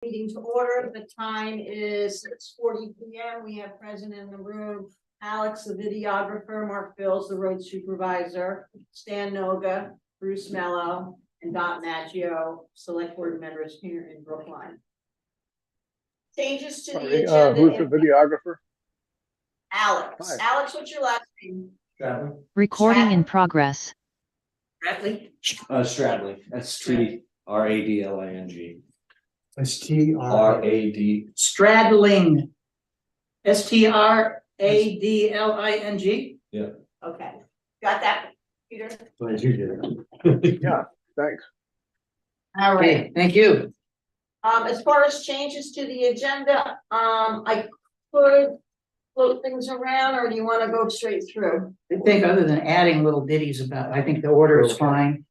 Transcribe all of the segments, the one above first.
Meeting to order. The time is 6:40 p.m. We have present in the room Alex, the videographer, Mark Bills, the road supervisor, Stan Noga, Bruce Mello, and Dot Maggio, select board members here in Brookline. Changes to the agenda. Who's the videographer? Alex. Hi. Alex, what's your last name? Stradley. Recording in progress. Bradley. Stradley. Stradling. S-T-R-A-D. Stradling. S-T-R-A-D-L-I-N-G? Yeah. Okay. Got that, Peter? Glad you did it. Yeah, thanks. All right. Thank you. As far as changes to the agenda, I could float things around, or do you want to go straight through? I think other than adding little ditties about, I think the order is Okay. fine.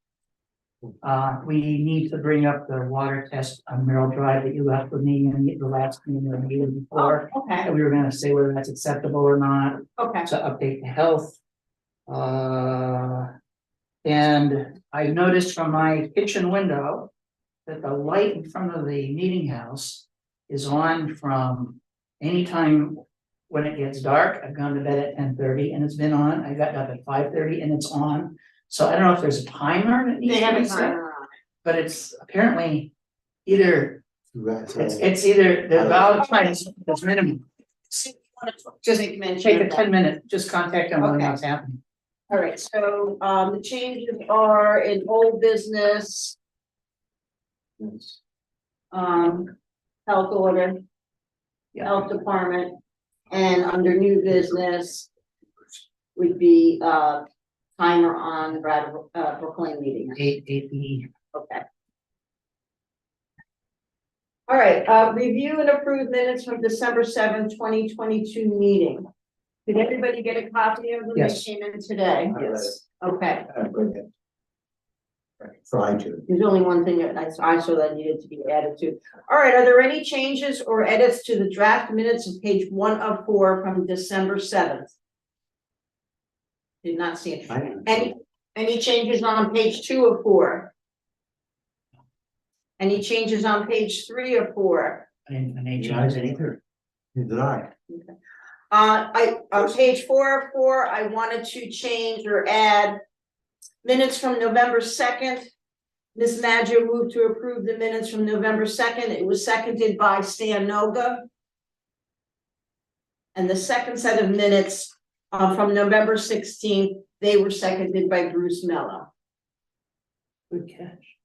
We need to bring up the water test on Merrill Drive that you left with me in the last meeting or the meeting before. Okay, And we were gonna say whether that's acceptable or not, okay. to update the health. And I noticed from my kitchen window that the light in front of the meeting house is on from anytime when it gets dark. I've gone to bed at 10:30 and it's been on. I got up at 5:30 and it's on. So I don't know if there's a timer that needs They to have be a set, timer on but it's apparently either, That's it's either the valid time is minimum. it. Just make mention Take a of that. 10-minute, just contact them when Okay. what's happening. All right, so, the changes are in old business. Health order, health department, and under new business would be, timer on Brookline meeting. 8E. Okay. All right, review and approve minutes from December 7th, 2022 meeting. Did everybody get a copy of them? They Yes. came in today? Yes. Okay, Try to. there's only one thing that I saw that needed to be added to. All right, are there any changes or edits to the draft minutes of page 1 of 4 from December 7th? Did not see it. Any changes on page 2 of 4? Any changes on page 3 of 4? I didn't change anything. Did I? On page 4 of 4, I wanted to change or add minutes from November 2nd. Ms. Maggio moved to approve the minutes from November 2nd. It was seconded by Stan Noga. And the second set of minutes from November 16th, they were seconded by Bruce Mello. Good catch.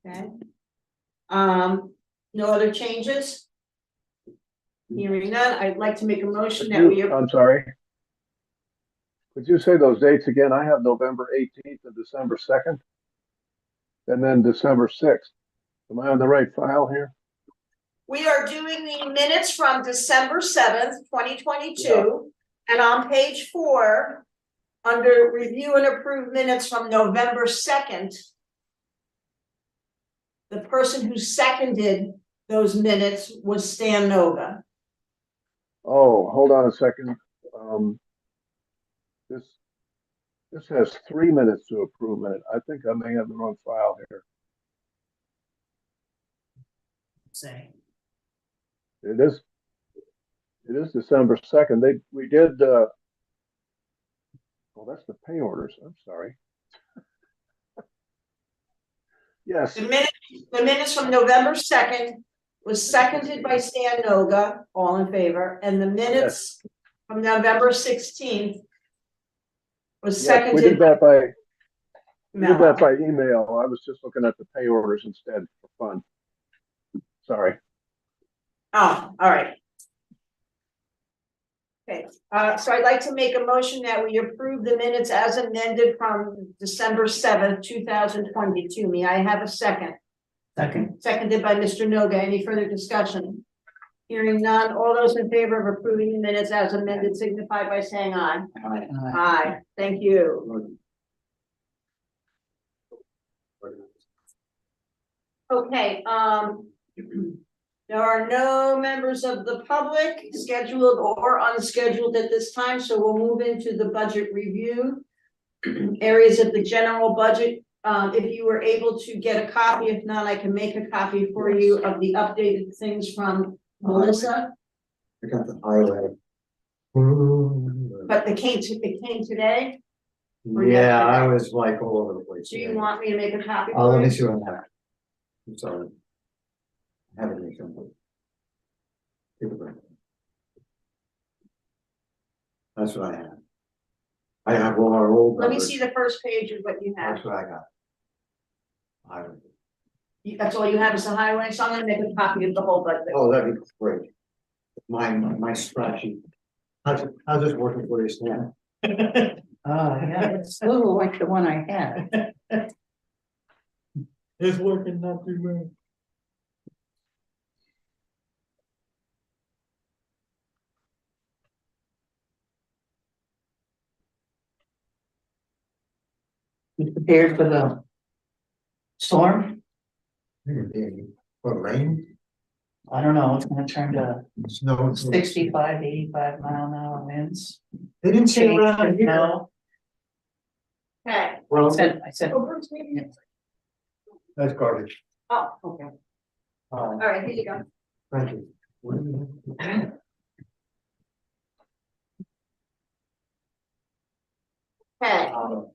Okay. No other changes? Hearing none, I'd like to make a motion that we. I'm sorry. Could you say those dates again? I have November 18th and December 2nd. And then December 6th. Am I on the right file here? We are doing the minutes from December 7th, 2022. And on page 4, under review and approve minutes from November 2nd, the person who seconded those minutes was Stan Noga. Oh, hold on a second. This has 3 minutes to approve it. I think I may have the wrong file here. Say. It is December 2nd. We did, oh, that's the pay orders. I'm sorry. Yes. The minutes from November 2nd was seconded by Stan Noga, all in favor, and the minutes from November 16th was Yes, seconded. we did that by Mello. email. I was just looking at the pay orders instead for fun. Sorry. Oh, all right. Okay, so I'd like to make a motion that we approve the minutes as amended from December 7th, 2022. May I have a second? Second. Seconded by Mr. Noga. Any further discussion? Hearing none. All those in favor of approving the minutes as amended signify by saying aye. Aye. Thank you. Okay, there are no members of the public scheduled or unscheduled at this time, so we'll move into the budget review. Areas of the general budget if you were able to get a copy, if not, I can make a copy for you of the updated things from Melissa. I got the highway. But it came today. Yeah, I was like all over the place. Do you want me to make a copy Oh, for let me you? see what I have. I'm sorry. I haven't made something. Give it back. That's what I have. I have all our old Let me numbers. see the first page of what you have. That's what I got. That's all you have is the highway, so I'm gonna make a copy of the whole budget. Oh, that'd be great. My scratchy. How's this working for you, Stan? Yeah, it's a little like the one I had. It's working not too bad. You prepared for the storm? For rain, I don't know, it's gonna turn to snow. 65, 85 mile an hour winds. They didn't say around here. No, Okay. Well, I said, Oh, Bruce, maybe- that's garbage. Oh, okay, all right, here you go. Thank you. What do you have? Okay, I'm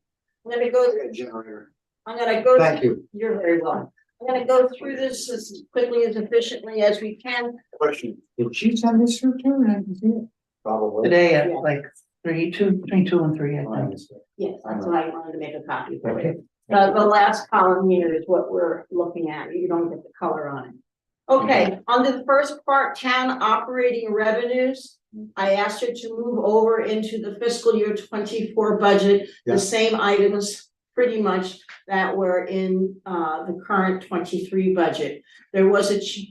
gonna go, Generator. I'm gonna go. Thank you. You're very welcome. I'm gonna go through this as quickly as efficiently as we can. Question, did she send this through too? And I can see it? Probably. today at Yeah. like between 2 and 3, I think. Yes, that's why I wanted to make a copy for you. The last column here is what we're looking at. You don't get the color on it. Okay, under the first part, town operating revenues, I asked her to move over into the fiscal year 24 budget, Yeah. the same items pretty much that were in the current 23 budget. There was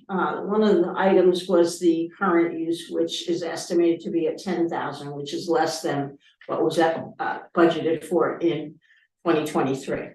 one of the items was the current use, which is estimated to be at 10,000, which is less than what was budgeted for in 2023.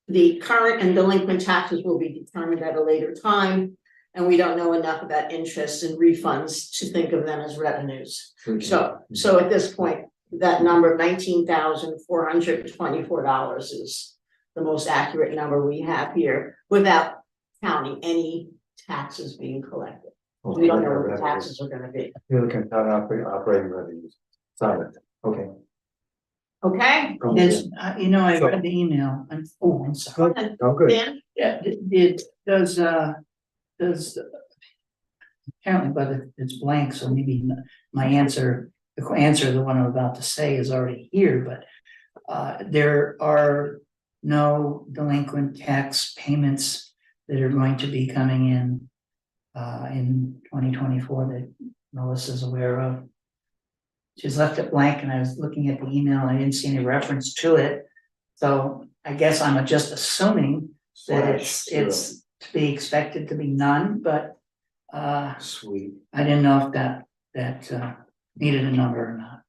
The current and delinquent taxes will be determined at a later time, and we don't know enough about interest and refunds to think of them as revenues. So at this point, that number of $19,424 is the most accurate number we have here, without counting any taxes being collected. We don't know what the taxes are gonna be. You're looking at operating revenues. Silent, okay. Okay, There's, I read the email, I'm sorry. Oh, good. Dan? Yeah, does, apparently, but it's blank, so maybe my answer, the one I'm about to say is already here, but there are no delinquent tax payments that are going to be coming in 2024 that Melissa's aware of. She's left it blank, and I was looking at the email, and I didn't see any reference to it. So I guess I'm just assuming that it's to be expected to be none, but Sweet. I didn't know if that needed a number or not.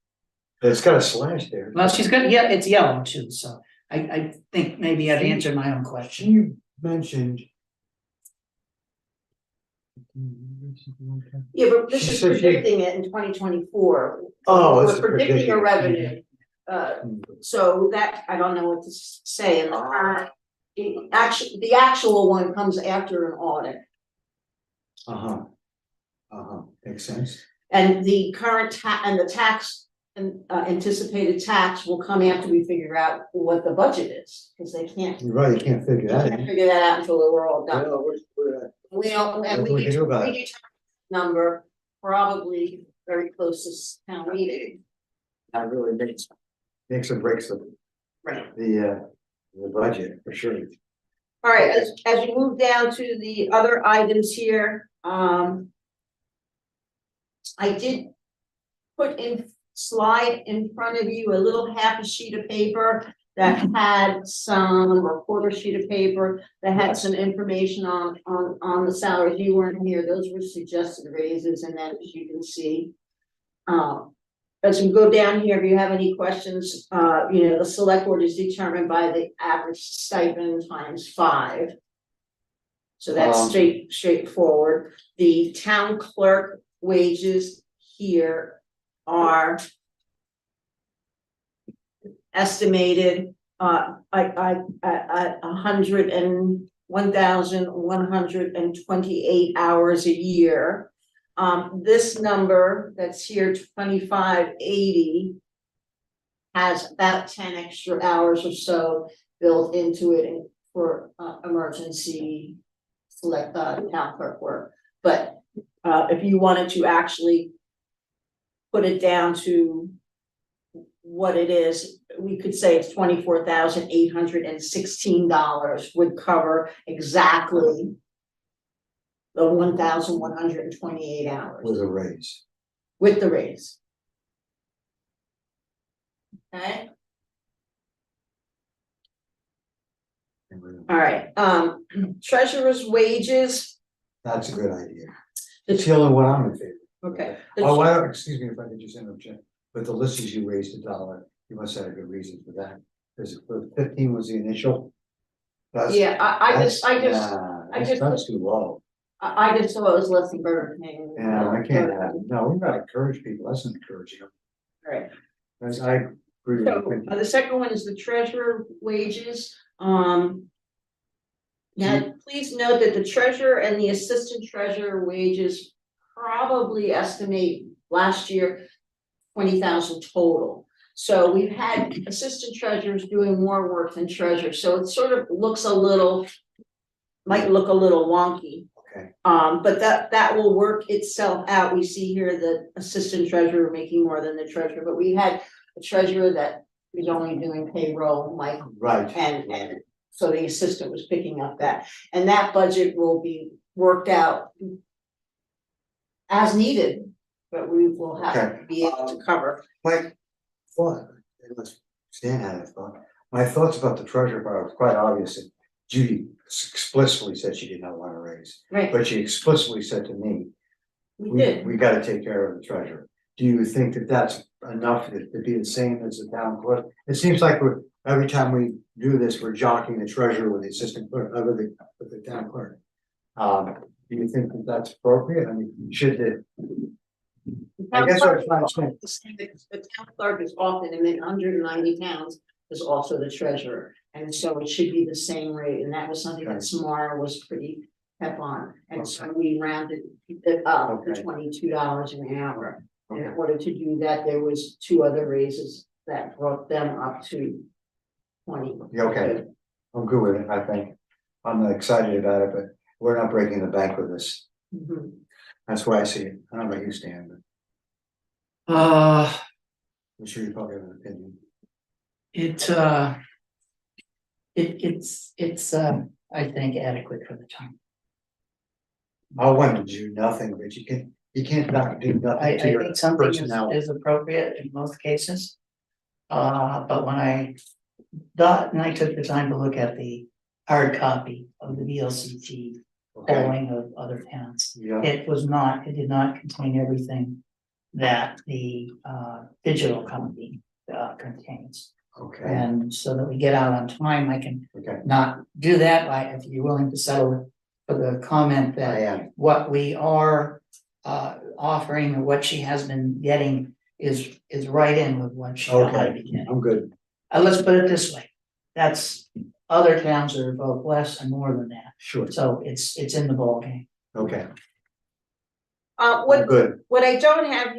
It's got a slash there. Well, she's got, yeah, it's yellow too, so I think maybe I've answered my own question. She mentioned. Yeah, but this She is said she- predicting it in 2024. Oh, this is We're predicting a predicting. revenue. So that, I don't know what to say in the current. The actual one comes after an audit. Makes sense. And the current tax and anticipated tax will come after we figure out what the budget is, because they can't. You're right, you can't figure You that can't in. figure that out until we're all done. Well, We don't, and Nothing we can do about it. we determine number probably very close to town meeting. That really makes or breaks Right. the budget for sure. All right, as we move down to the other items here, I did put slide in front of you a little half a sheet of paper that had some, or quarter sheet of paper that had some information on the salaries. You weren't here, those were suggested raises, and then as you can see, as we go down here, if you have any questions, the select board is determined by the average stipend times 5. So that's straightforward. The town clerk wages here are estimated at 1,128 hours a year. This number that's here, 2580, has about 10 extra hours or so built into it for emergency select town clerk work. But if you wanted to actually put it down to what it is, we could say it's $24,816 would cover exactly the 1,128 hours With a raise. with the raise. Okay, all right, treasurer's wages, That's a good idea. the, It's the only one I'm in favor. okay. Oh, why don't, excuse me if I could just interrupt you, but the lists you raised $1, you must have a good reason for that. Because 15 was the initial. That's- Yeah, I just, That's too low. I just thought it was less than Burger King. Yeah, I can't have, no, we gotta encourage people, that's encouraging them. All right. I agree with So, you. the second one is the treasurer wages, now, please note that the treasurer and the assistant treasurer wages probably estimate last year 20,000 total. So we've had assistant treasurers doing more work than treasurers, so it sort of looks a little, might look a little wonky. Okay, But that will work itself out. We see here the assistant treasurer making more than the treasurer, but we had a treasurer that was only doing payroll, like, right. and so the assistant was picking up that, and that budget will be worked out as needed, but we will have to be able to cover. My thought, unless Stan had a thought, my thoughts about the treasurer part was quite obvious. And Judy explicitly said she did not want to raise, Right, but she explicitly said to me, we did. we gotta take care of the treasurer. Do you think that that's enough to be the same as the town clerk? It seems like every time we do this, we're jockeying the treasurer with the assistant clerk, with the town clerk. Do you think that that's appropriate? I mean, should the, I guess what I'm trying to say. The town clerk is often in 190 towns is also the treasurer, and so it should be the same rate, and that was something that Samara was pretty pep on, and so we rounded it up to Okay. $22 an hour. And in Okay. order to do that, there was 2 other raises that brought them up to 20. Yeah, okay. I'm good with it, I think. I'm excited about it, but we're not breaking the bank with this. Mhm. That's why I see it. I don't know about you, Stan, but I'm sure you probably have an opinion. It's I think adequate for the time. I wanted to do nothing, but you can't not do I nothing to your think something personnel. is appropriate in most cases. But when I took the time to look at the hard copy of the VLCT Okay, polling of other towns, yeah, it did not contain everything that the digital copy contains. okay, And so that we get out on time, I can okay. not do that, if you're willing to settle for the comment I that am, what we are offering or what she has been getting is right in with what she ought to okay, be getting. I'm good. Let's put it this way, that's, other towns are both less and more than that, Sure, so it's in the ballgame. okay, Uh, I'm good. what I don't have,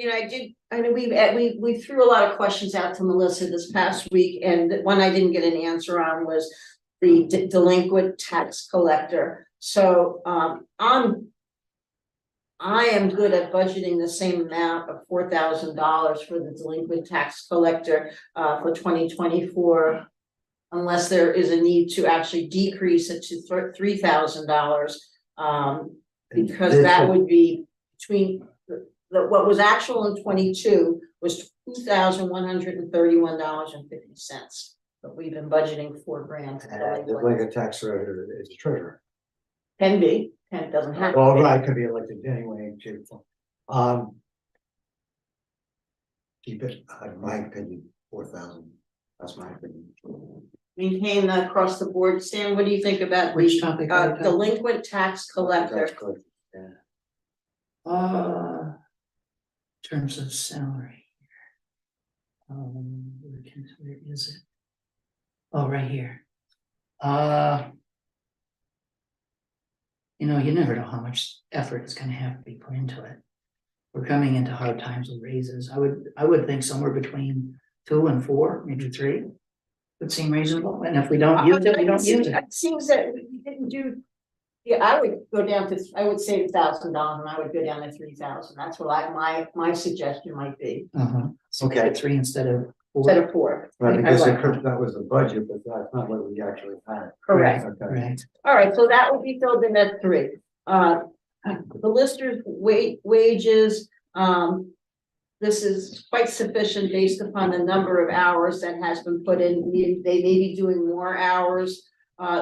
I know we threw a lot of questions out to Melissa this past week, and the one I didn't get an answer on was the delinquent tax collector. So, I am good at budgeting the same amount of $4,000 for the delinquent tax collector, for 2024. Unless there is a need to actually decrease it to $3,000, because This that is- would be between what was actual in 22 was $2,131.50. But we've been budgeting $4,000. And the like tax treasurer is the treasurer. Can be, and it doesn't have. to Well, be. right, could be elected anyway, shape, or form. Keep it, in my opinion, 4,000, that's my opinion. Maintain that across the board. Stan, what do you think about Which the topic are we talking about? delinquent tax collector? Tax collector, yeah. In terms of salary. Where is it? Oh, right here. You know, you never know how much effort is gonna have to be put into it. We're coming into hard times with raises. I would think somewhere between 2 and 4, maybe 3. Would seem reasonable, and if we don't use it, we don't use it. It seems that we didn't do. Yeah, I would go down to, I would save $1,000 and I would go down to 3,000. That's what my suggestion might be, So Okay. get 3 instead of 4. instead of 4. Right, I because like that was the budget, but that's not what we actually had. Correct. Okay. Right. All right, so that will be filled in at 3. The listers wages, this is quite sufficient based upon the number of hours that has been put in. They may be doing more hours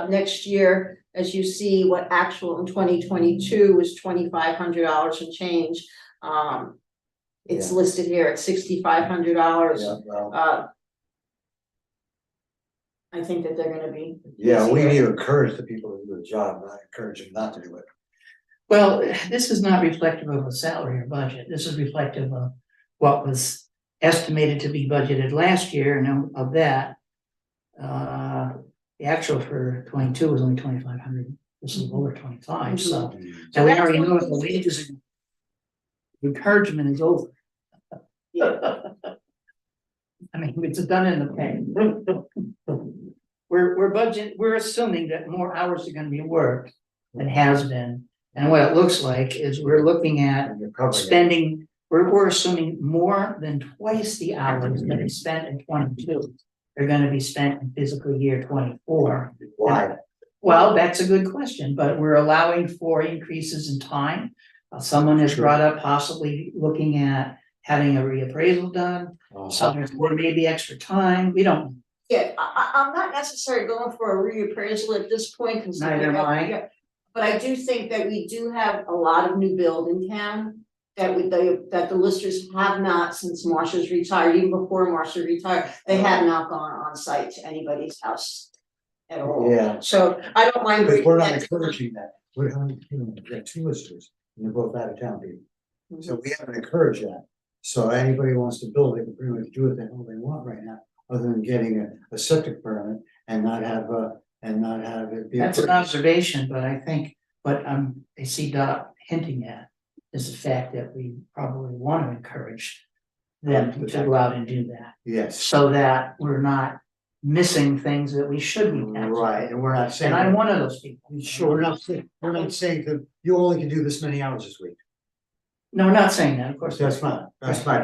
next year. As you see, what actual in 2022 was $2,500 and change. It's Yeah. listed here at $6,500. Yeah, well, I think that they're gonna be. yeah, we easier. need to encourage the people to do the job, not encourage them not to do it. Well, this is not reflective of a salary or budget. This is reflective of what was estimated to be budgeted last year, and of that. The actual for 22 was only 2,500. This is over 25, so. And we already know what the wages are. Encouragement is over. I mean, it's done in the pay. We're assuming that more hours are gonna be worked than has been. And what it looks like is we're looking at And you're covering it. spending, we're assuming more than twice the hours that we spent in 22. Are gonna be spent in fiscal year 24. Why? Well, that's a good question, but we're allowing for increases in time. Someone has brought up possibly looking at having a reappraisal done, so there may be extra time, we don't. Yeah, I'm not necessarily going for a reappraisal at this point. 'Cause Neither am I. yeah, but I do think that we do have a lot of new build in town. That that the listers have not, since Marcia's retired, even before Marcia retired, they have not gone on site to anybody's house. At all. Yeah. So I don't mind. Because we're not bringing that to- encouraging that. We're, we got 2 listers, and they're both out of town people. Mm-hmm. So we haven't encouraged that. So anybody who wants to build, they can pretty much do what the hell they want right now, other than getting a septic permit and not have it be. That's an observation, but I think what I see Dot hinting at is the fact that we probably want to encourage them to go out and do that, Yes, so that we're not missing things that we should be. taxing. right, and we're not saying. And I'm one of those people. Sure, we're not saying that you only can do this many hours this week. No, we're not saying that, of course. That's my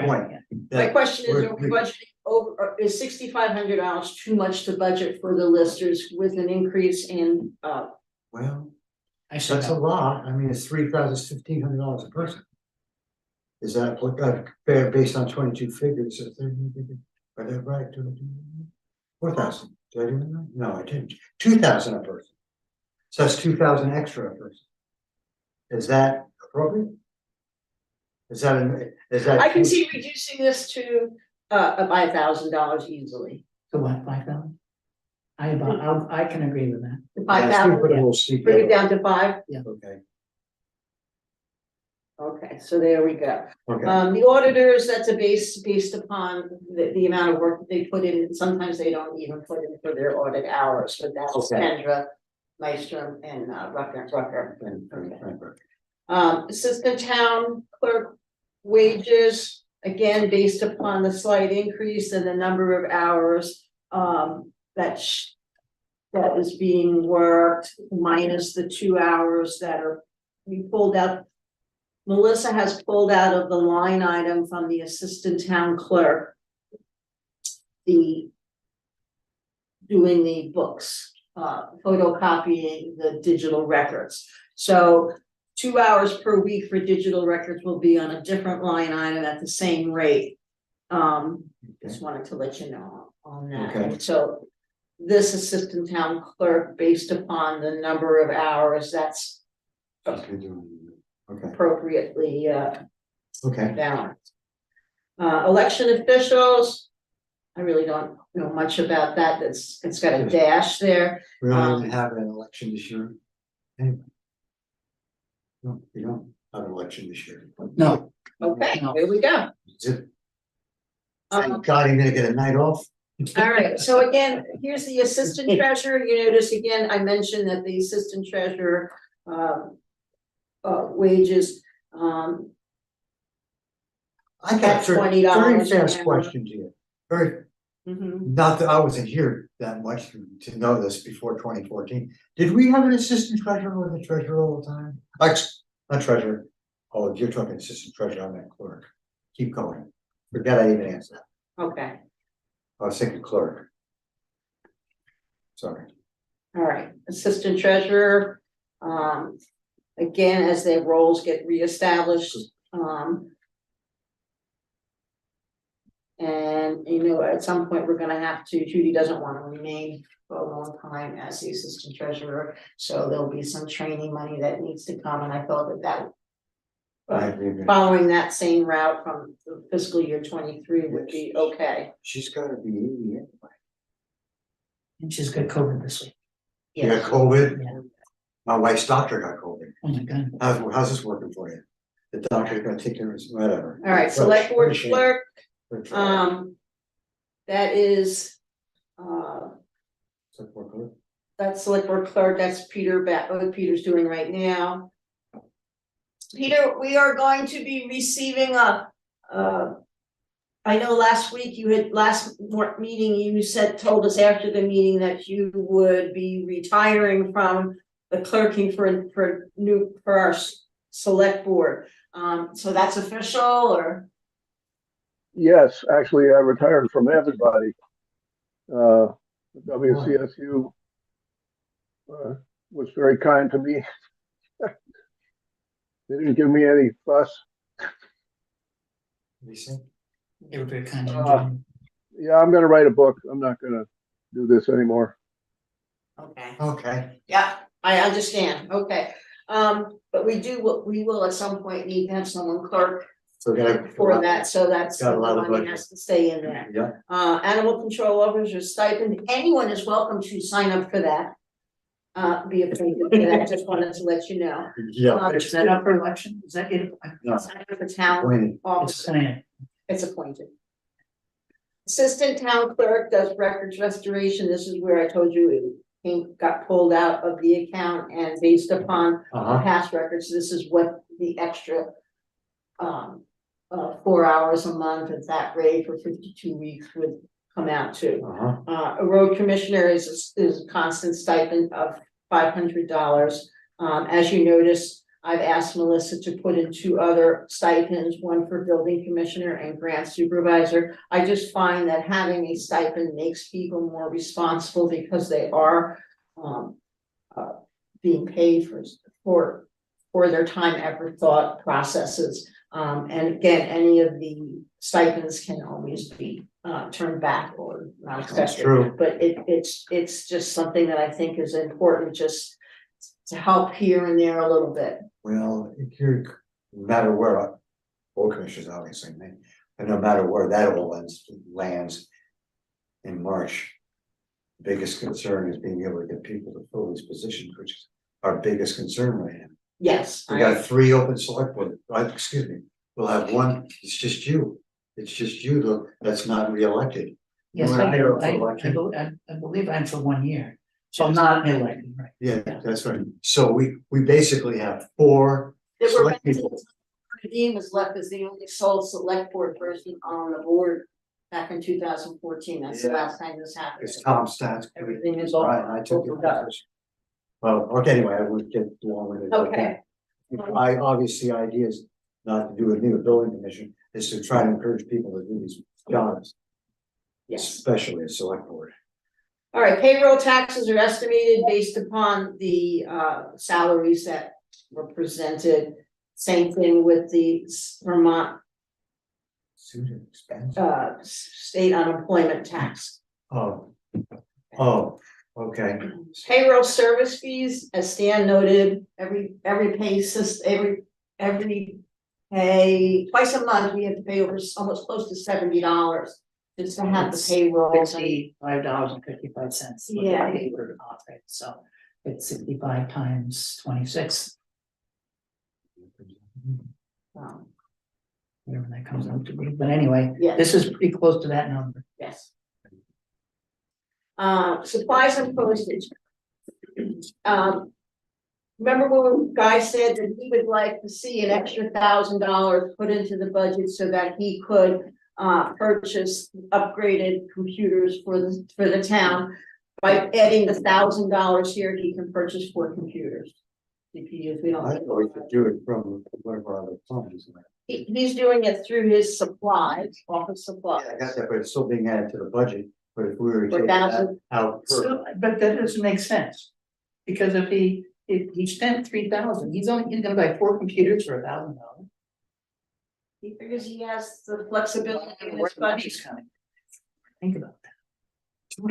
point. My question is, are we We're- budgeting over, or is $6,500 too much to budget for the listers with an increase in, Well, I said that's a no. lot. I mean, it's $1,500 a person. Is that fair based on 22 figures? Are they right? 4,000. Did I do that right? No, I didn't. 2,000 a person. So that's 2,000 extra a person. Is that appropriate? Is that? I can see reducing this to, by $1,000 easily. So what, 5,000? I can agree with that. To Yeah, it's gonna put a 5,000, little steep bring it down. down to 5, Okay, okay, so there we go. okay. The auditors, that's a based upon the amount of work that they put in, sometimes they don't even put in for their audit hours, but that's Okay. Kendra, Meister, and Rucker. And- Assistant town clerk wages, again, based upon the slight increase in the number of hours, that is being worked, minus the 2 hours that are, we pulled out. Melissa has pulled out of the line item from the assistant town clerk. Doing the books, photocopying the digital records. So 2 hours per week for digital records will be on a different line item at the same rate. Just wanted to let you know on that. Okay. So this assistant town clerk, based upon the number of hours, that's Okay, appropriately okay. balanced. Election officials, I really don't know much about that. It's got a dash there. We don't even have an election this year. Anyway. No, we don't have an election this year. No, Okay, No. there we go. Is it? Um, Thank God, you're gonna get a night off. All right, so again, here's the assistant treasurer. You notice again, I mentioned that the assistant treasurer wages, I got That's a very $20 an fast hour. question to you. Very, not that I wasn't here that much to know this before 2014. Did we have an assistant treasurer or the treasurer all the time? Like, not treasurer. Oh, you're talking assistant treasurer, I meant clerk. Keep going. Forget I even answered that. okay, I was thinking clerk. Sorry. all right, assistant treasurer. Again, as their roles get reestablished, and you know, at some point, we're gonna have to, Judy doesn't want to remain for a long time as the assistant treasurer. So there'll be some training money that needs to come, and I felt that I agree. following that same route from the fiscal year 23 would be okay. She's gotta be 80 anyway. And she's got COVID this week. You got COVID? Yeah. My wife's doctor got COVID. Oh my God. How's this working for you? The doctor's gonna take care of us, whatever. All right, select What board a shame. clerk, What a shame. that is, Select board clerk. that's select board clerk, that's Peter, what Peter's doing right now. Peter, we are going to be receiving I know last week you had, meeting, you told us after the meeting that you would be retiring from the clerking for our select board. So that's official, or? Yes, actually, I retired from everybody. WCSU was very kind to me. They didn't give me any fuss. You see? They were very kind to you. Yeah, I'm gonna write a book. I'm not gonna do this anymore. Okay. Okay. Yeah, I understand, okay. But we will at some point need to have someone clerk So gotta. for that, so that's Got a the lot of money budget. has to stay in there. Yeah. Animal control officer stipend, anyone is welcome to sign up for that. Be appointed for that, just wanted to let you know. Yeah. Is that up for election? Is that it? No. Sign up for town Appointed. It's officer, saying, it's appointed. Assistant town clerk does records restoration, this is where I told you it got pulled out of the account and based upon past records, this is what the extra 4 hours a month at that rate for 52 weeks would come out to. A road commissioner is a constant stipend of $500. As you notice, I've asked Melissa to put in 2 other stipends, one for building commissioner and grant supervisor. I just find that having a stipend makes people more responsible because they are being paid for their time, effort, thought processes. And again, any of the stipends can always be turned back or not That's accepted. true. But it's just something that I think is important, just to help here and there a little bit. Well, if you're, no matter where, board commissioners obviously, and no matter where that all lands in March, the biggest concern is being able to get people to fill these positions, which is our biggest concern right now. Yes. We got 3 open select board, excuse me, we'll have 1, it's just you. It's just you though, that's not reelected. yes, You and I are for I election. believe I'm for 1 year, so I'm not elected, right? Yeah, that's right. So we basically have 4 There were, select people. Dean was left as the only sole select board person on the board back in 2014, that's the Yeah. last time this happened. It's Tom Stats. Everything is all Right, I took opened up. it. Well, okay, anyway, I would get along with it. Okay. I obviously ideas not to do with me, with building commission, is to try to encourage people to do these jobs, Yes. especially a select board. All right, payroll taxes are estimated based upon the salaries that were presented. Same thing with the Vermont Student expense. state unemployment tax. Oh, okay. Payroll service fees, as Stan noted, every pay system, every pay, twice a month, we have to pay over almost close to $70 just to have the payroll. $65.55. Yeah. So it's 65 times 26, whatever that comes out to be, but anyway, Yeah. this is pretty close to that number. Yes. Supplies and postage. Remember when Guy said that he would like to see an extra $1,000 put into the budget so that he could purchase upgraded computers for the town. By adding the $1,000 here, he can purchase 4 computers. If we don't. I thought we could do it from one of our other funds. He's doing it through his supplies, office supplies. Yeah, I got that, but it's still being added to the budget, but if we were to For take that 1,000. out. So, but that doesn't make sense. Because if he spent 3,000, he's gonna buy 4 computers for $1,000. He figures he has the flexibility in Where his the budget. money's coming. Think about that.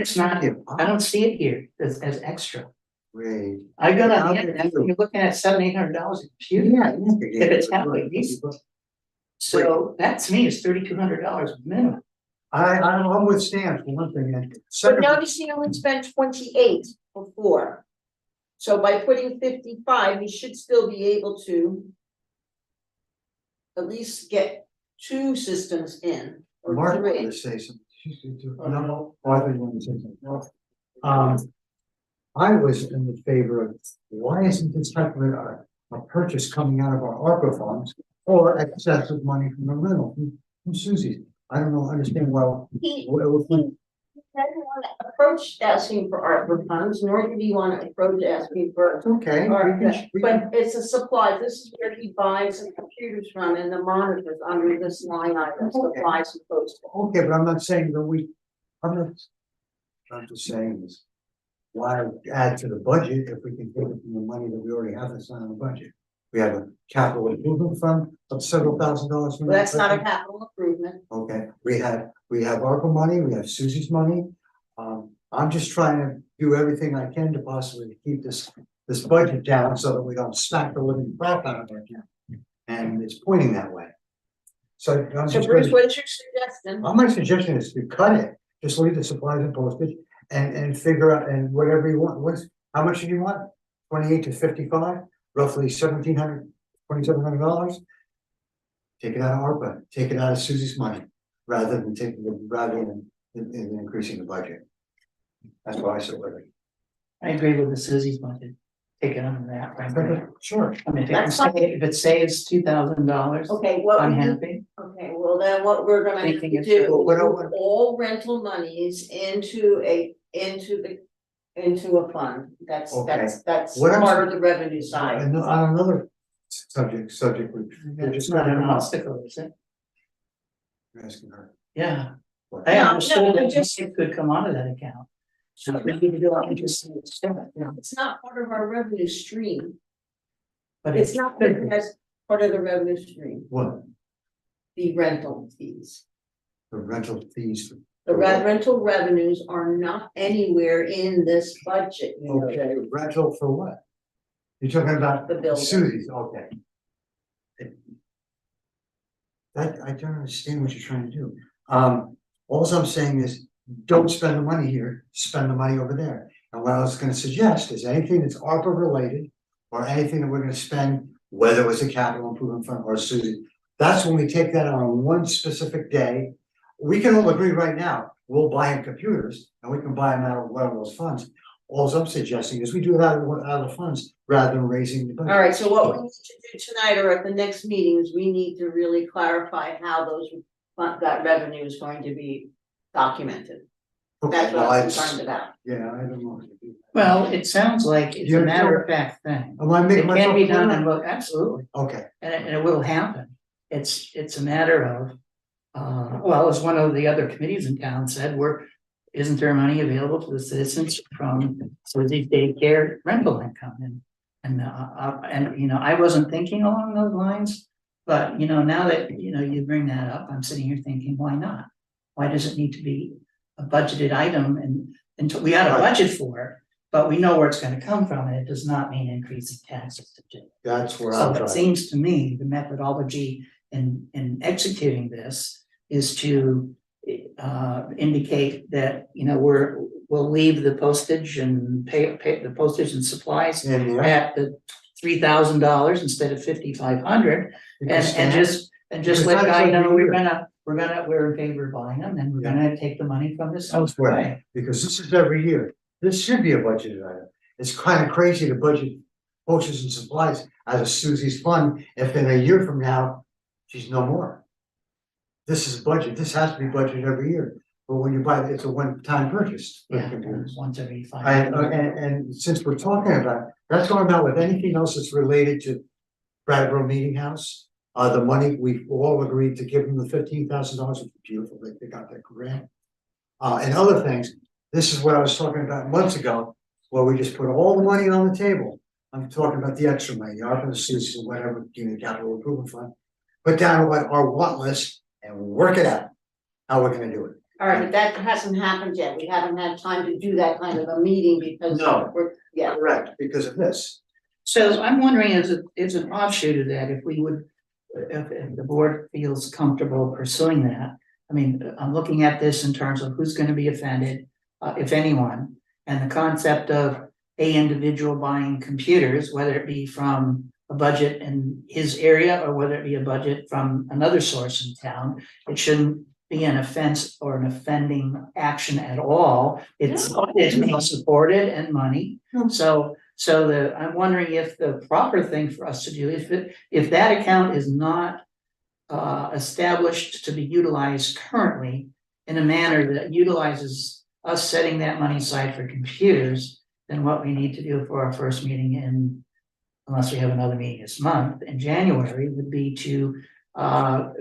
It's not, I don't see it here as extra. Wait. I got How on the did internet, you- you're looking at $700-800 a computer. If it's halfway decent. So that to me is $3,200 minimum. I'm with Stan for one thing, and But second, notice he only spent 28 before. So by putting 55, he should still be able to at least get 2 systems in, or Mark wanted 3. to say something. Oh, No, I thought you wanted to say something. I was in the favor of, why isn't this type of a purchase coming out of our ARPA funds or excessive money from the rental from Susie's? I don't know, understand well. He doesn't want to approach asking for ARPA funds, nor did he want to approach asking for Okay. ARPA. But it's a supply, this is where he buys the computers from and the monitors under this line item, supplies and postage. Okay, but I'm not saying that I'm just saying this. Why add to the budget if we can take it from the money that we already have that's not in the budget? We have a capital improvement fund of several $1,000s. Well, that's not a capital improvement. Okay, we have ARPA money, we have Susie's money. I'm just trying to do everything I can to possibly keep this budget down so that we don't smack the living crap out of our town. And it's pointing that way. So I'm So just Bruce, gonna, what is your suggestion? my suggestion is to cut it, just leave the supplies and postage and figure out, and whatever you want, how much do you want? 28 to 55, roughly $2,700. Take it out of ARPA, take it out of Susie's money, rather than increasing the budget. That's what I said, Larry. I agree with the Susie's budget. Take it under that, frankly. Sure. I mean, That's fine. if it saves $2,000, Okay, what I'm we need, happy. okay, well then what we're gonna have Thinking to it's- do is what I move want- all rental monies into a fund. That's Okay. part I'm- of the revenue side. And on another subject, we're It's just not gonna an come up. obstacle, is it? You're asking her. Yeah, What? I No, understood no, that just- it could come onto that account. So we need to do it, just, It's not part of our revenue stream. but It's not as part of the revenue stream, What, the rental fees. the rental fees? The rental revenues are not anywhere in this budget. you know, Okay, rental for what? You're talking about The building. Susie's, okay. I don't understand what you're trying to do. All I'm saying is, don't spend the money here, spend the money over there. And what I was gonna suggest is anything that's ARPA related, or anything that we're gonna spend, whether it was a capital improvement fund or Susie, that's when we take that on one specific day. We can all agree right now, we'll buy them computers, and we can buy them out of one of those funds. All I'm suggesting is we do it out of the funds, rather than raising the budget. All right, so what we need to do tonight or at the next meeting is we need to really clarify how that revenue is going to be documented. Okay, That's what well, I'm it's- concerned about. Yeah, I don't know. how to do that. Well, it sounds like it's You a understand? matter of fact thing. Am I It making can myself be done clear? and will, absolutely, Okay, and it will happen. It's a matter of, well, as one of the other committees in town said, isn't there money available to the citizens from Susie's daycare rental income? And you know, I wasn't thinking along those lines, but you know, now that, you know, you bring that up, I'm sitting here thinking, why not? Why does it need to be a budgeted item and we had a budget for it, but we know where it's gonna come from, and it does not mean increasing taxes to do. that's where So I'm it trying. seems to me, the methodology in executing this is to indicate that, you know, we'll leave the postage and pay the postage and supplies And yeah, at the $3,000 instead of $5,500, and just Because let that's Guy what know we we're do. gonna we're in favor of buying them, and we're gonna take the money from this Elsewhere. elsewhere. Because this is every year. This should be a budgeted item. It's kind of crazy to budget potions and supplies out of Susie's fund if in a year from now, she's no more. This is budget. This has to be budgeted every year. But when you buy it, it's a one-time purchase. for the Yeah, computers. once every 5 And, years. and since we're talking about, that's going about with anything else that's related to Brattleboro Meeting House. The money, we've all agreed to give them the $15,000, which is beautiful, they got that grant. And other things, this is what I was talking about months ago, where we just put all the money on the table. I'm talking about the extra money, the ARPA, the CIS, whatever, the capital improvement fund. Put down what our want list and work it out, how we're gonna do it. All right, but that hasn't happened yet. We haven't had time to do that kind of a meeting because No. yeah. Correct, because of this. So I'm wondering, is an offshoot of that, if we would, if the board feels comfortable pursuing that. I mean, I'm looking at this in terms of who's gonna be offended, if anyone, and the concept of a individual buying computers, whether it be from a budget in his area or whether it be a budget from another source in town. It shouldn't be an offense or an offending action at all. It's being supported and money. No. So I'm wondering if the proper thing for us to do, if that account is not established to be utilized currently in a manner that utilizes us setting that money aside for computers, then what we need to do for our first meeting in, unless we have another meeting this month, in January, would be to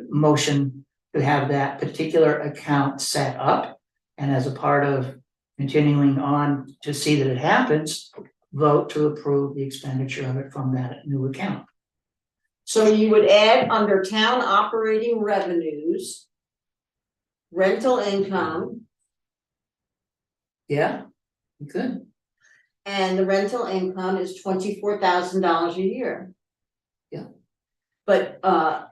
motion to have that particular account set up. And as a part of continuing on to see that it happens, vote to approve the expenditure of it from that new account. So you would add under town operating revenues, rental income, Yeah, you could. and the rental income is $24,000 a year. Yeah. But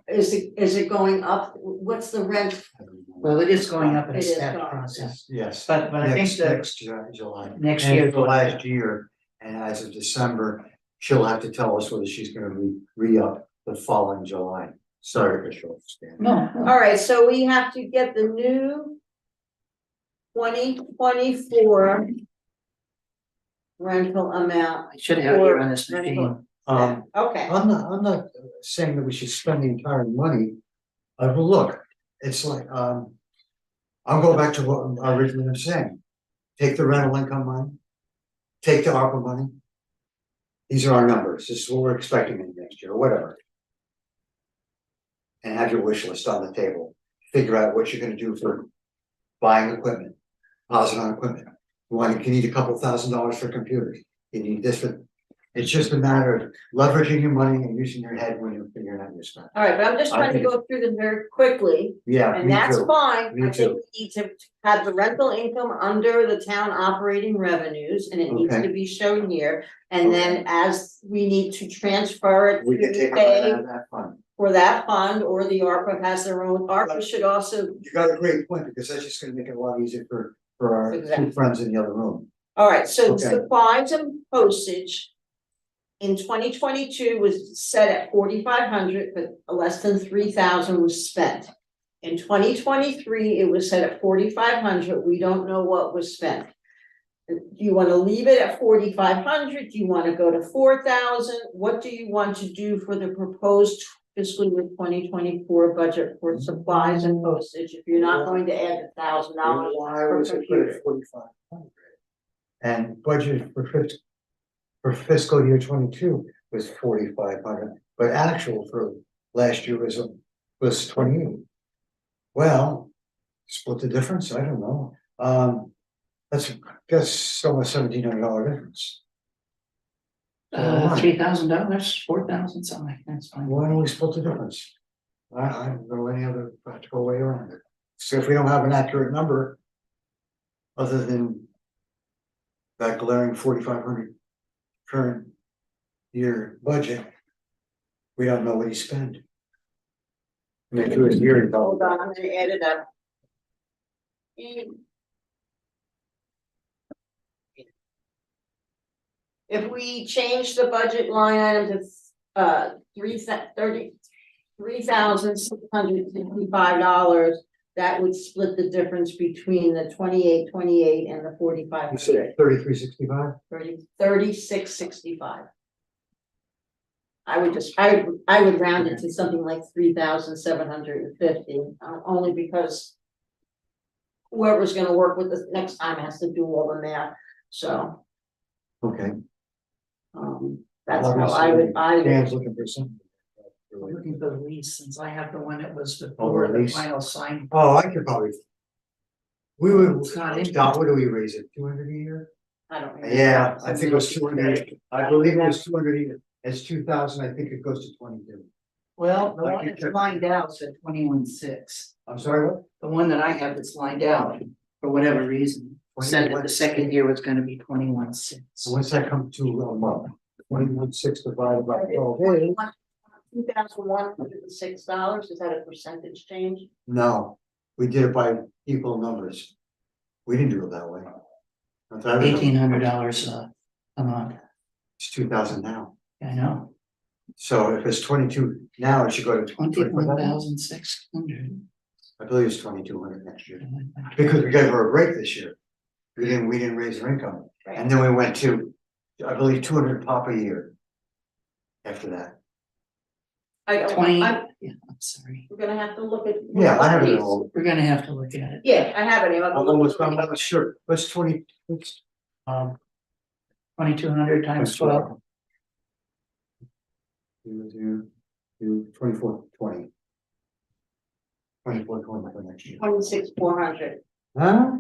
is it going up? What's the rent? Well, it is going up in It a is step going. process, Yes. but I think that Next July. next And year. for last year, and as of December, she'll have to tell us whether she's gonna re-up the following July. Sorry, Bishop. No, All right, so we have to get the new 2024 rental amount. I should have it here on this Rental. machine. Okay, I'm not saying that we should spend the entire money. But look, it's like, I'll go back to what I originally was saying. Take the rental income money. Take the ARPA money. These are our numbers. This is what we're expecting in next year, or whatever. And have your wish list on the table. Figure out what you're gonna do for buying equipment, deposit on equipment. You need a couple $1,000s for computers. You need this for, it's just a matter of leveraging your money and using your head when you're figuring out your spend. all right, but I'm just trying to go through them very quickly, Yeah, and me that's too. fine. Me I think we need to have the rental income under the town operating revenues, and it needs Okay. to be shown here. And then as we need to transfer it We can to take it pay out of that fund. for that fund, or the ARPA has their own, ARPA should also. You got a great point, because that's just gonna make it a lot easier for our Exactly. two friends in the other room. All right, so Okay. supplies and postage in 2022 was set at 4,500, but less than 3,000 was spent. In 2023, it was set at 4,500. We don't know what was spent. Do you want to leave it at 4,500? Do you want to go to 4,000? What do you want to do for the proposed fiscal year 2024 budget for supplies and postage if you're not going to add $1,000? Why was it put at 4,500? And budget for fiscal year 22 was 4,500, but actual for last year was 28. Well, split the difference, I don't know. That's almost $1,700 difference. $3,000, 4,000, something like that, it's fine. Why don't we split the difference? I don't know any other practical way around it. So if we don't have an accurate number, other than that glaring 4,500 current year budget, we don't know what he spent. I mean, to his year. Hold on, I'm gonna add it up. If we change the budget line item to 30, $3,665, that would split the difference between the 2828 and the You 4,500. said 3365? 3665. I would round it to something like 3,750, only because whoever's gonna work with us next time has to do all the math, so, Okay. that's how I would, Dan's looking for something. I'm looking for the lease, since I have the one that was Oh, before the the lease. final sign. Oh, I could probably. We would, It's not in- Don, what do we raise it, 200 a year? I don't. remember. Yeah, I think it was 200, I believe it was 200 a year, it's 2,000, I think it goes to 22. Well, the I one can that's check. lined out said 21.6. I'm sorry, what? The one that I have that's lined out, for whatever reason, said that the second year was gonna be 21.6. So what's that come to a month? 21.6 divided by 12. $2,106, is that a percentage change? No, we did it by equal numbers. We didn't do it that way. I thought it was- $1,800 a month. It's 2,000 now. I know, So if it's 22 now, it should go to 21,600. I believe it's 2,200 next year. Because we gave her a break this year. We didn't raise her income. And then we went to, I believe, 200 pop a year. After that. I, 20, I'm, yeah, I'm sorry. we're gonna have to look at. Yeah, I have it all. We're gonna have to look at it. Yeah, I have it. I'm I'm not sure. What's 20? What's 2,200 times 12. 24, 20. 24, 20 for next year. 26,400. Huh?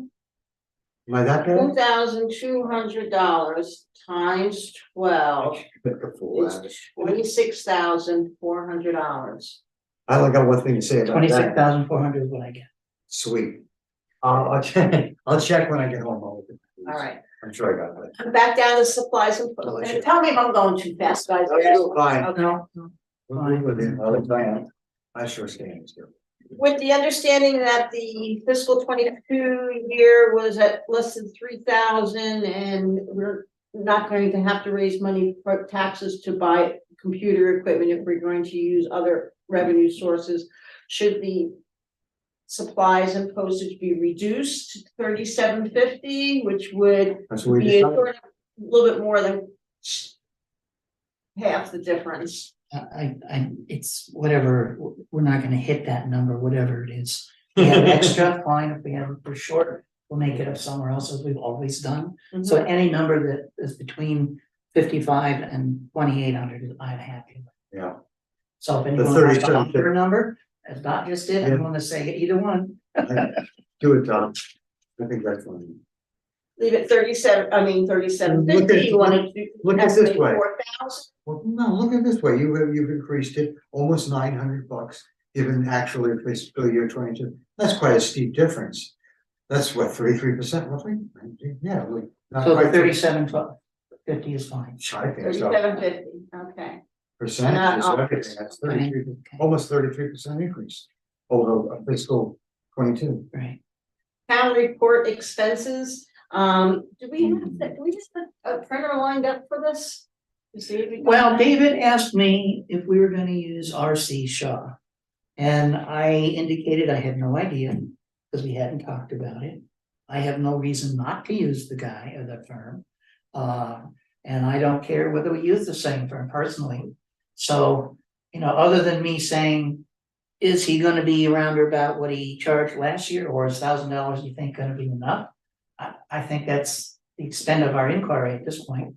Am I that bad? $2,200 times 12 Pick a fool out of it. is $26,400. I only got one thing to say about that. 26,400 is what I get. Sweet. I'll check, I'll check when I get home. I'll look at the All right, I'm sure I got that. I'm back down to supplies and, Delicious. tell me if I'm going too fast, guys. Oh, you're doing fine. Okay. We're with you. I'll let you. I sure stand still. With the understanding that the fiscal 22 year was at less than 3,000 and we're not going to have to raise money for taxes to buy computer equipment if we're going to use other revenue sources, should the supplies and postage be reduced to 3750, which would That's what we be a decided. little bit more than half the difference. It's whatever, we're not gonna hit that number, whatever it is. We have extra, fine, if we have it for short, we'll make it up somewhere else as we've always done. So any number that is between 55 and 2,800 I'm happy with. Yeah. So if The anyone wants a 37, higher number, as Dot just did, Yeah. I'm gonna say either one. Do it, Tom. I think that's fine. Leave it 3750, Look at- you wanna do. look at this estimate way. 4,000? Well, no, look at it this way. You've increased it almost $900, given actually fiscal year 22. That's quite a steep difference. That's what, 33% roughly? Yeah. Not So the quite 3750 is fine. I think so. 3750, okay. Percentages, everything, that's 33, Okay, almost 33% increase over a fiscal 22. right. Town report expenses, do we have, do we just put a printer lined up for this? To see if we can- Well, David asked me if we were gonna use RC Shaw. And I indicated I had no idea, because we hadn't talked about it. I have no reason not to use the guy or the firm. And I don't care whether we use the same firm personally. So, other than me saying, is he gonna be around or about what he charged last year, or is $1,000 you think gonna be enough? I think that's the extent of our inquiry at this point.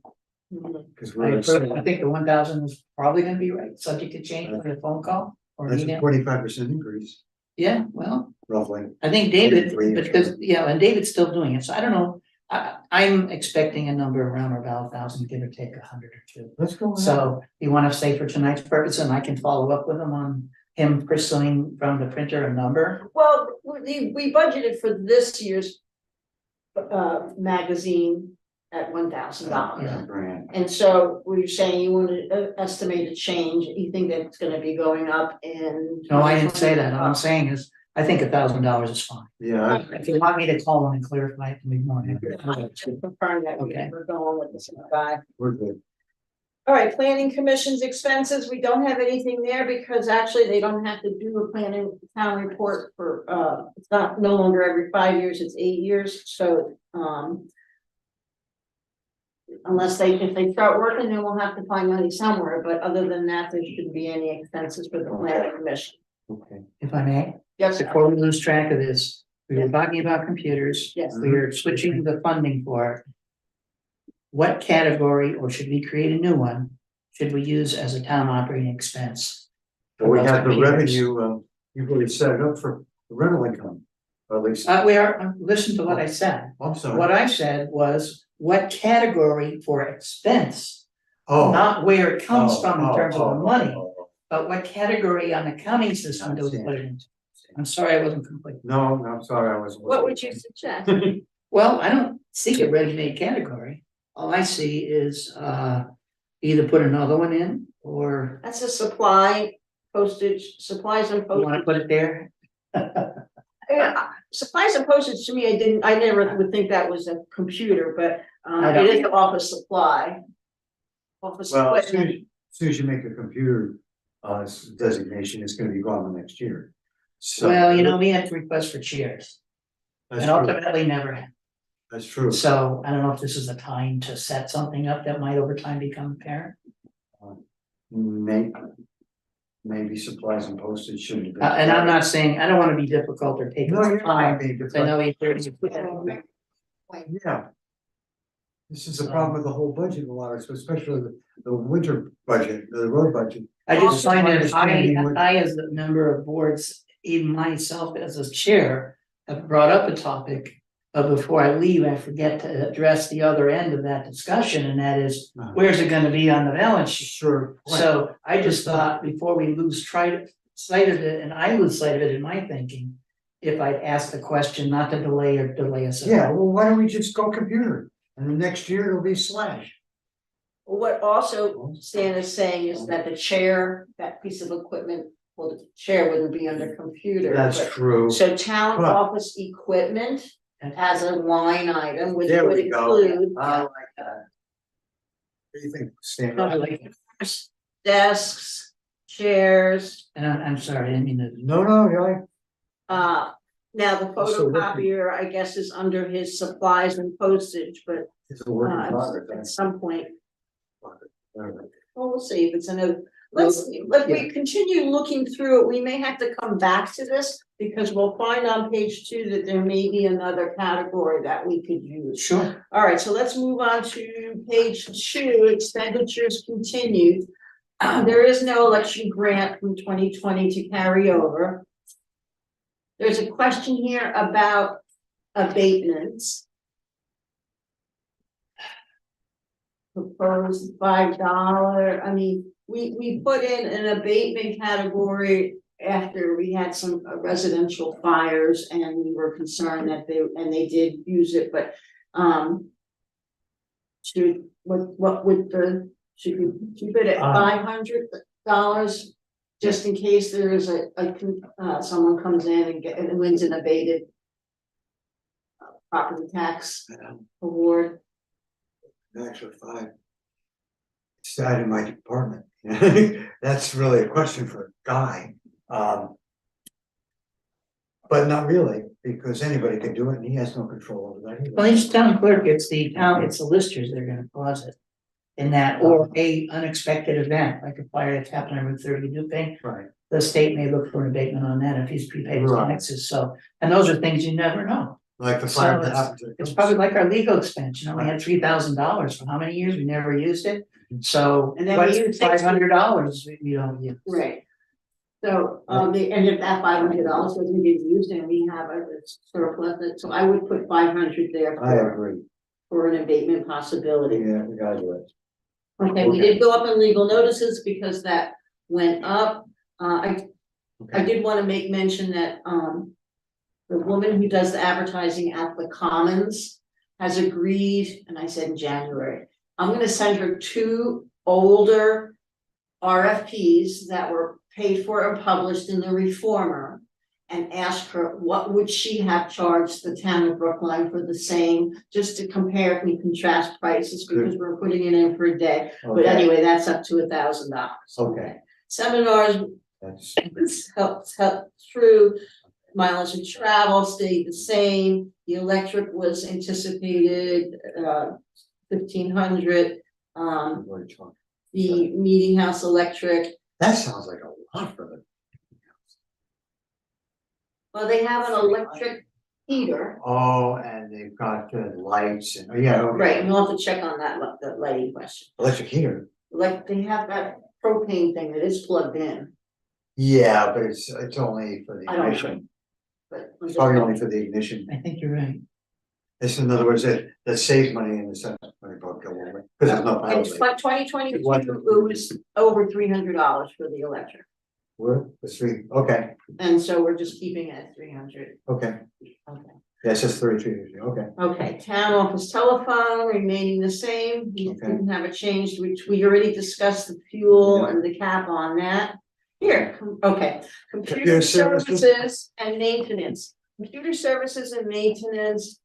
Because I we're think the 1,000 is probably gonna be right, subject to change with a phone call or an that's a email. 25% increase, Yeah, well, roughly. I think David, 33 or because, and David's still doing it, so I don't know. I'm expecting a number around about 1,000, give or take 100 or 2. Let's go. ahead. So you wanna say for tonight's purpose, and I can follow up with him on him pursuing from the printer a number? Well, we budgeted for this year's magazine at $1,000. Yeah, grand. And so we're saying you want to estimate a change, you think that it's gonna be going up in. No, I didn't say that, all I'm saying is, I think $1,000 is fine. Yeah, If you want me to call him and clarify it, to be more. Confirm that Okay. we're going with this guy. we're good. All right, planning commission's expenses, we don't have anything there because actually they don't have to do a planning town report for, it's not no longer every 5 years, it's 8 years, so, unless if they start working, then we'll have to find money somewhere, but other than that, there shouldn't be any expenses for the planning commission. Okay. If I may, Yes, sir. before we lose track of this, we were talking about computers. Yes. We are switching the funding for it. What category, or should we create a new one, should we use as a town operating expense? Well, we for those have the computers? revenue, you've already set it up for the rental income, or at least, Listen to what I said. I'm sorry. What I said was, what category for expense, Oh. not where it comes Oh, from in oh, terms of oh, the oh, money, oh, oh. but what category on the accounting system do we put it into? I'm sorry, I wasn't complete. No, I'm sorry, I was. What would you suggest? Well, I don't see a ready-made category. All I see is either put another one in, or That's a supply, postage, supplies and you wanna postage. put it there. Yeah, supplies and postage to me, I never would think that was a computer, but I it don't- is an office supply. Office Well, equipment. as soon as you make a computer, designation, it's gonna be gone the next year. So. Well, you know, we had to request for chairs, That's and true, ultimately never happened. that's true. So I don't know if this is the time to set something up that might over time become apparent. Maybe supplies and postage shouldn't have been. And I'm not saying, I don't wanna be difficult or take No, up you're time, not being because I know difficult. you. Yeah. This is the problem with the whole budget, a lot of, especially the winter budget, the road budget. I just find that Understanding what- I, as a member of boards, even myself as a chair, have brought up a topic. But before I leave, I forget to address the other end of that discussion, and that is, where's it gonna be on the balance sheet? Sure. So I just thought before we lose sight of it, and I lose sight of it in my thinking. If I'd ask the question, not to delay us. at all. Yeah, well, why don't we just go computer? And the next year it'll be slash. What also Stan is saying is that the chair, that piece of equipment, well, the chair wouldn't be under computer. That's but- true. So town But- office equipment as a line item, which There would we go. include I like that. What do you think, Stan? I like it. desks, chairs, And I'm sorry, I didn't mean to. No, you're right. now the So what- photocopier, I guess, is under his supplies and postage, but It's a work in at progress. some point, Right. well, we'll see if it's another. Let's, if we continue looking through it, we may have to come back to this, because we'll find on page 2 that there may be another category that we could use. Sure. All right, so let's move on to page 2, expenditures continued. There is no election grant from 2020 to carry over. There's a question here about abatements. Proposed $5, I mean, we put in an abatement category after we had some residential fires, and we were concerned that they did use it, but, what would should we keep it at $500? Just in case there is someone comes in and wins an abated property tax award. Actually, 5. It's that in my department. That's really a question for a guy. But not really, because anybody can do it and he has no control over that either. Well, each town clerk, it's the listers that are gonna cause it. In that, or a unexpected event, like a fire that's happened on Route 30 New thing, Right, the state may look for an abatement on that if he's prepaid his Right. taxes, so, and those are things you never know. like the So fire that happened to. It's probably like our legal expense, you know, we had $3,000 for how many years, we never used it, so. And then we what's used $500, we don't use. Right. So, and if that $500 doesn't get used and we have a surplus, so I would put 500 there I agree. for an abatement possibility. Yeah, we gotta do it. Okay, we did go up in legal notices because that went up. I did want to make mention that, the woman who does the advertising at the Commons has agreed, and I said in January, I'm gonna send her 2 older RFPs that were paid for and published in the Reformer. and ask her what would she have charged the town of Brookline for the same, just to compare and contrast prices, because we're putting it in for a day. But Okay. anyway, that's up to $1,000. Okay. Seminars That's, helped through, mileage of travel stayed the same, the electric was anticipated, 1,500. The meeting house electric, that sounds like a lot for them. well, they have an electric heater. Oh, and they've got lights and, oh, yeah, okay. Right, we'll have to check on that, the lighting question. Electric heater. Like, they have that propane thing that is plugged in, Yeah, but it's only for the I don't know. ignition. but. It's probably only for the ignition. I think you're right. It's in other words, that saves money in the sense when it broke go over. Because there's no In penalty. 2022, It was- it was over $300 for the electric, What? The three, okay, and so we're just keeping it at 300. okay. Okay. Yeah, it's just 33, okay. Okay, town office telephone remaining the same, we Okay. didn't have a change, which we already discussed the fuel Yeah. and the cap on that. Here, okay, computer Computer services. services and maintenance, computer services and maintenance,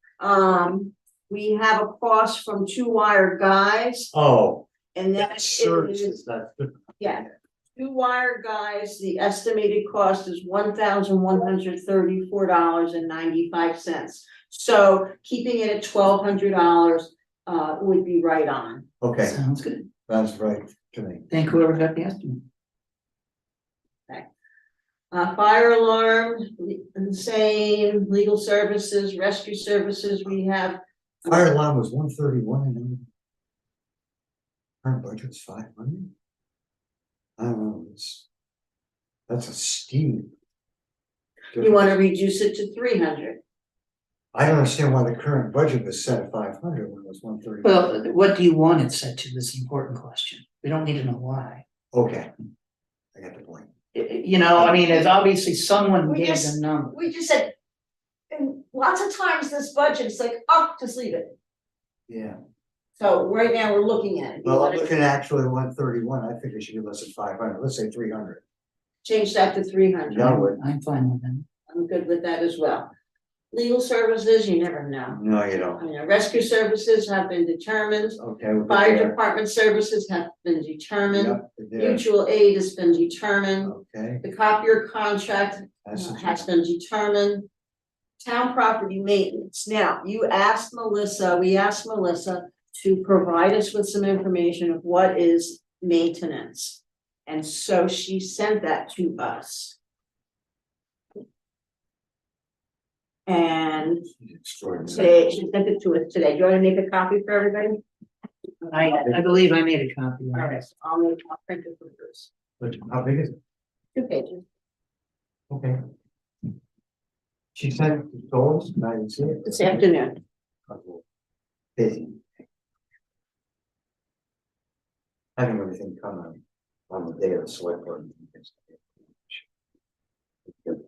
we have a cost from Two Wire Guys, Oh, and that that's is, services, that's different. yeah. Two Wire Guys, the estimated cost is $1,134.95. So keeping it at $1,200 would be right on. Okay, Sounds good. that's right to me. Thank whoever got the estimate. Fire alarm, the same, legal services, rescue services, we have. Fire alarm was 131 and then. Current budget's 500. I don't know, that's a steep. You wanna reduce it to 300? I don't understand why the current budget was set at 500 when it was 130. Well, what do you want it set to is the important question. We don't need to know why. Okay. I got the point. You know, I mean, there's obviously someone We gave just- the number. We just said, and lots of times this budget is like, oh, just leave it. Yeah, So right now, we're looking at it. You well, I'm wanna looking at actually 131, I think it should be less than 500, let's say 300. Change that to 300. Yeah. would. I'm fine with that. I'm good with that as well. Legal services, you never know. No, you don't. You know, rescue services have been determined, Okay. we'll get fire there. department services have been determined, Yep, there. mutual aid has been determined, Okay. the copier contract That's has been determined. Town property maintenance, now, we asked Melissa to provide us with some information of what is maintenance. And so she sent that to us. And extraordinary. today, she sent it to us today. Do you wanna make a copy for everybody? I believe I made a copy. All right, so I'll print it for Bruce. But how big is it? 2 pages. Okay. She sent it to Doris, and I didn't see it. This afternoon. Busy. Having everything come on the day of the select board. meeting. Good.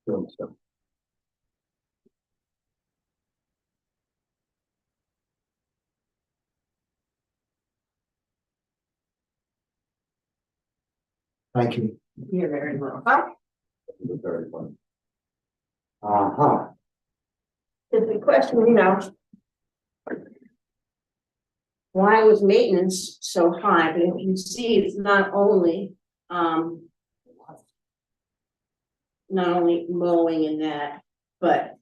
Doing stuff. Thank you. You're very welcome. Very fun. Uh-huh. It's a question, you know. Why was maintenance so high? But if you see, it's not only, not only mowing and that, but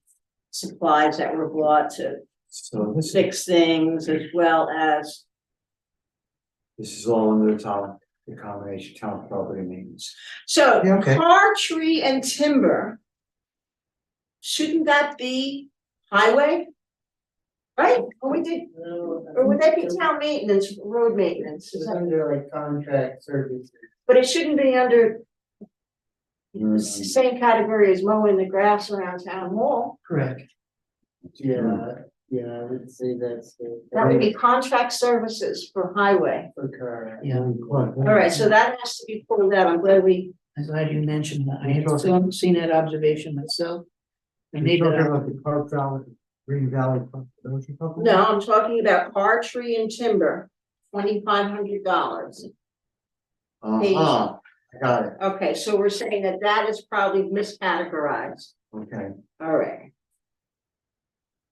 supplies that were bought to So this fix things as well as, is all under the town, the combination town property maintenance. so Yeah, okay. car, tree and timber. Shouldn't that be highway? Right? Or we did, or would that be town maintenance, road maintenance? Is that- under like contract services. But it shouldn't be under the Mm, same category as mowing the grass around town hall. Correct. Yeah, I would say that's That would be contract services for highway. for car. Yeah. what? All right, so that has to be pulled out. I'm glad we, I'm glad you mentioned that. I had seen that observation myself. And You're maybe talking that, about the Park Valley, Green Valley, don't you talk about? no, I'm talking about car, tree and timber, $2,500. Uh-huh, I got it, Okay, so we're saying that that is probably miscategorized. okay. All right.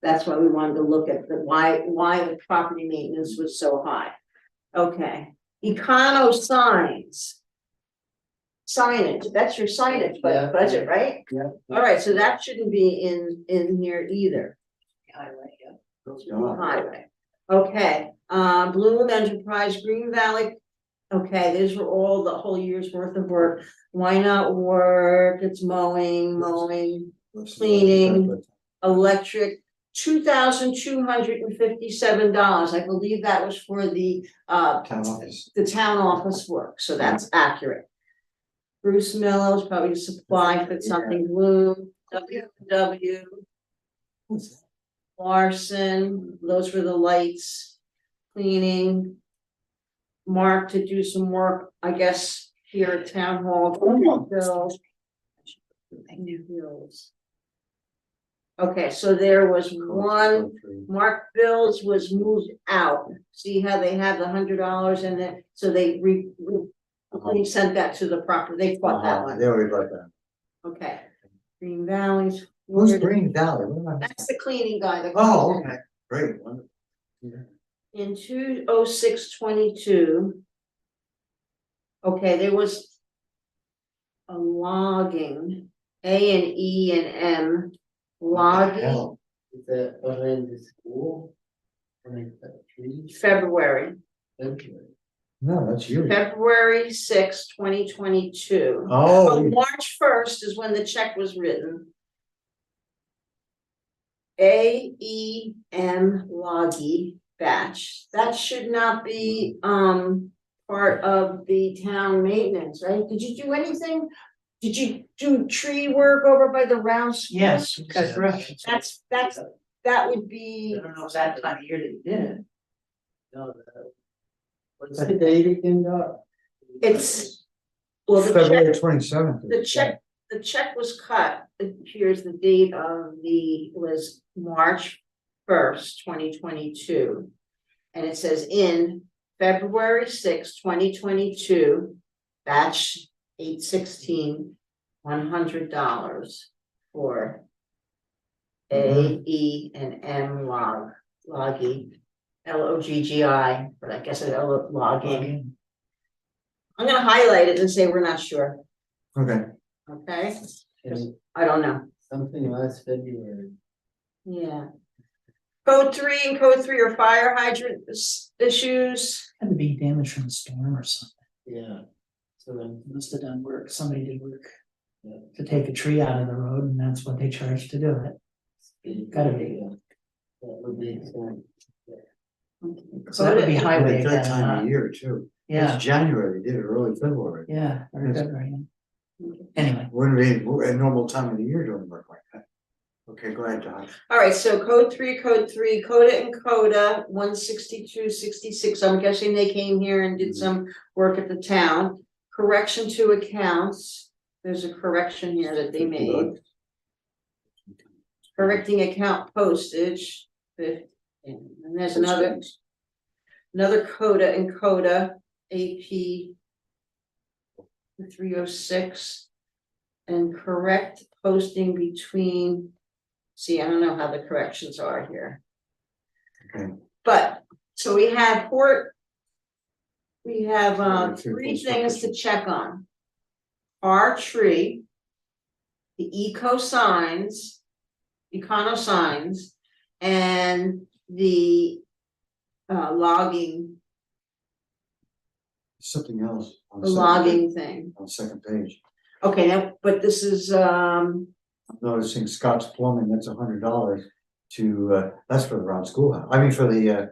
That's why we wanted to look at the why the property maintenance was so high. Okay, econo signs. Signage, that's your signage Yeah. budget, right? Yeah. All right, so that shouldn't be in here either. Highway, yeah. Highway. Okay, Bloom Enterprise, Green Valley. Okay, these were all the whole year's worth of work. Why not work? It's mowing, cleaning, electric, $2,257. I believe that was for the Town office. the town office work, so that's accurate. Bruce Mellows probably supply for something, Bloom, W. Larson, those were the lights, cleaning. Mark to do some work, I guess, here at Town Hall. Bill. Okay, so there was one, Mark Bills was moved out. See how they have the $100 in it, so they sent that to the property, they bought that one, They already bought that. okay. Green Valleys. Who's Green Valley? What am I- That's the cleaning guy that. Oh, okay, great. Wonderful. In 20622. Okay, there was. A logging, A and E and M, logging, Hell, Is that behind the school? Behind that tree? February, no, that's you. February 6, 2022. Oh, March 1st is when the check was written. A, E, M, loggy batch, that should not be, part of the town maintenance, right? Did you do anything? Did you do tree work over by the round school? Yes, cut brush. That would be, I don't know if that time of year that you did it. No, that- What's the date again, Doc? it's, well, February 27th. the check was cut, here's the date of was March 1st, 2022. And it says in February 6, 2022, batch 816, $100 for A, E, and M loggy, LOGGI, but I guess it's logging. I'm gonna highlight it and say we're not sure, Okay, okay? And I don't know, something last February. yeah. Code 3 and code 3 are fire hydrant issues. Had to be damage from the storm or something. Yeah. So then, Must have done work, somebody did work. Yeah. To take a tree out of the road, and that's what they charged to do it. Gotta be. that would make sense. So that would be highway at that again, time huh? of year too. Yeah, It's January, they did it early February. yeah, very good, right? Anyway, Wouldn't be a normal time of the year doing work like that. Okay, go ahead, Don. All right, so code 3, Coda and Coda, 16266. I'm guessing they came here and did some work at the town. Correction to accounts, there's a correction here that they made. Correcting account postage, 15. And there's another Coda and Coda, AP 306. And correct posting between, see, I don't know how the corrections are here. Okay. But, so we have Yeah, three things to check on. Our tree, the eco signs, and the logging, Something else. On the second logging page- thing. On the second page, Okay, now, but this is, I'm noticing Scott's Plumbing, that's $100 to, that's for the round schoolhouse, I mean, for the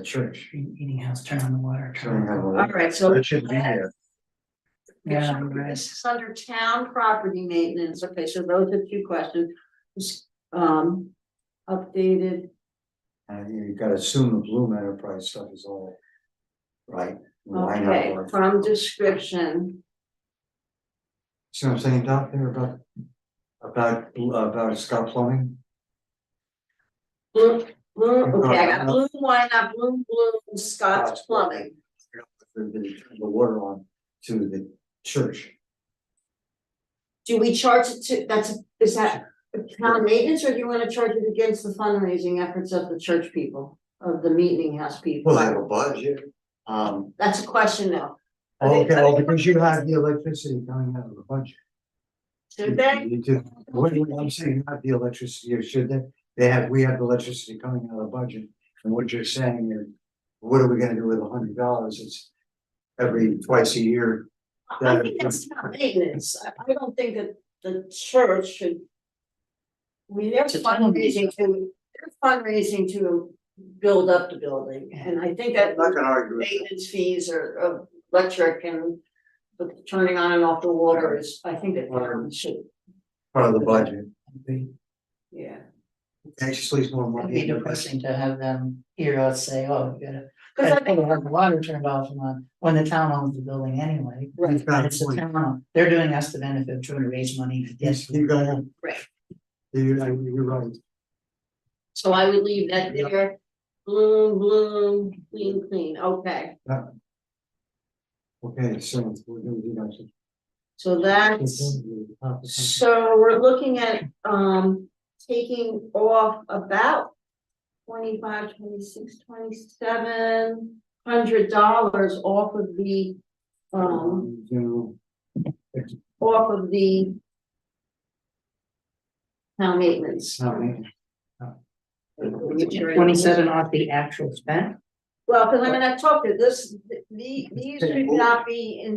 church. eating house, turn on the water. Turning on the all water. right, so. That should be there. Yeah, right. This is under town property maintenance, okay, so those are two questions. Just, updated, And you gotta assume the Bloom Enterprise stuff is all right. Line okay, up or- from description, See what I'm saying, Doc, there about Scott Plumbing? Bloom, okay, I got Bloom, why not Bloom, Scott's Plumbing. The water on to the church. Do we charge it to, is that town maintenance, or do you wanna charge it against the fundraising efforts of the church people, of the meeting house people? Well, they have a budget. That's a question now. Okay, well, because you have the electricity coming out of the budget. Should they? You do. What I'm saying, you have the electricity, or should they? We have the electricity coming out of the budget, and what you're saying is, what are we gonna do with $100? It's every twice a year. I think that's town maintenance. I don't think that the church should. I mean, they're It's a town fundraising to build up the building, and I think that I'm not gonna argue with that. maintenance fees are electric and the turning on and off the water is, I think that town should, Part of the budget. yeah. It just leaves more It'd money. be in the depressing to have them hear us say, oh, we gotta. Cause I think, Have the water turned off and on, when the town owns the building anyway. You've And got it's a the point. town, they're doing us the benefit of trying to raise money. Yes, you got it. Right. You're right. so I would leave that there, bloom, clean, okay. Okay, so we're gonna do that. So that's, so we're looking at, taking off about $25, $26, $2,700 off of the, off of the town maintenance. 27 off the actual spent, Well, because I mean, I talked to this, these should not be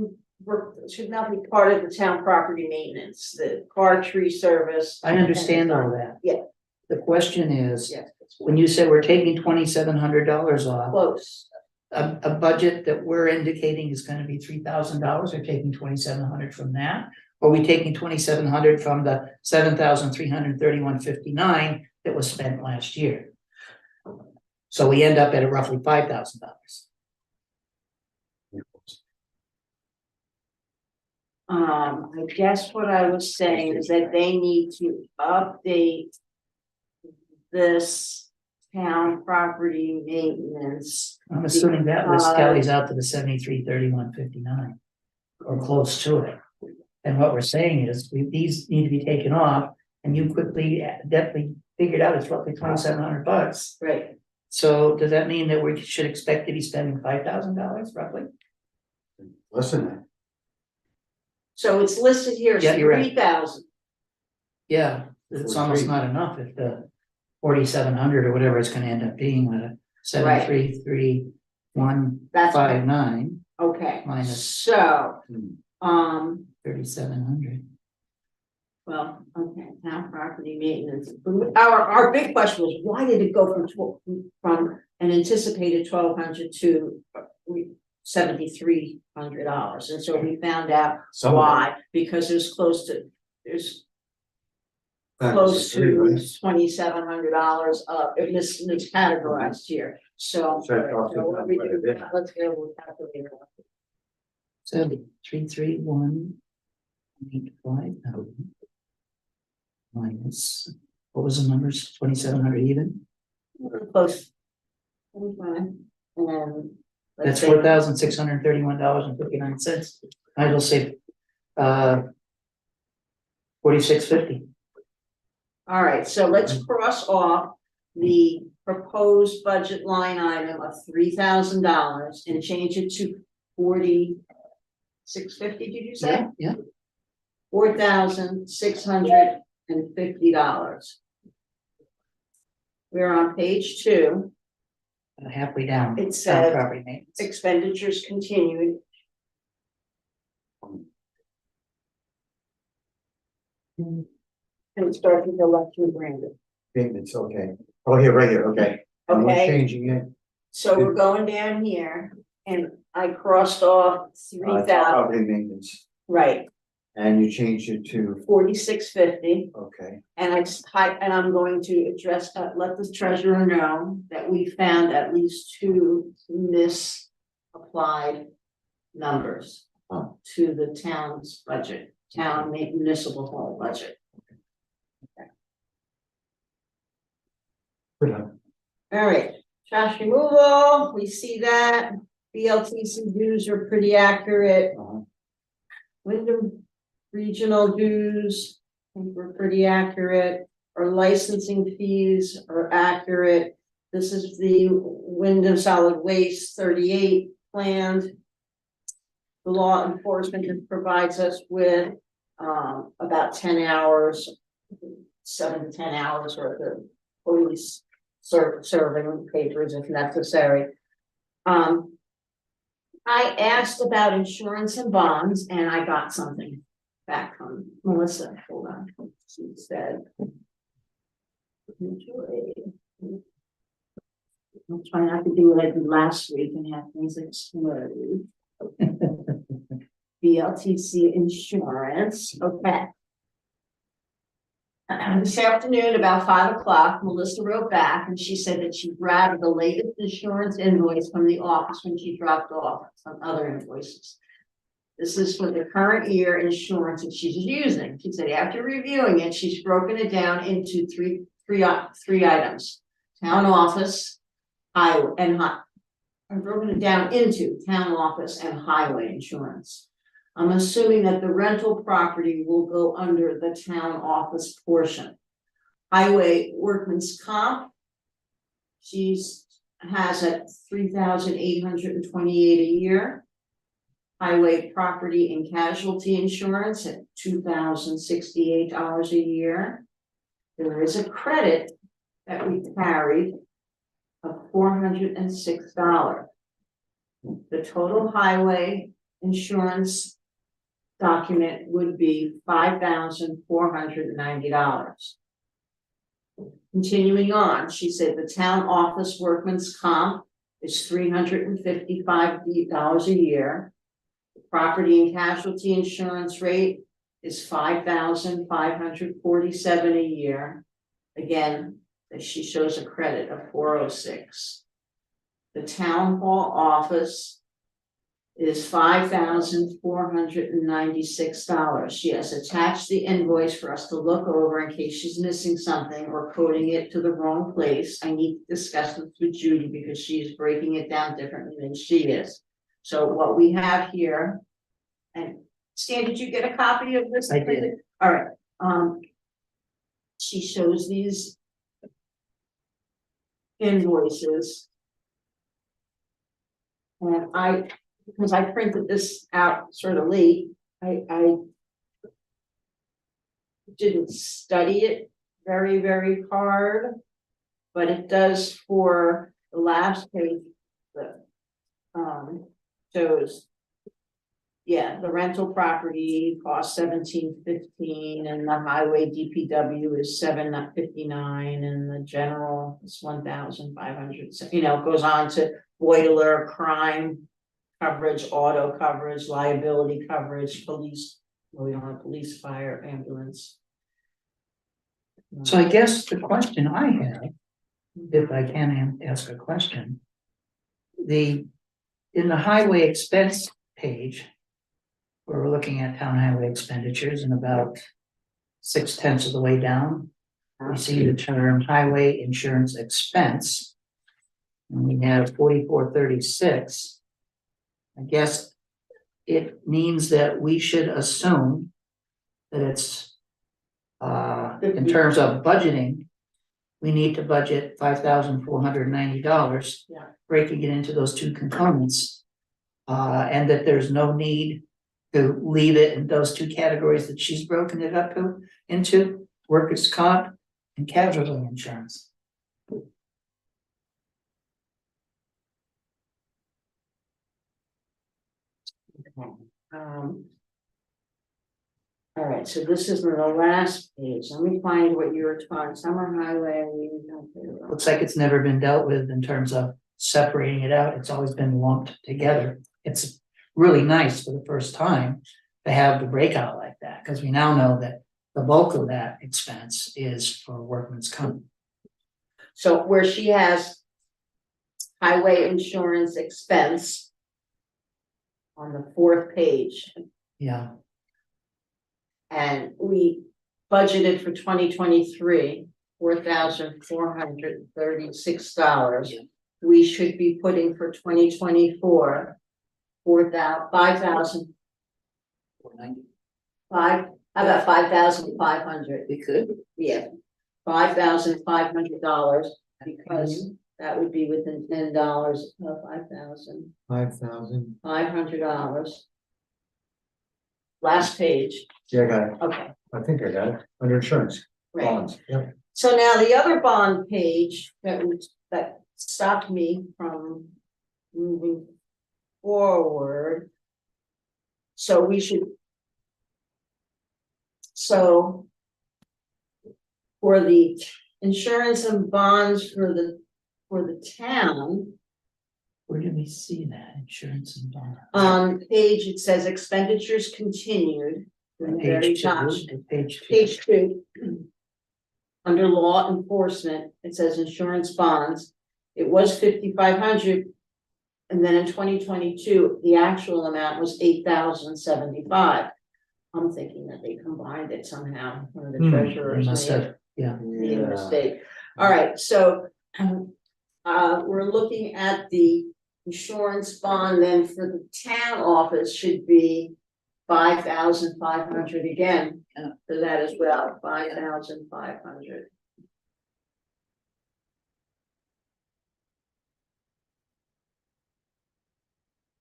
should not be part of the town property maintenance, the car tree service. I understand all that. Yeah. The question is, Yes, it's when you say we're taking $2,700 off, close. a budget that we're indicating is gonna be $3,000, or taking 2,700 from that? Or are we taking 2,700 from the 7,331.59 that was spent last year? So we end up at roughly $5,000. I guess what I was saying is that they need to update this town property maintenance. I'm assuming that list tallies out to the 7331.59 or close to it. And what we're saying is, these need to be taken off, and you quickly, definitely figured out it's roughly $2,700. Right, So does that mean that we should expect to be spending $5,000 roughly? Listen, so it's listed here as Yeah, you're right. 3,000. Yeah, it's almost not enough if the 4,700 or whatever it's gonna end up being with a 733,159 Okay, Minus. so, 3,700. well, okay, town property maintenance. Our big question was, why did it go from an anticipated 1,200 to $7,300? And so we found out why, because there's close to $2,700 it miscategorized here, so. So it costs us what we quite a do, bit. let's go with calculator. So 331.85 minus, what was the numbers, 2,700 even? Close. 25, and. let's That's say- $4,631.59. I will say, 46.50. All right, so let's cross off the proposed budget line item of $3,000 and change it to 46.50, did you say? Yeah, $4,650. We're on page 2, halfway down. it Town says property maintenance. expenditures continued. And it starts with the left with Brandon. it's okay. Oh, here, right here, okay. And we're Okay, changing it. so we're going down here and I crossed off Town 3,000, Property maintenance, right, and you changed it to, 46.50. okay, And I'm going to address, let the treasurer know that we found at least 2 misapplied numbers to the town's budget, town municipal hall budget. good enough. All right, trash removal, we see that, BLTC dues are pretty accurate. Wyndham Regional dues, I think we're pretty accurate. Our licensing fees are accurate. This is the Wyndham Solid Waste 38 planned. The law enforcement provides us with about 10 hours, 7 to 10 hours worth of police serving papers if necessary. I asked about insurance and bonds and I got something back from Melissa. Hold on. She said. I'm trying not to do what I did last week and have things explode. BLTC insurance, okay. This afternoon, about 5 o'clock, Melissa wrote back and she said that she grabbed the latest insurance invoice from the office when she dropped off some other invoices. This is for the current year insurance that she's using. She said after reviewing it, she's broken it down into three items. Town office, highway, and I've broken it down into town office and highway insurance. I'm assuming that the rental property will go under the town office portion. Highway workman's comp. Has at $3,828 a year. Highway property and casualty insurance at $2,068 a year. There is a credit that we carried of $406. The total highway insurance document would be $5,490. Continuing on, she said the town office workman's comp is $355 a year. The property and casualty insurance rate is $5,547 a year. Again, she shows a credit of $406. The town hall office is $5,496. She has attached the invoice for us to look over in case she's missing something or coding it to the wrong place. I need to discuss this with Judy because she's breaking it down differently than she is. So what we have here, and Stan, did you get a copy of this? I did. All right. She shows these invoices. And because I printed this out sort of late, I didn't study it very, very hard, but it does for the last page that shows, yeah, the rental property costs $1,715 and the highway DPW is $759 and the general is $1,500. So, you know, it goes on to boiler, crime coverage, auto coverage, liability coverage, police. Well, we don't have police, fire, ambulance. So I guess the question I have, if I can ask a question. In the highway expense page, where we're looking at town highway expenditures and about 6/10 of the way down, we see the term highway insurance expense. And we have 4436. I guess it means that we should assume that it's in terms of budgeting, we need to budget $5,490, Yeah. breaking it into those two components. And that there's no need to leave it in those two categories that she's broken it up into workers' comp and casualty insurance. All right, so this is the last page. Let me find what you were talking, summer highway. Looks like it's never been dealt with in terms of separating it out. It's always been lumped together. It's really nice for the first time to have the breakout like that, because we now know that the bulk of that expense is for workman's comp. So where she has highway insurance expense on the 4th page, Yeah, and we budgeted for 2023, $4,436. Yeah. We should be putting for 2024, $5,490. How about $5,500? We could. Yeah, $5,500, because that would be within $10 of $5,500. $5,000. Last page, Yeah, I got it. okay, I think I got it. Under insurance, right. bonds, yep. So now the other bond page that stopped me from moving forward. So we should. So. For the insurance and bonds for the town, Where did we see that? Insurance and bond. on page, it says expenditures continued. in the very Page two, top. page two. Page 2. Under law enforcement, it says insurance bonds. It was 5,500. And then in 2022, the actual amount was 8,075. I'm thinking that they combined it somehow, one of the They treasurers must made have, yeah. made a mistake. All right, so we're looking at the insurance bond, then for the town office should be 5,500 again, for that as well, 5,500.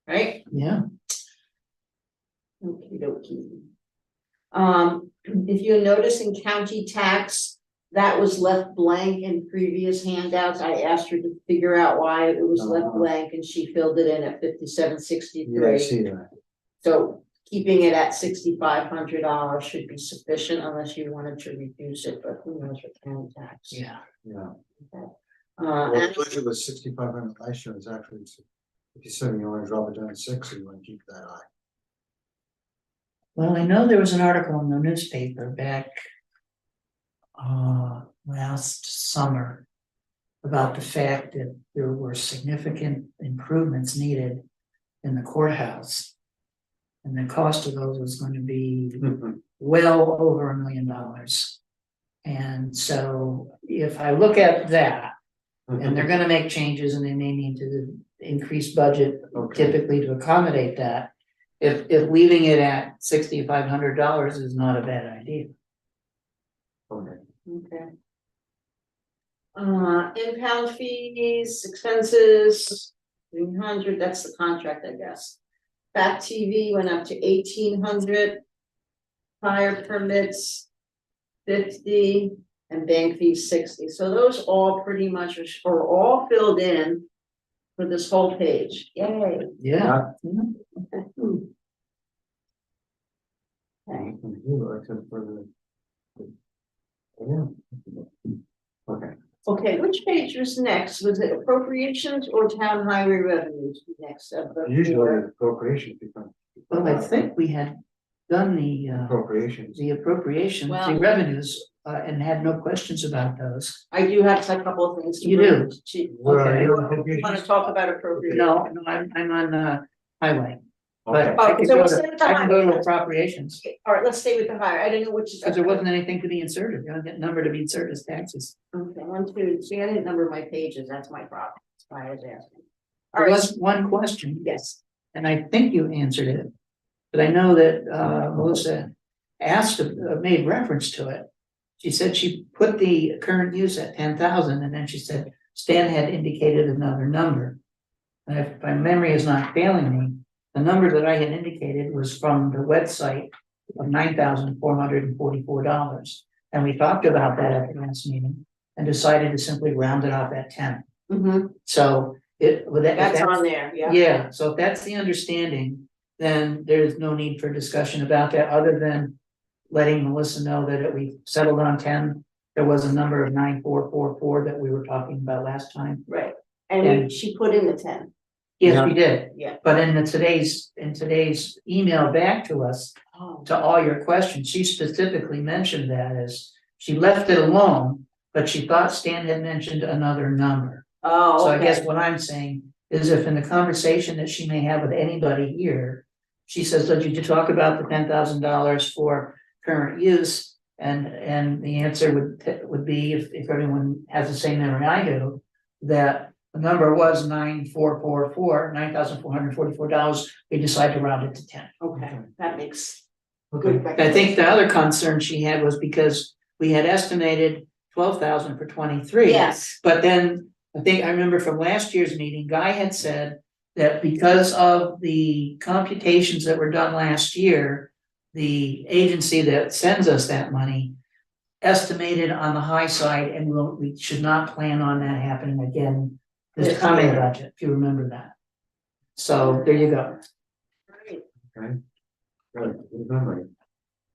Right? Yeah, Okey dokey. If you notice in county tax, that was left blank in previous handouts. I asked her to figure out why it was left blank, and she filled it in at Yeah, I 5763. see that. So keeping it at $6,500 should be sufficient unless you wanted to reduce it, but who knows for county tax. yeah. Yeah. Uh, Well, the and- budget was 6,500 last year, is actually, if you said you want to drop it down to 6, you want to keep that high. Well, I know there was an article in the newspaper back last summer about the fact that there were significant improvements needed in the courthouse. And the cost of those was going to be well over $1 million. And so if I look at that, and they're gonna make changes and they may need to increase budget Okay. typically to accommodate that. If leaving it at $6,500 is not a bad idea. Okay. Okay. Impound fees, expenses, 300, that's the contract, I guess. Back TV went up to 1,800. Fire permits, 50, and bank fees 60. So those all pretty much are all filled in for this whole page. Yay. Yeah. Okay. Except for the. Yeah. Okay. Okay, which page was next? Was it appropriations or town highway revenues next? Of the Usually four? appropriations become. Well, I think we had done the Appropriations. appropriations, the Well- revenues, and had no questions about those. I do have a couple of things to. You bring do? to- Where are Okay. you on Want to appropriations? talk about appropriations? No, I'm on highway, but Okay. I Oh, can so go we'll to, stay with the I can go to highway. appropriations, All right, let's stay with the higher. I didn't know which is. because there wasn't anything to be inserted, the only number to be inserted is taxes. Okay, 1, 2, see, I didn't number my pages, that's my problem, that's why I was asking. All There right, was one question, yes, and I think you answered it. But I know that Melissa asked, made reference to it. She said she put the current use at 10,000, and then she said Stan had indicated another number. And if my memory is not failing me, the number that I had indicated was from the website of $9,444. And we talked about that at the last meeting and decided to simply round it off at 10. So with that. that's on there, yeah. Yeah, so if that's the understanding, then there's no need for discussion about that, other than letting Melissa know that we settled on 10. There was a number of 9,444 that we were talking about last time. Right, and she put in the 10, Yes, Yeah. we did, yeah. but in today's email back to us, Oh, to all your questions, she specifically mentioned that as, she left it alone, but she thought Stan had mentioned another number. oh, So I guess okay. what I'm saying is, if in the conversation that she may have with anybody here, she says, did you talk about the $10,000 for current use? And the answer would be, if everyone has the same memory I do, that the number was $9,444, $9,444. We decided to round it to 10. Okay, that makes I think the other concern she had was because we had estimated 12,000 for 23. Yes, But then, I think I remember from last year's meeting, Guy had said that because of the computations that were done last year, the agency that sends us that money estimated on the high side, and we should not plan on that happening again this This coming year. budget, if you remember that. So there you go. Okay. Good, good memory.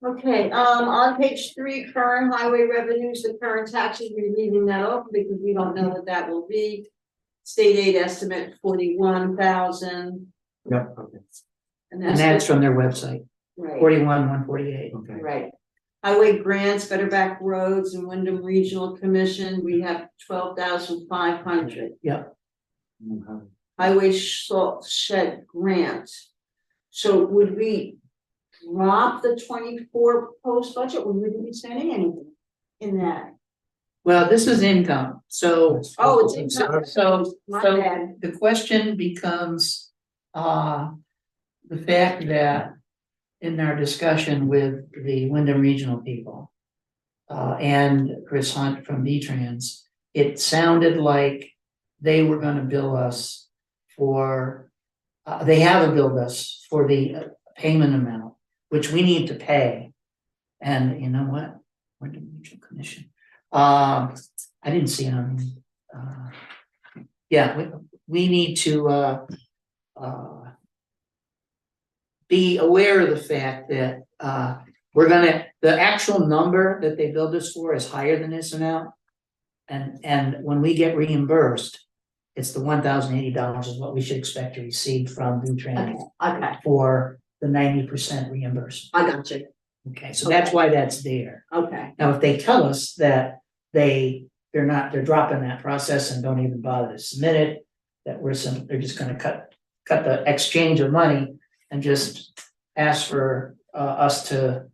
okay, on page 3, current highway revenues, the current taxes, we're leaving that open because we don't know what that will be. State aid estimate 41,000. Yep, okay, And that's from their website, right, 41,148. okay. right. Highway grants, Better Back Roads and Wyndham Regional Commission, we have 12,500. Mhm. Highway salt shed grant. So would we drop the 24 post budget? We wouldn't be spending anything in that. Well, this is income, so. Oh, it's income. So, My so bad. the question becomes, the fact that in our discussion with the Wyndham Regional people, and Chris Hunt from V-Trans, it sounded like they were gonna bill us for, they haven't billed us for the payment amount, which we need to pay. And you know what? Wyndham Regional Commission. I didn't see it on, yeah, we need to, be aware of the fact that, the actual number that they billed us for is higher than this amount. And when we get reimbursed, it's the $1,080 is what we should expect to receive from Okay, V-Trans okay, for the 90% reimbursement. I got you. Okay, so that's why that's there. Okay, Now, if they tell us that they're dropping that process and don't even bother to submit it, that they're just gonna cut the exchange of money and just ask for us to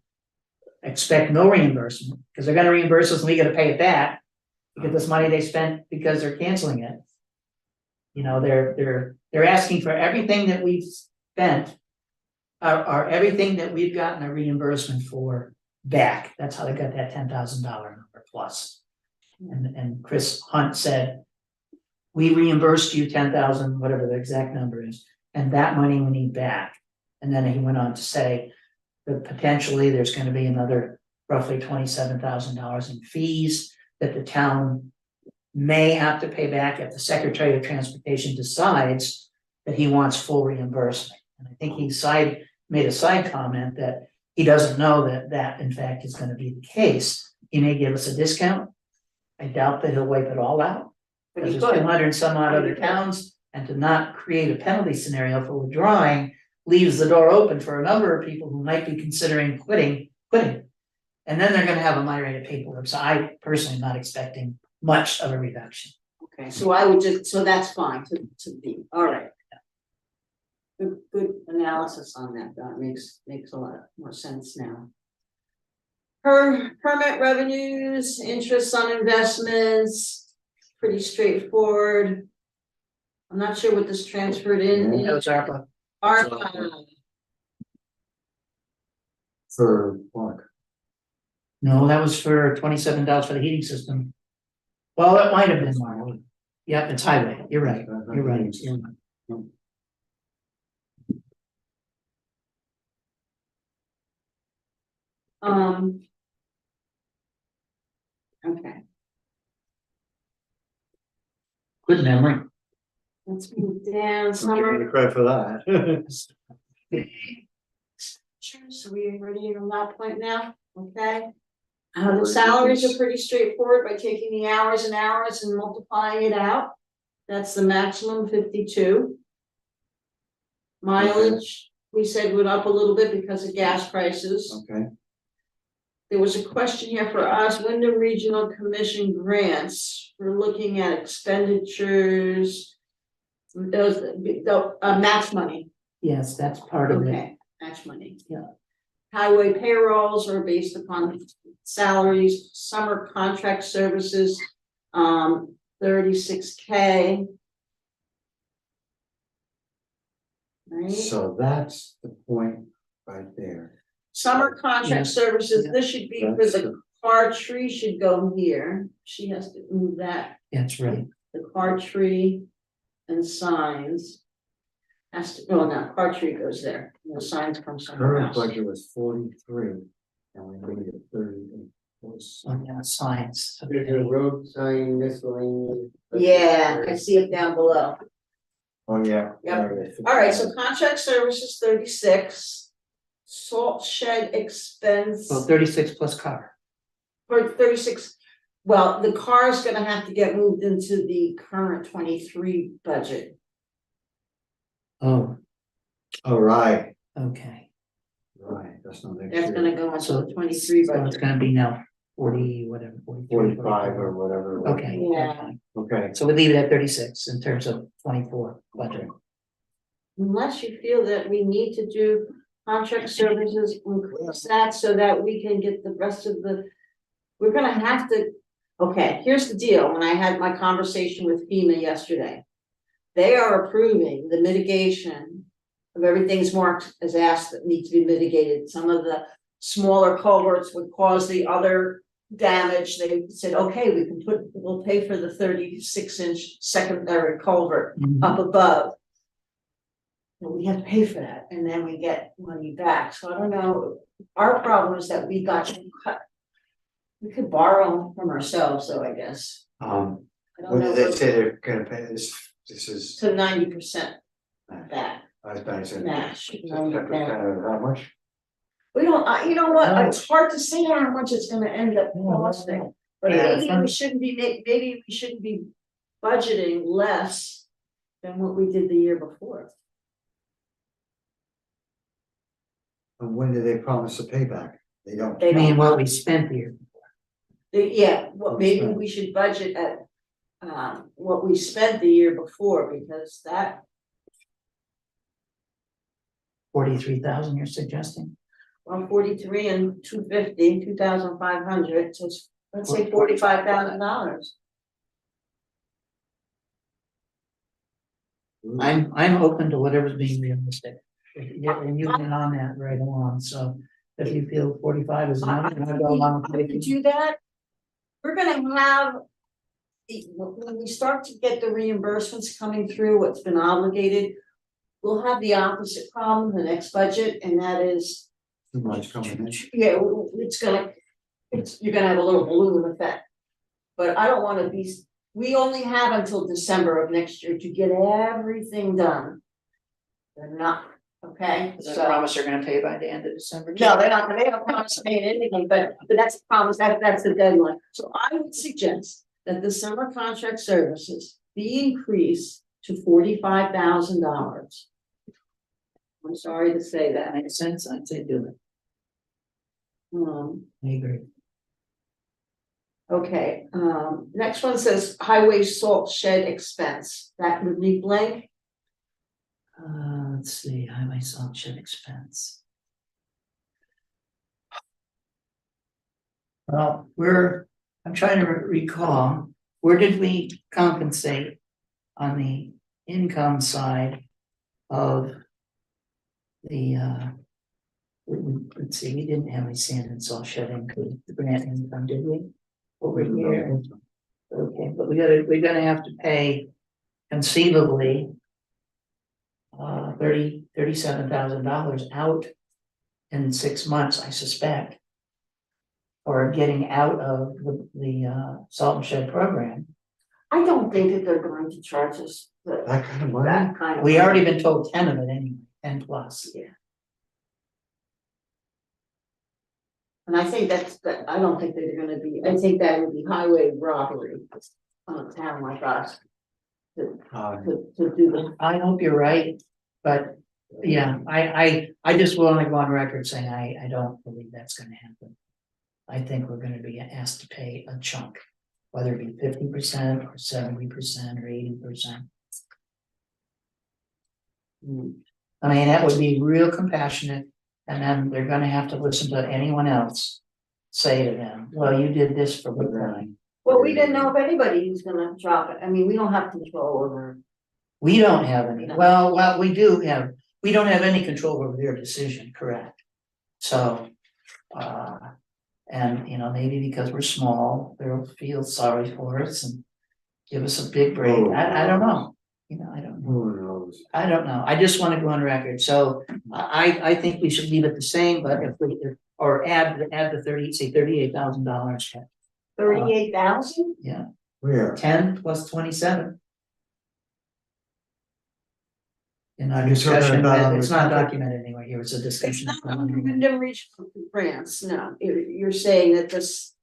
expect no reimbursement, because they're gonna reimburse us and we gotta pay it back. To get this money they spent because they're canceling it. You know, they're asking for everything that we've spent, or everything that we've gotten a reimbursement for back. That's how they got that $10,000 number plus. And Chris Hunt said, we reimbursed you 10,000, whatever the exact number is, and that money we need back. And then he went on to say that potentially there's gonna be another roughly $27,000 in fees that the town may have to pay back if the Secretary of Transportation decides that he wants full reimbursement. And I think he made a side comment that he doesn't know that in fact is gonna be the case. He may give us a discount. I doubt that he'll wipe it all out. but Because you there's could. 200 and some odd other towns, and to not create a penalty scenario for withdrawing leaves the door open for a number of people who might be considering quitting. And then they're gonna have a moderated paperwork, so I personally am not expecting much of a reduction. Okay, so I would so that's fine to be, all right. Good analysis on that, that makes a lot more sense now. Permit revenues, interest on investments, pretty straightforward. I'm not sure what this transferred in. That was ARPA. ARPA, For what? No, that was for $27 for the heating system. Well, it might have been more. Yep, it's highway. You're right. You're right. You're right. Okay, Good memory. let's move down, Give me summer. the credit for that. Sure, so we ready on that point now, okay? The salaries are pretty straightforward by taking the hours and hours and multiplying it out. That's the maximum 52. Mileage, we said went up a little bit because of gas prices. Okay, There was a question here for us, Wyndham Regional Commission grants, we're looking at expenditures. Those, the match money, Yes, that's part of it. okay, match money. Yeah. Highway payrolls are based upon salaries, summer contract services, 36K. Right, so that's the point right there. Summer Yeah. contract services, Yeah. this should be for the car tree should go here. She has to move that, That's right. the car tree and signs. Has to, no, car tree goes there, and the signs come somewhere Current else. budget was 43, and we made it 30. On the science. There's a road sign miscellaneous. Yeah, I see it down below. Oh, yeah. Yep. There it is. All right, so contract services 36. Salt shed expense Well, 36 plus car. for 36. Well, the car is gonna have to get moved into the current 23 budget. Oh, Oh, right, okay. right, that's not next That's year. gonna go into So the 23 So it's budget. gonna be now 40, whatever, 43, 45 or whatever. Okay. Yeah. Okay, So we leave it at 36 in terms of 24 budget. Unless you feel that we need to do contract services, increase that so that we can get the rest of the. We're gonna have to, okay, here's the deal, when I had my conversation with FEMA yesterday. They are approving the mitigation of everything's marked as asked that need to be mitigated. Some of the smaller culverts would cause the other damage. They said, okay, we'll pay for the 36-inch secondary culvert up above. And we have to pay for that, and then we get money back, so I don't know, our problem is that we got cut. We could borrow from ourselves, though, I guess, I don't what know, did they say they're gonna pay this is, to 90% back, I was about to say. match. 10% of how much? We don't, you know what, No. it's hard to say how much it's gonna end up costing, but Yeah, maybe fun. we shouldn't be, maybe we shouldn't be budgeting less than what we did the year before. And when do they promise a payback? They don't. They I mean, don't, what we spent the year. yeah, what, maybe we should budget at, what we spent the year before, because that, 43,000 you're suggesting? 143 and 250, 2,500, so let's say $45,000. I'm open to whatever's being realistic. Yeah, and you've been on that right along, so if you feel 45 is enough, then I'll go along with We could 50. do that. We're gonna have, when we start to get the reimbursements coming through, what's been obligated, we'll have the opposite problem the next budget, and that is, Too much coming in. yeah, you're gonna have a little balloon effect. But I don't wanna be, we only have until December of next year to get everything done. They're not, okay? Is that So- a promise they're gonna pay by the end of December? No, they're not, they don't promise paying anything, but that's the promise, that's the deadline. So I would suggest that the summer contract services be increased to $45,000. I'm sorry to say That that. makes sense, I'd say do it, I agree. Okay, next one says highway salt shed expense, that would be blank. Let's see, highway salt shed expense. Well, I'm trying to recall, where did we compensate on the income side of the, let's see, we didn't have any sand and salt shed include the grant income, did we? Over here, okay, but we're gonna have to pay conceivably $37,000 out in 6 months, I suspect. Or getting out of the salt and shed program. I don't think that they're going to charge us That kind of money? that kind of. We already been told 10 of it anyway, 10 plus. Yeah. And I think I don't think they're gonna be, I think that would be highway robbery on a town like us. To do the, I hope you're right, but yeah, I just want to go on record saying I don't believe that's gonna happen. I think we're gonna be asked to pay a chunk, whether it be 50% or 70% or 80%. I mean, that would be real compassionate, and then they're gonna have to listen to anyone else say to them, well, you did this for Brookline. well, we didn't know if anybody was gonna drop it, I mean, we don't have control over. We don't have any, well, we don't have any control over their decision, correct? So, and you know, maybe because we're small, they'll feel sorry for us and give us a big break. I don't know. You know, I don't know. Who knows? I don't know. I just want to go on record. So I think we should leave it the same, but or add the 30, say $38,000. 38,000? Yeah, Where? 10 plus 27. In our Are you talking discussion, about it's not the- documented anywhere here. It's a It's discussion. not under Wyndham Regional Grants, no, you're saying that this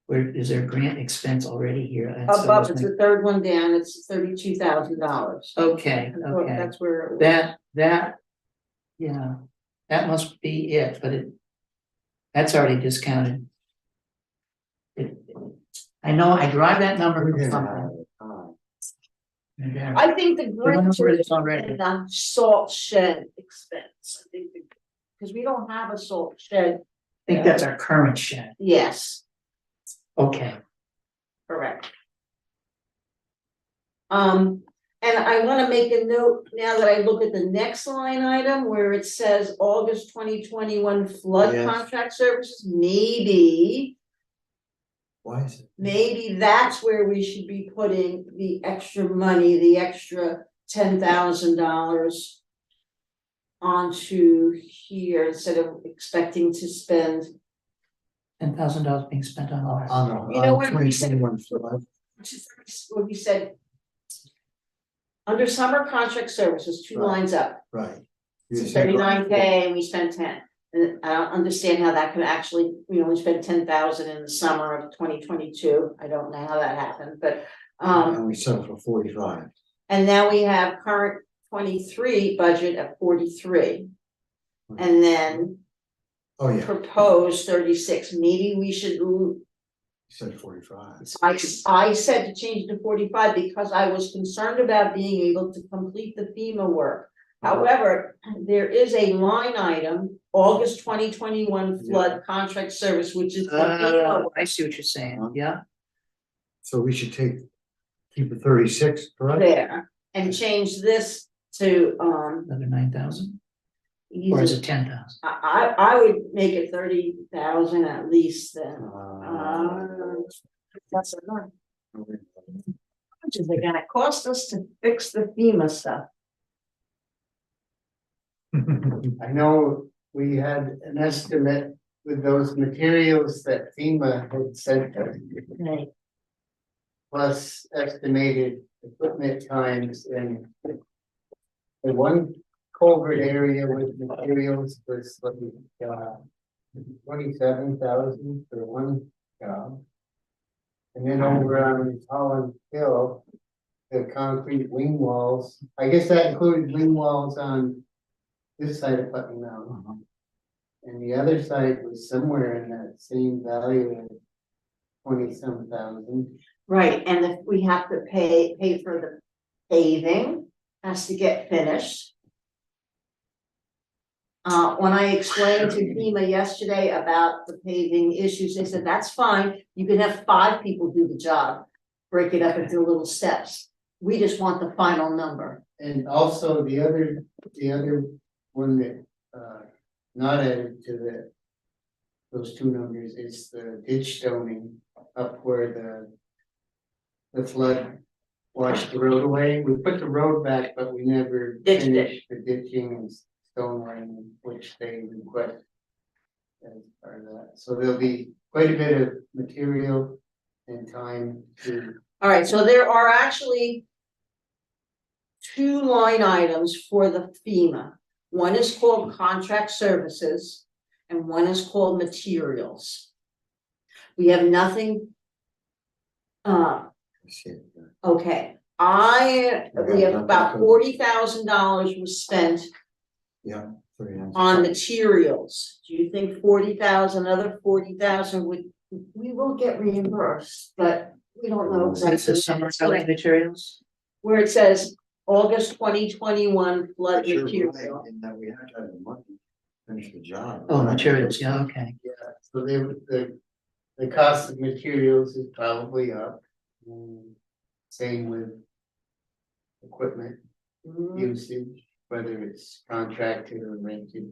Where is there grant expense already here? And so above, it's it's like- the third one down, it's $32,000. Okay, okay. That's where. it was. That, yeah, that must be it, but that's already discounted. I know I drive that number We from can something. have it, And, I think the remember grants are this already. in the salt shed expense, I think, because we don't have a salt shed, I think that's our current shed. yes, Okay, correct. And I wanna make a note, now that I look at the next line item where it says August 2021 flood Yes. contract services, maybe. Why is it? Maybe that's where we should be putting the extra money, the extra $10,000. Onto here instead of expecting to spend, $10,000 being spent on ours. On You know the what we said- 2021 flood. which is what we said. Under summer contract services, two Right. lines up, Right. You it's said- 39K and we spent 10. And I don't understand how that could actually, we only spent 10,000 in the summer of 2022, I don't know how that happened, but. And we settled for 45. And now we have current 23 budget at 43. And then Oh, yeah, you proposed 36, maybe we should, said 45. I said to change it to 45 because I was concerned about being able to complete the FEMA work. However, there is a line item, August 2021 flood contract service, which is. the FEMA I see what you're saying, yeah. So we should keep the 36, correct? There, and change this to, Another 9,000, or is it 10,000? I would make it 30,000 at least then. That's enough. How much is it gonna cost us to fix the FEMA stuff? I know we had an estimate with those materials that FEMA had sent us, Right. plus estimated equipment times and. The one culvert area with materials was like, 27,000 for one job. And then over on Holland Hill, the concrete wing walls, I guess that included wing walls on this side of Putney Mountain. And the other side was somewhere in that same value of 20-some thousand. Right, and if we have to pay for the paving, has to get finished. When I explained to FEMA yesterday about the paving issues, they said, that's fine, you can have 5 people do the job. Break it up into little steps, we just want the final number. And also the other one that, not added to those two numbers is the ditch stoning up where the flood washed the road away. We put the road back, but we never Ditched it. finished the ditching and stone laying, which they request as part of that. So there'll be quite a bit of material and time to. All right, so there are actually 2 line items for the FEMA. One is called contract services and one is called materials. We have nothing. Okay, we have about $40,000 was spent Yeah. 39. on materials. Do you think 40,000, another 40,000 we will get reimbursed, but we don't know exactly. This is summer selling materials? Where it says August 2021 flood But you're material. right in that we have to have the money to finish the job. Oh, materials, yeah, okay. Yeah, so the cost of materials is probably up. Same with equipment Mhm. usage, whether it's contracted or rented.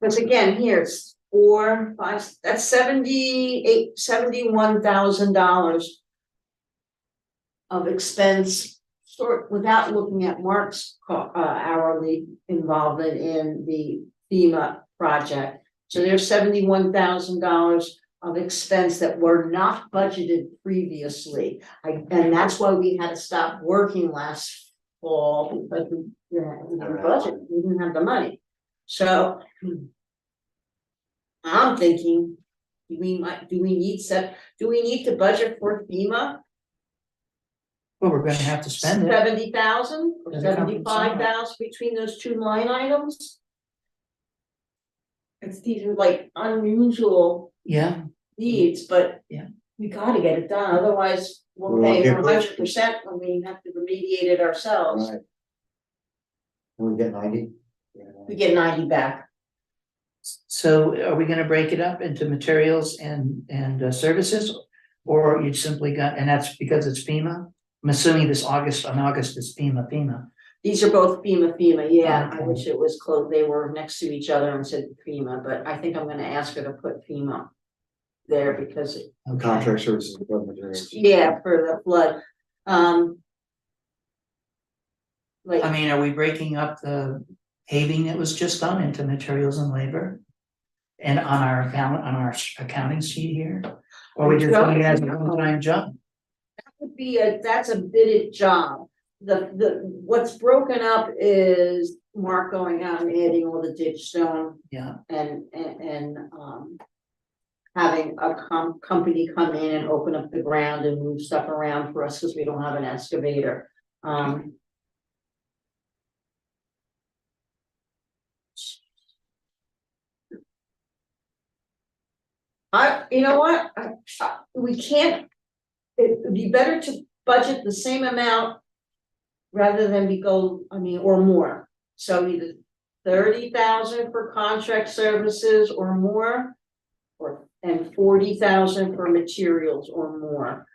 Because again, here it's 4, 5, that's $71,000 of expense, sort without looking at Mark's hourly involvement in the FEMA project. So there's $71,000 of expense that were not budgeted previously. And that's why we had to stop working last fall, because we didn't have a budget, we didn't have the money. So I'm thinking, do we need to budget for FEMA? Well, we're gonna have to spend it. 70,000 or Does it come from 75,000 between those two line items? It's these are like unusual Yeah, needs, but Yeah. we gotta get it done, otherwise we'll We won't pay get 100% when we have to remediate it ourselves. Right. We get 90? We get 90 back. so are we gonna break it up into materials and services? Or you simply got, and that's because it's FEMA? I'm assuming this August is FEMA. These are both FEMA, yeah, I Okay. wish it was close, they were next to each other and said FEMA, but I think I'm gonna ask her to put FEMA there because Okay. Contract services, and building materials. yeah, for the flood. Like, I mean, are we breaking up the paving that was just done into materials and labor? And on our accounting sheet here? Or are we just doing it as a one-time jump? would be that's a bidded job. What's broken up is Mark going out and adding all the ditch stone Yeah, and having a company come in and open up the ground and move stuff around for us because we don't have an excavator. You know what, we can't, it would be better to budget the same amount rather than or more. So either 30,000 for contract services or more, and 40,000 for materials or more.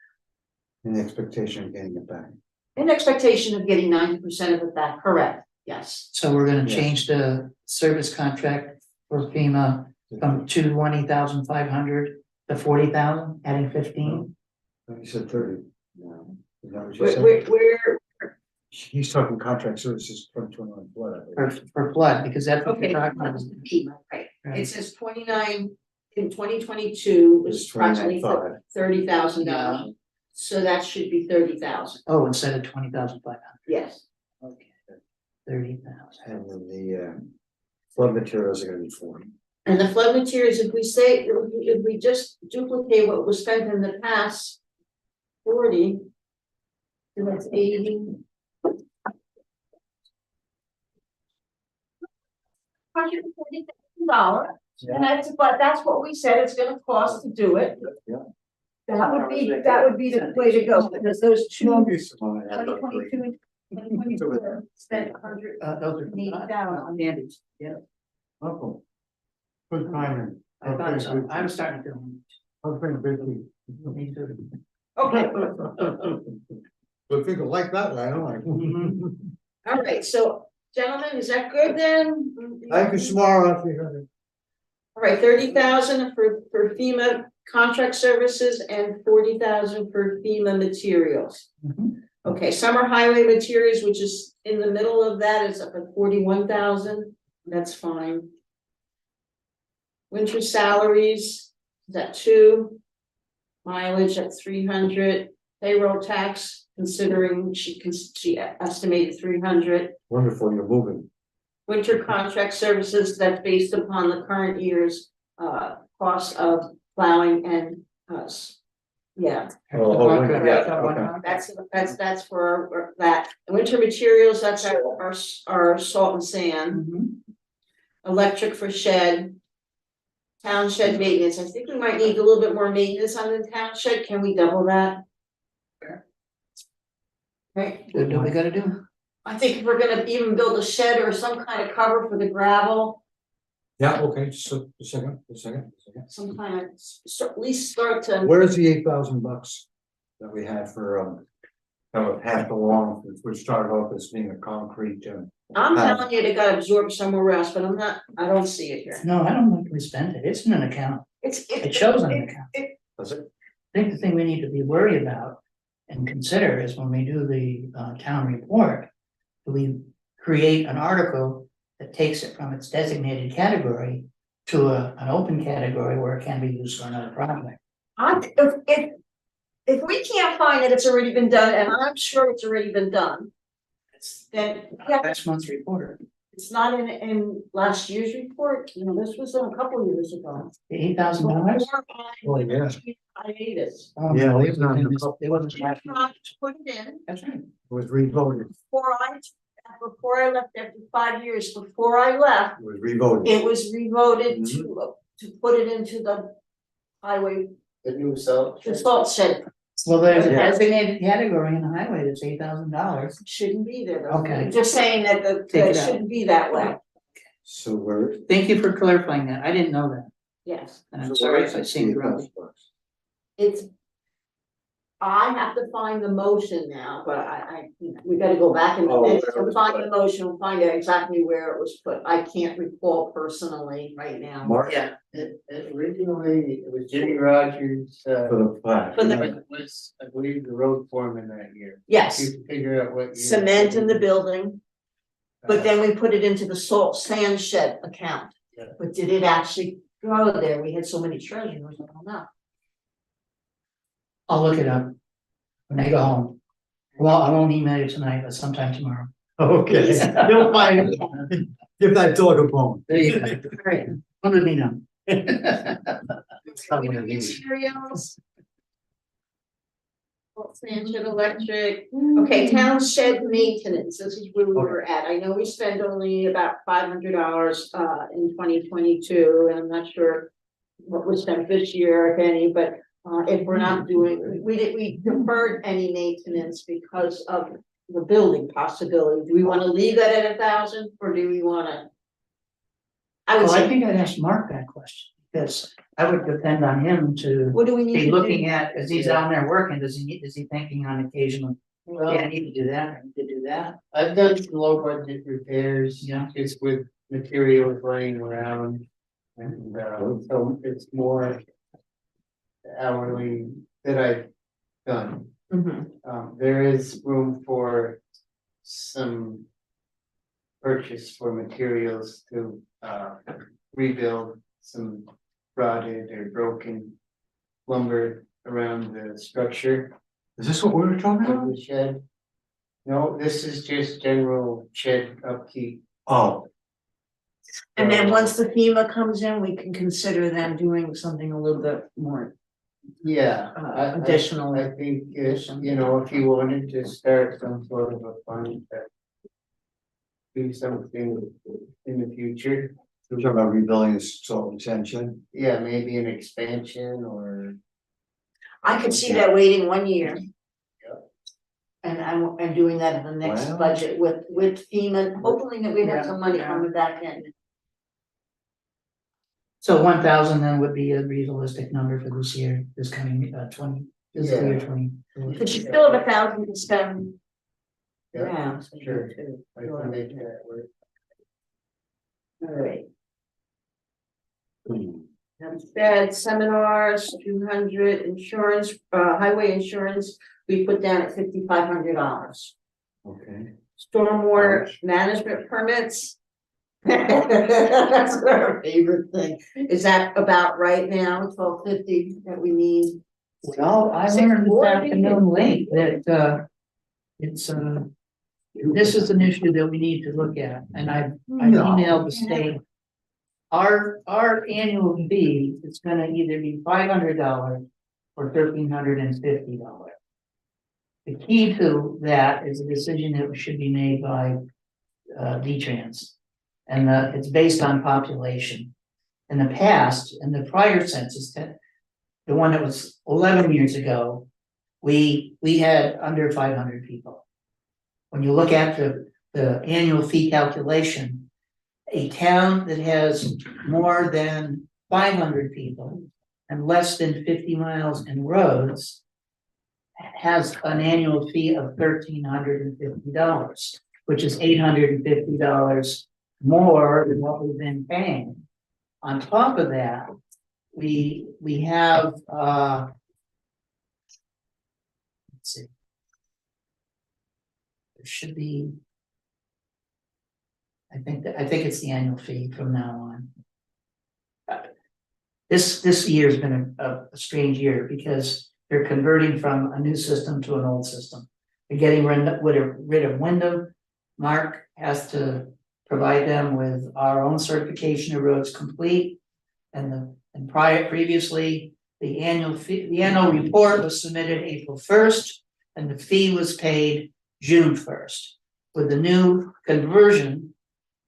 In the expectation of getting it back. In expectation of getting 90% of it back, correct, yes. so we're gonna Yes. change the service contract for FEMA from 20,500 to 40,000, adding 15. You said 30. No. Is that what you said? We're, He's talking contract services from 21 flood. I believe. For flood, because that's what okay, you're talking about. right, it Right. says 29, in 2022 was It's approximately 29,500. $30,000. So that should be 30,000, Oh, instead of 20,500, yes. okay, 30,000. And then the flood materials are gonna be 40. And the flood materials, if we just duplicate what was spent in the past, 40. So that's 80. $140,000, and that's what we said it's gonna cost to do it. Yeah. That would be the way to go, because those two, There'll be some on that, 2022 and 2024 spent Those are $180,000 on Andy's, yeah. Oh, good timing. I thought so, I was starting to. I was pretty busy. Me too. Okay, But people like that, I don't like. Mhm. all right, so gentlemen, is that good then? Thank you, tomorrow. All right, 30,000 for FEMA contract services and 40,000 for FEMA materials. Mhm. Okay, summer highway materials, which is in the middle of that, is up at 41,000, that's fine. Winter salaries, is at 2. Mileage at 300, payroll tax, considering she estimated 300. Wonderful, you're moving. Winter contract services, that's based upon the current year's cost of plowing and yeah, Oh, winter, yeah, that's for that. Winter materials, that's our salt and sand. Mhm. Electric for shed. Town shed maintenance, I think we might need a little bit more maintenance on the town shed, can we double that? Right, What do we gotta do? I think if we're gonna even build a shed or some kind of cover for the gravel, Yeah, okay, so a second. some kind of, at least start to. Where's the $8,000 that we had for, that was half the long, which started off as being a concrete, I'm telling you, they got absorbed somewhere else, but I don't see it here. No, I don't think we spent it. It's in an account. It shows on the account. Does it? I think the thing we need to be worried about and consider is when we do the town report, do we create an article that takes it from its designated category to an open category where it can be used for another project? If we can't find it, it's already been done, and I'm sure it's already been done, then, yeah, Last month's report, it's not in last year's report, you know, this was done a couple of years ago. $8,000. Oh, yeah. Hiatus. Yeah, we done a couple. It wasn't last year. Put it in, That's right. It was revoted. before I left after 5 years, before I left, It was revoted. it was revoted to put it into the highway, The new salt. the salt shed. Well, there's a Yeah. designated category in the highway that's $8,000. Shouldn't be there, though. Okay. I'm just saying that Take that it out. shouldn't be that way, So where? Thank you for clarifying that. I didn't know that. yes. And I'm so sorry where if I is seemed the grumpy. $8,000? It's. I have to find the motion now, but we gotta go back in the Oh, minutes where it and was find put. the motion, and find out exactly where it was put. I can't recall personally right now. Mark, Yeah. Originally, it was Jimmy Rogers, for the plaque. For the- it was, I believe, the road foreman that year. Yes, You figure out what. year- cement in the building, but then we put it into the salt sand shed account. Yeah. But did it actually go there? We had so many treasurers, I don't know. I'll look it up when I go home. Well, I won't email you tonight, but sometime tomorrow. Okay, you'll find it. Give that dog a bone. There you go. All right, let me know. It's coming in easy. Materials. Salt sand shed electric, okay, town shed maintenance, this is where we were at. I know we spent only about $500 in 2022, and I'm not sure what was spent this year, if any, but if we're not doing, we deferred any maintenance because of the building possibility. Do we want to leave that at 1,000, or do we want to? I would Well, I say, think I'd ask Mark that question, because I would depend on him to what do we need to be do? looking at, as he's down there working, is he thinking on occasion, Well, yeah, I need to do that, I need to do that? I've done some low budget repairs. Yeah. Just with materials laying around. And, so it's more hourly that I've done. Mhm. There is room for some purchase for materials to, rebuild some rotted or broken lumber around the structure Is this what we were talking of about? the shed. No, this is just general shed upkeep. Oh, And then once the FEMA comes in, we can consider them doing something a little bit more Yeah. additional. I think, you know, if you wanted to start some sort of a fund that. Do something in the future, we're talking about rebuilding the salt and sand shed. yeah, maybe an expansion or. I could see that waiting 1 year. Yeah. And doing that in the next Wow. budget with FEMA, hopefully that we have some money coming back in. So 1,000 then would be a realistic number for this year, this coming 20, fiscal year 20. But you still have 1,000 to spend. Yeah, so you sure. do too. I can make that work. All right. Instead, seminars, 200, insurance, highway insurance, we put down at $5,500. Okay. Stormwater management permits. That's our favorite thing. Is that about right now, 1250 that we need? Well, I learned this afternoon late that it's this is an issue that we need to look at, and I No. emailed the state. Our annual fee is gonna either be $500 or $1,350. The key to that is a decision that should be made by V-Trans. And it's based on population. In the past, in the prior census, the one that was 11 years ago, we had under 500 people. When you look at the annual fee calculation, a town that has more than 500 people and less than 50 miles in roads has an annual fee of $1,350. which is $850 more than what we've been paying. On top of that, we have, let's see. There should be. I think it's the annual fee from now on. This year's been a strange year because they're converting from a new system to an old system. They're getting rid of Wyndham. Mark has to provide them with our own certification of roads complete. And previously, the annual report was submitted April 1st, and the fee was paid June 1st. With the new conversion,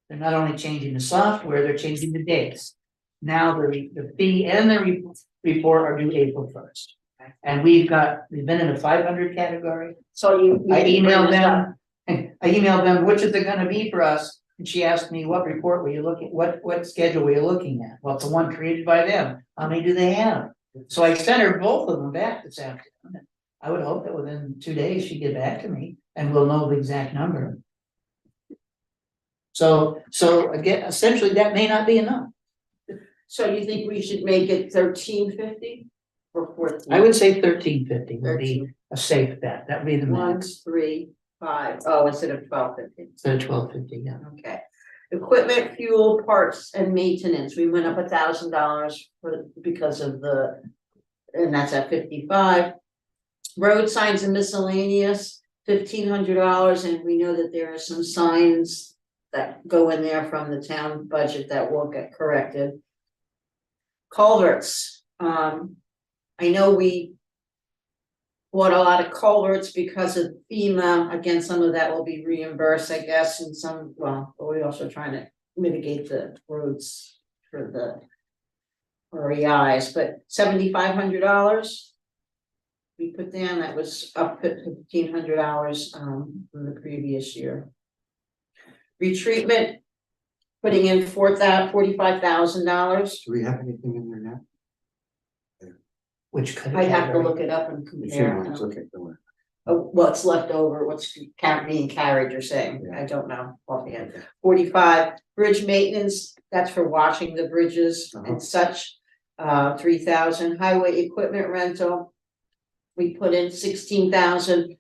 they're not only changing the software, they're changing the dates. Now the fee and the report are due April 1st. And we've been in a 500 category. So I emailed them, which is it gonna be for us? And she asked me, what report were you looking, what schedule were you looking at? Well, it's the one created by them. How many do they have? So I sent her both of them back this afternoon. I would hope that within 2 days she'd get back to me and we'll know the exact number. So again, essentially that may not be enough. So you think we should make it $13.50 or 14? I would say $13.50 would be a safe bet. That would be the 1, max. 3, 5. Oh, instead of $12.50. Instead of $12.50, yeah. Okay. Equipment, fuel, parts, and maintenance. We went up $1,000 because of and that's at 55. Road signs and miscellaneous, $1,500, and we know that there are some signs that go in there from the town budget that will get corrected. Culverts, I know we bought a lot of culverts because of FEMA. Again, some of that will be reimbursed, I guess, and some, well, but we're also trying to mitigate the roads for the REIs, but $7,500 we put down, that was up at $1,500 from the previous year. Retreatment, putting in $45,000. Do we have anything in there now? Which could. I'd have to look it up and compare. It's okay, don't worry. What's left over, what's being carried, you're saying, Yeah. I don't know offhand. 45, bridge maintenance, that's for washing the bridges and such, 3,000, highway equipment rental. We put in 16,000,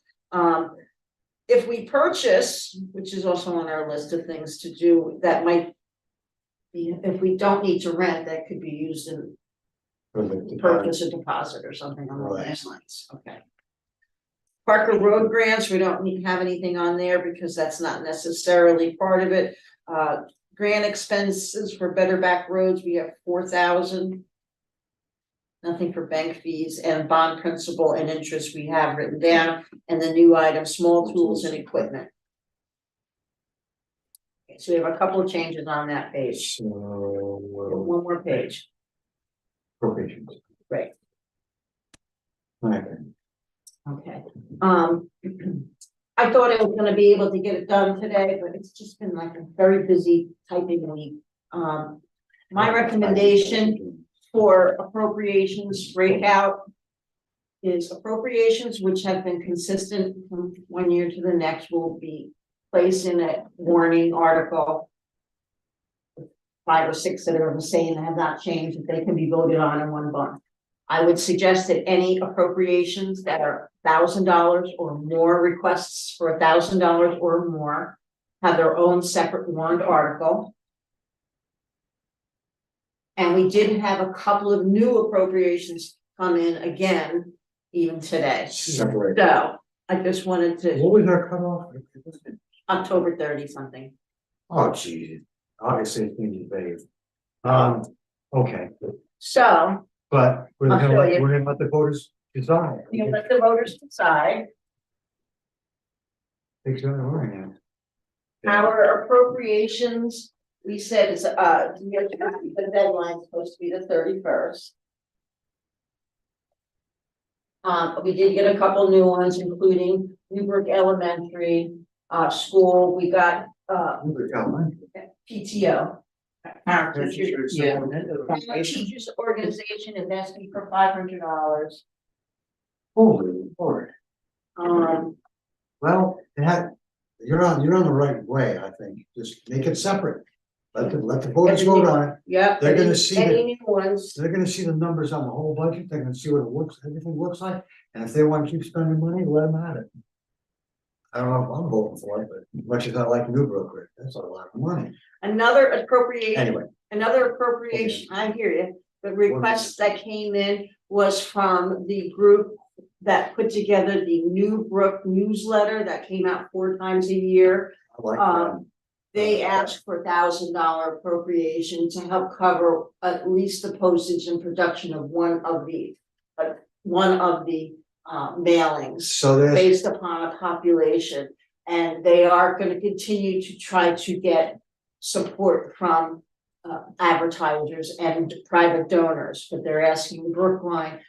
if we purchase, which is also on our list of things to do, that might be, if we don't need to rent, that could be used in purchase a deposit or something on the Right. last lines, okay. Parker Road grants, we don't need to have anything on there because that's not necessarily part of it. Grant expenses for Better Back Roads, we have 4,000. Nothing for bank fees, and bond principal and interest we have written down, and the new item, small tools and equipment. Okay, so we have a couple of changes on that page, So, one more page, appropriations. right, Okay. okay. I thought I was gonna be able to get it done today, but it's just been like a very busy typing week. My recommendation for appropriations breakout is appropriations which have been consistent from one year to the next will be placed in a warning article. 5 or 6 that are the same and have not changed, that they can be voted on in one bump. I would suggest that any appropriations that are $1,000 or more, requests for $1,000 or more, have their own separate warrant article. And we did have a couple of new appropriations come in again, even today. Separate. So I just wanted to, What was our cutoff? October 30 something. Oh, geez, obviously it's been debated. Okay, So but we're I'll show gonna, you. we're gonna let the voters decide. you let the voters decide. Takes another line now. Our appropriations, we said is, the deadline's supposed to be the 31st. We did get a couple new ones, including Newbrook Elementary, school, we got, PTO. Parent teachers, Yeah. Parent teachers organization is asking for $500. Holy Lord, Um, well, you're on the right way, I think. Just make it separate. Let the voters vote on it. Yep. They're gonna any- see Any that- new ones, They're gonna see the numbers on the whole budget. They're gonna see what everything looks like. And if they want to keep spending money, let them have it. I don't know if I'm voting for it, but much as I like New Brookline, that's a lot of money. another appropriation, Anyway, another appropriation, I hear you. The request that came in was from the group that put together the New Brook newsletter that came out 4 times a year. I like that. They asked for $1,000 appropriation to help cover at least the postage and production of one of the mailings So there's, based upon a population. And they are gonna continue to try to get support from advertisers and private donors, but they're asking Brookline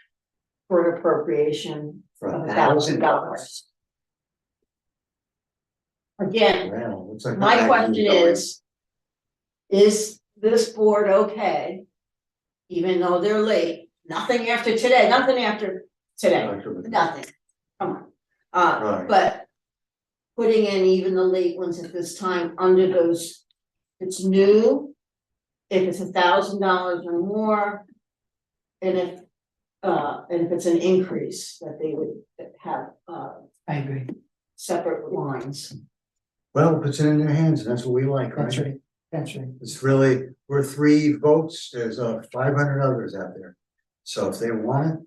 for an appropriation for of $1,000. $1,000. Again, Well, looks like my the question magazine's is this board okay? Even though they're late, nothing after today, going. nothing, come on. Right. But putting in even the late ones at this time under those, it's new. If it's $1,000 or more. And if it's an increase, that they would have I agree. separate lines. Well, it puts it in their hands, and that's what we like, That's right? right. That's right. It's really, we're 3 votes, there's 500 others out there. So if they want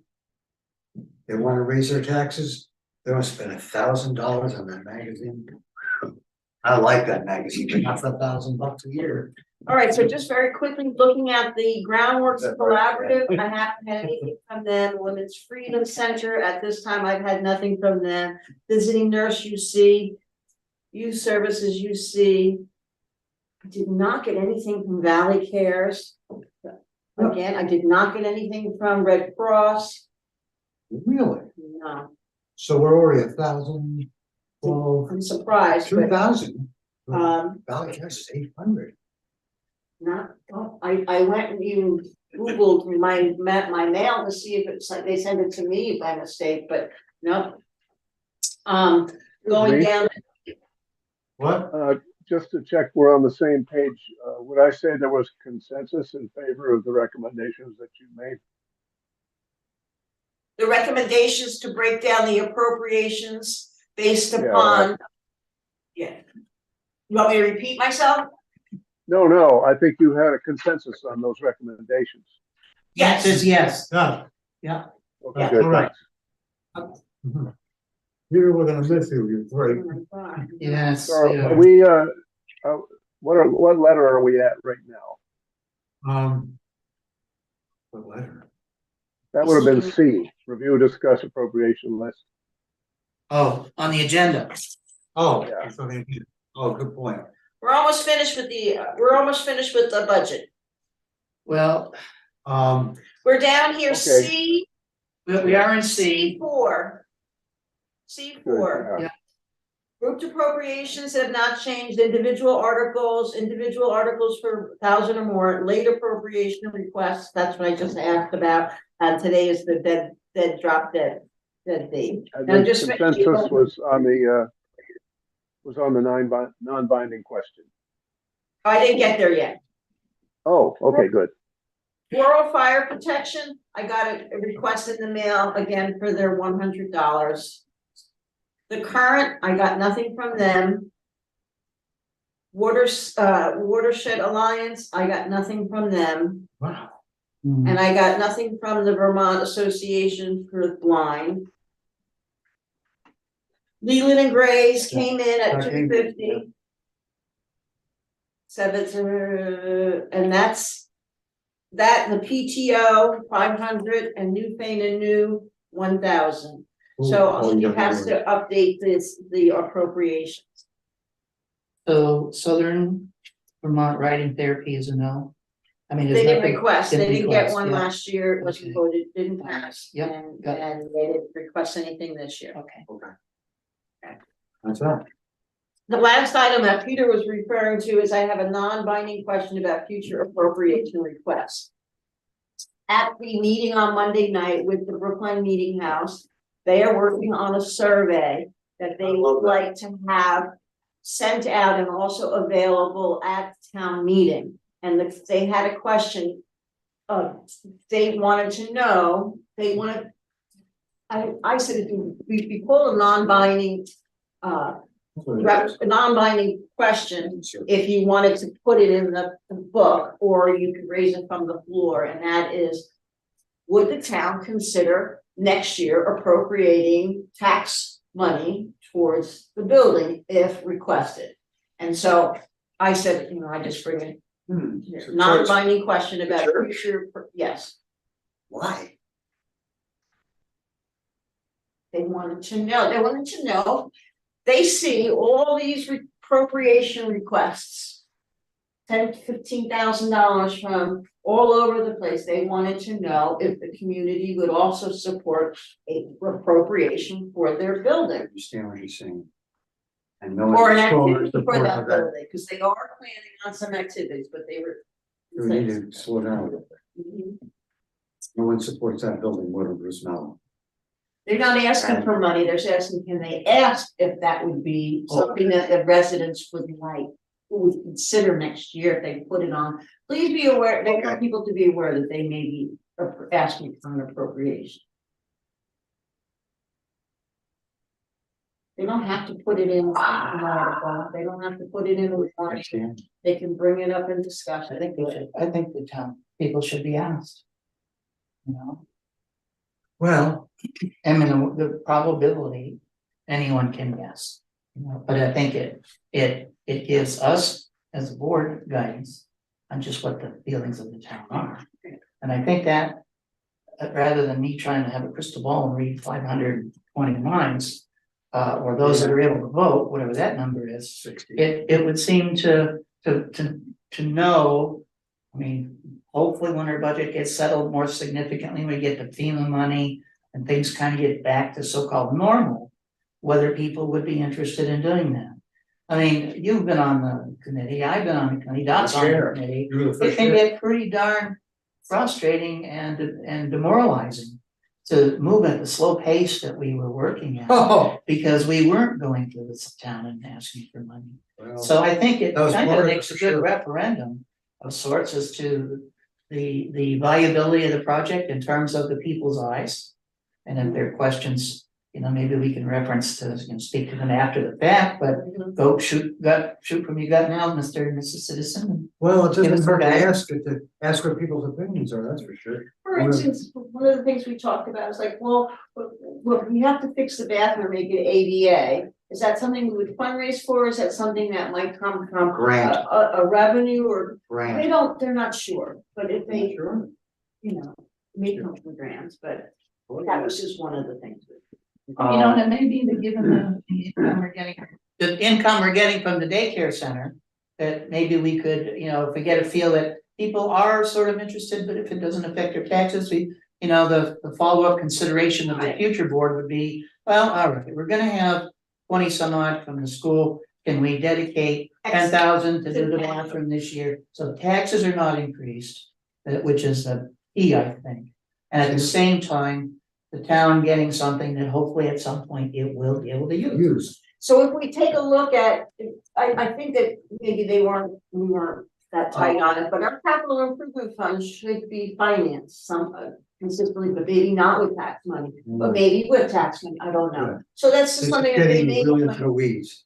it, they wanna raise their taxes, they wanna spend $1,000 on that magazine. I like that magazine, but not for $1,000 a year. All right, so just very quickly, looking at the Groundworks That's right. Collaborative, I haven't had anything from them. Women's Freedom Center, at this time, I've had nothing from them. Visiting Nurse UC, Youth Services UC. I did not get anything from Valley Cares. Again, I did not get anything from Red Cross, Really? no, So we're already 1,000, well, I'm surprised, but, 2,000. not, Valley Cares is 800. oh, I went and even Googled my mail to see if it's like, they sent it to me by mistake, but no. Going Me? down, What? Just to check, we're on the same page. Would I say there was consensus in favor of the recommendations that you made? the recommendations to break down the appropriations based Yeah, upon. Yeah. You want me to repeat myself? No, I think you had a consensus on those recommendations. Yes. Says yes. No. Okay, Yeah, good, all right. thanks. Here we're gonna miss you, you're great. Oh my God. Yes. So yeah. are we, what letter are we at right now? What letter? That would have been C, review, discuss appropriation list. Oh, on the agenda. Oh, Yeah. oh, good point. We're almost finished with the budget. Well, We're down here, Okay. C, we are in C. C4. Good, C4. yeah. Grouped appropriations have not changed, individual articles for 1,000 or more, late appropriation requests, that's what I just asked about. And today is the dead date. And Now, the just consensus was on the non-binding question. I didn't get there yet. Oh, okay, good. Rural fire protection, I got a request in the mail again for their $100. The current, I got nothing from them. Watershed Alliance, I got nothing from them, Wow. and I got nothing from the Vermont Association for the Blind. Leland and Grays came in at That came in, $250. And that's that, the PTO 500 and New Fane and New 1,000. So he has to update the appropriations. So Southern Vermont Writing Therapy is a no. I mean, They there's didn't nothing. request, they didn't get request, one yeah. last year, it wasn't Okay. voted, didn't pass. Yep, And got it. they didn't request anything this year. Okay. Okay. That's that. The last item that Peter was referring to is I have a non-binding question about future appropriation requests. At the meeting on Monday night with the Brookline Meeting House, they are working on a survey that they would like to have sent out and also available at town meeting. And if they had a question, they wanted to know, they wanted. I said, if we pull a non-binding, a non-binding question, if you wanted to put it in the book, or you could raise it from the floor, and that is, would the town consider next year appropriating tax money towards the building if requested? And so I said, I just bring it, non-binding question about future, yes, Why? they wanted to know, they see all these appropriation requests. $10,000 to $15,000 from all over the place. They wanted to know if the community would also support a appropriation for their building. I understand what you're saying. And no Or an one's showing activity for support that for that. building, because they are planning on some activities, but they were. We need to slow down. Mhm. No one supports that building more than Bruce Mello. They're not asking for money, they're just asking, can they ask if that would be something that the residents would like, who would consider next year if they put it on. Please be aware, they want people to be aware that they may be asking for an appropriation. They don't have to put it in an article, they don't have to put it in a warning, Understand? they can bring it up in discussion. I think the town people should be asked. You know, Well, I mean, the probability, anyone can guess. But I think it gives us as a board guidance on just what the feelings of the town are. And I think that rather than me trying to have a crystal ball and read 520 lines, or those that are able to vote, whatever that number is, 60. it would seem to know. I mean, hopefully when our budget gets settled more significantly, we get the FEMA money and things kind of get back to so-called normal, whether people would be interested in doing that. I mean, you've been on the committee, I've been on the committee, Dot's on the committee. You were the It first can year. get pretty darn frustrating and demoralizing to move at the slow pace that we were working at, Oh, because we weren't going to the town and asking for money. well, So I think it That was kind part of of it, makes a for good sure. referendum of sorts as to the viability of the project in terms of the people's eyes. And if there are questions, maybe we can reference to, speak to them after the fact, but go shoot from your gut now, Mr. and Mrs. Citizen. well, it Give us doesn't hurt to guidance. ask what people's opinions are, that's for sure. For instance, one of the things we talked about is like, well, look, we have to fix the bathroom, make it ADA. Is that something we would fundraise for? Is that something that might come from Grant, a revenue, or grant. they're not sure, but if they, Sure. may come from grants, but that was just one of the things. And it may be that given the income we're getting from the daycare center, that maybe we could, if we get a feel that people are sort of interested, but if it doesn't affect their taxes, the follow-up consideration of the future board would be, well, all right, we're gonna have 20 some odd from the school. Can we dedicate 10,000 to do the bathroom this year? So taxes are not increased, which is the key, I think. And at the same time, the town getting something that hopefully at some point it will be able to use. So if we take a look at, I think that maybe we weren't that tight on it, but our capital improvement fund should be financed consistently, but maybe not with tax money, but maybe with tax money, I don't know. So that's just It's something that they getting may really bring into the weeds.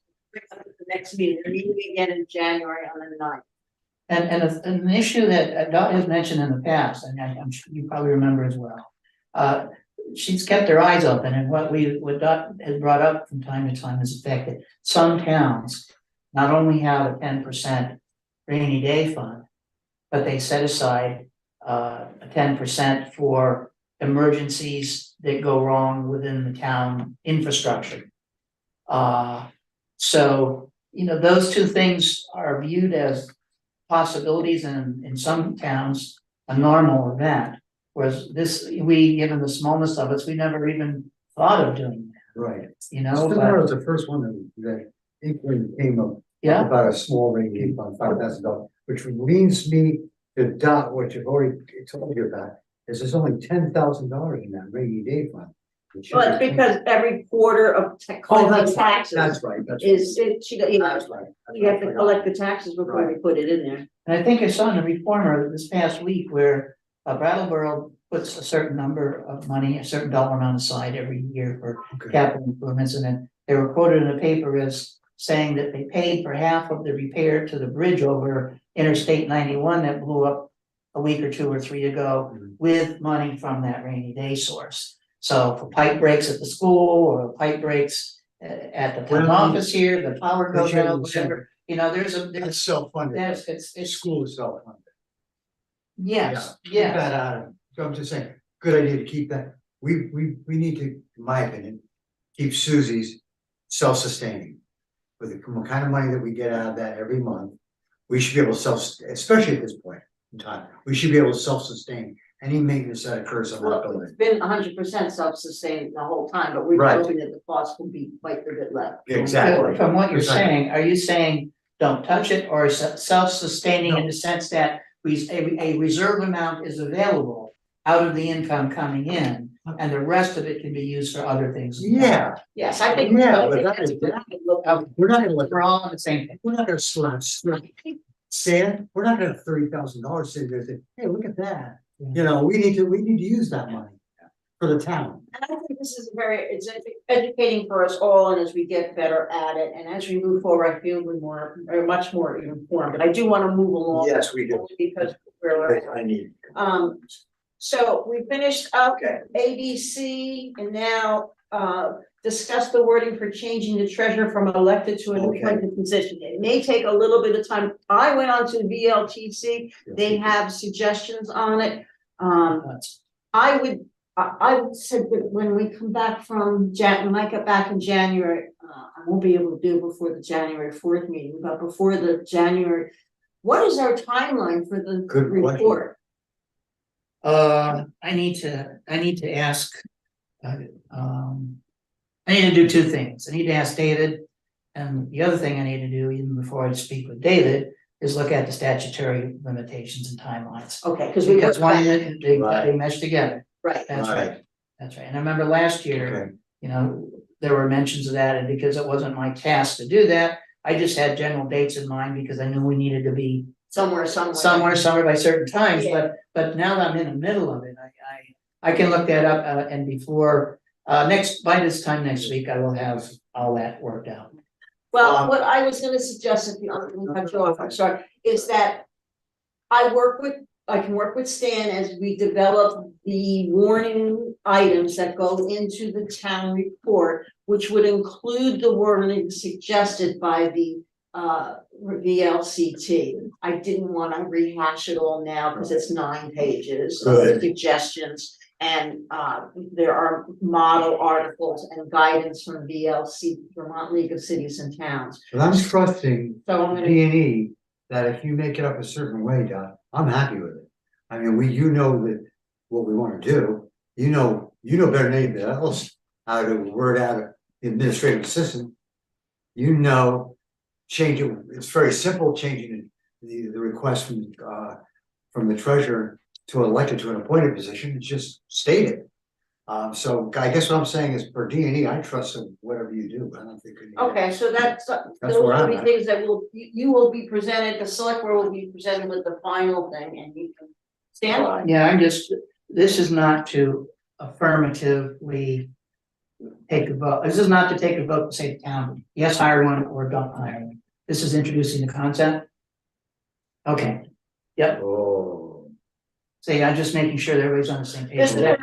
up at the next meeting. They're meeting again in January on the 9th. And an issue that Dot has mentioned in the past, and I'm sure you probably remember as well. She's kept her eyes open, and what Dot has brought up from time to time is the fact that some towns not only have a 10% rainy day fund, but they set aside a 10% for emergencies that go wrong within the town infrastructure. So those two things are viewed as possibilities, and in some towns a normal event. Whereas given the smallness of it, we never even thought of doing that. Right. But Similar was the first one that inkling came up. yeah, About a small rainy fund, $5,000, which leads me to Dot, what you've already told you about, is there's only $10,000 in that rainy day fund. Well, it's because every quarter of Oh, collecting that's right, taxes that's right, that's. is, it, she, you know, That's right. you have to collect the taxes before we put it in there. And I think I saw in the reformer this past week where Brattleboro puts a certain number of money, a certain dollar amount aside every year for Okay. capital improvements, and then they were quoted in the paper as saying that they paid for half of the repair to the bridge over Interstate 91 that blew up a week or 2 or 3 ago with money from that rainy day source. So for pipe breaks at the school or pipe breaks at the town Well, office here, the power goes Richard out, was saying- whatever, you know, there's It's self-funded. it's, School is self-funded. yes, Keep yes. that out of, so I'm just saying, good idea to keep that. We need to, in my opinion, keep Susie's self-sustaining. With the kind of money that we get out of that every month, we should be able to especially at this point in time, we should be able to self-sustain any maintenance that occurs on that Well, building. it's been 100% self-sustained the whole time, but we're Right. hoping that the cost will be quite a bit less. Exactly. From what you're Exactly. saying, are you saying don't touch it or self-sustaining in the sense that a reserve amount is available out of the income coming in and the rest of it can be used for other things? Yeah, Yes, I think. Yeah, I but think that that's is- a good look. we're not gonna let, We're all on the same page. we're not gonna slap, Stan, we're not gonna have $30,000 sitting there saying, hey, look at that. You know, we need to use that money for the town. And I think this is it's educating for us all, and as we get better at it, and as we move forward, I feel we're much more informed, but I do want to move along. Yes, we do. Because we're, I need. so we finished up ABC, and now, discuss the wording for changing the treasurer from elected to an Okay. appointed position. It may take a little bit of time. I went on to VLTC, they have suggestions on it. I would say that when we come back from when I get back in January, I won't be able to do it before the January 4th meeting, but before the January. What is our timeline for the Good question. report? I need to ask, I need to do two things. I need to ask David. And the other thing I need to do, even before I speak with David, is look at the statutory limitations and timelines. Okay, Because one, they mesh together. Right, That's Right. right. That's right. And I remember last year, Okay. you know, there were mentions of that, and because it wasn't my task to do that, I just had general dates in mind because I knew we needed to be somewhere. somewhere by certain times, Yeah. but now that I'm in the middle of it, I can look that up, and before, by this time next week, I will have all that worked out. Well, what I was gonna suggest, if you, I'm gonna cut you off, I'm sorry, is that I can work with Stan as we develop the warning items that go into the town report, which would include the wording suggested by the VLCT. I didn't want to rehash it all now because it's 9 pages of Good. suggestions. And there are model articles and guidance from VLC, Vermont League of Cities and Towns. But I'm trusting So I'm gonna, D&E that if you make it up a certain way, Don, I'm happy with it. I mean, you know that what we want to do, you know better than anybody else how to word out the administrative assistant. You know, change it, it's very simple, changing the request from the treasurer to elected to an appointed position, it's just stated. So I guess what I'm saying is for D&E, I trust in whatever you do, I don't think. okay, so those where will I'm be at. things that you will be presented, the select board will be presented with the final thing and you can stand. Yeah, this is not to affirmatively take a vote. This is not to take a vote to say to town, yes, hire one or don't hire one. This is introducing the concept. Okay, yep. Oh. See, I'm just making sure that everybody's on the same page. This with that.